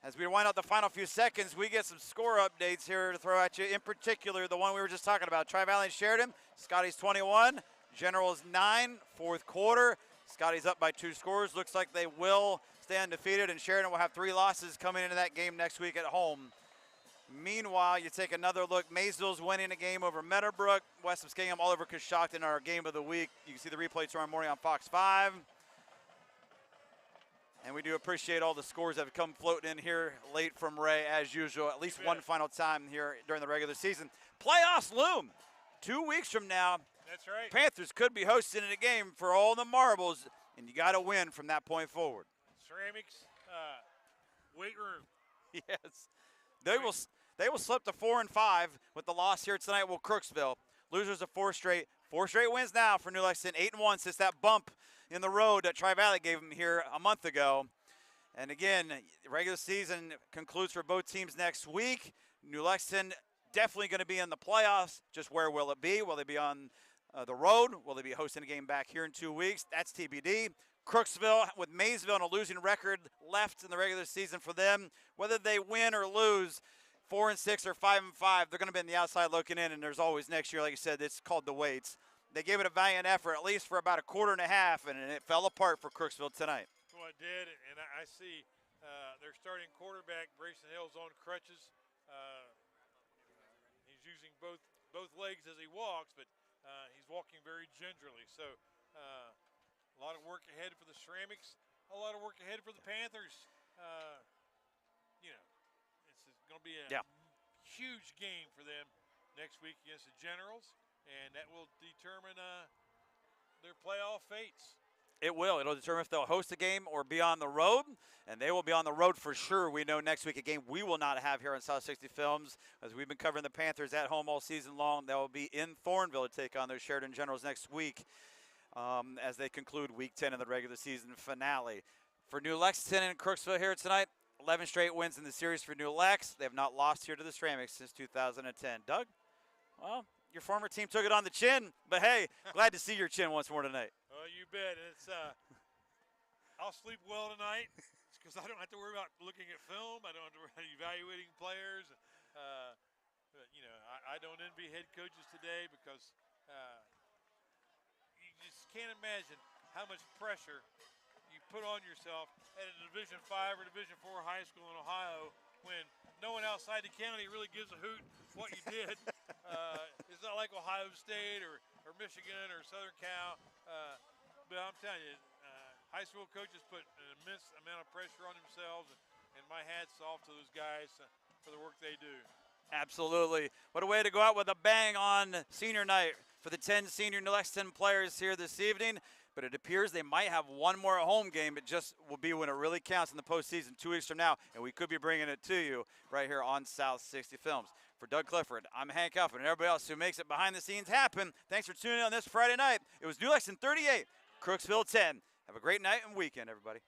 As we wind out the final few seconds, we get some score updates here to throw at you. In particular, the one we were just talking about, Tri-Valley and Sheridan. Scotty's 21, General's 9, fourth quarter. Scotty's up by 2 scores. Looks like they will stay undefeated, and Sheridan will have 3 losses coming into that game next week at home. Meanwhile, you take another look. Maysville's winning a game over Meadowbrook. West of Skingham all over Coshocton, our game of the week. You can see the replay tomorrow morning on Fox 5. And we do appreciate all the scores that have come floating in here late from Ray, as usual. At least one final time here during the regular season. Playoffs loom. 2 weeks from now,
That's right.
Panthers could be hosting a game for all the marbles, and you got to win from that point forward.
Ceramics, weight room.
Yes. They will slip to 4-5 with the loss here tonight with Crooksville. Losers of 4 straight. 4 straight wins now for New Lexington. 8-1 since that bump in the road that Tri-Valley gave them here a month ago. And again, regular season concludes for both teams next week. New Lexington definitely going to be in the playoffs. Just where will it be? Will they be on the road? Will they be hosting a game back here in 2 weeks? That's TBD. Crooksville with Maysville on a losing record left in the regular season for them. Whether they win or lose, 4-6 or 5-5, they're going to be on the outside looking in, and there's always next year, like you said, it's called the weights. They gave it a valiant effort, at least for about a quarter and a half, and it fell apart for Crooksville tonight.
Well, it did, and I see their starting quarterback, Brayson Hill's on crutches. He's using both legs as he walks, but he's walking very gingerly. So a lot of work ahead for the Ceramics, a lot of work ahead for the Panthers. You know, it's going to be a huge game for them next week against the Generals, and that will determine their playoff fates.
It will. It'll determine if they'll host a game or be on the road, and they will be on the road for sure. We know next week a game we will not have here on South 60 Films, as we've been covering the Panthers at home all season long. They will be in Thornville to take on their Sheridan Generals next week as they conclude Week 10 of the regular season finale. For New Lexington and Crooksville here tonight, 11 straight wins in the series for New Lex. They have not lost here to the Ceramics since 2010. Doug, well, your former team took it on the chin, but hey, glad to see your chin once more tonight.
Oh, you bet. It's I'll sleep well tonight because I don't have to worry about looking at film. I don't have to worry about evaluating players. But, you know, I don't envy head coaches today because you just can't imagine how much pressure you put on yourself at a Division V or Division IV high school in Ohio when no one outside the county really gives a hoot what you did. It's not like Ohio State or Michigan or Southern Cal. But I'm telling you, high school coaches put an immense amount of pressure on themselves, and my hat's off to those guys for the work they do.
Absolutely. What a way to go out with a bang on senior night for the 10 senior New Lexington players here this evening. But it appears they might have one more home game. It just will be when it really counts in the postseason 2 weeks from now, and we could be bringing it to you right here on South 60 Films. For Doug Clifford, I'm Hank Huffman, and everybody else who makes it behind the scenes happen, thanks for tuning in on this Friday night. It was New Lexington 38, Crooksville 10. Have a great night and weekend, everybody.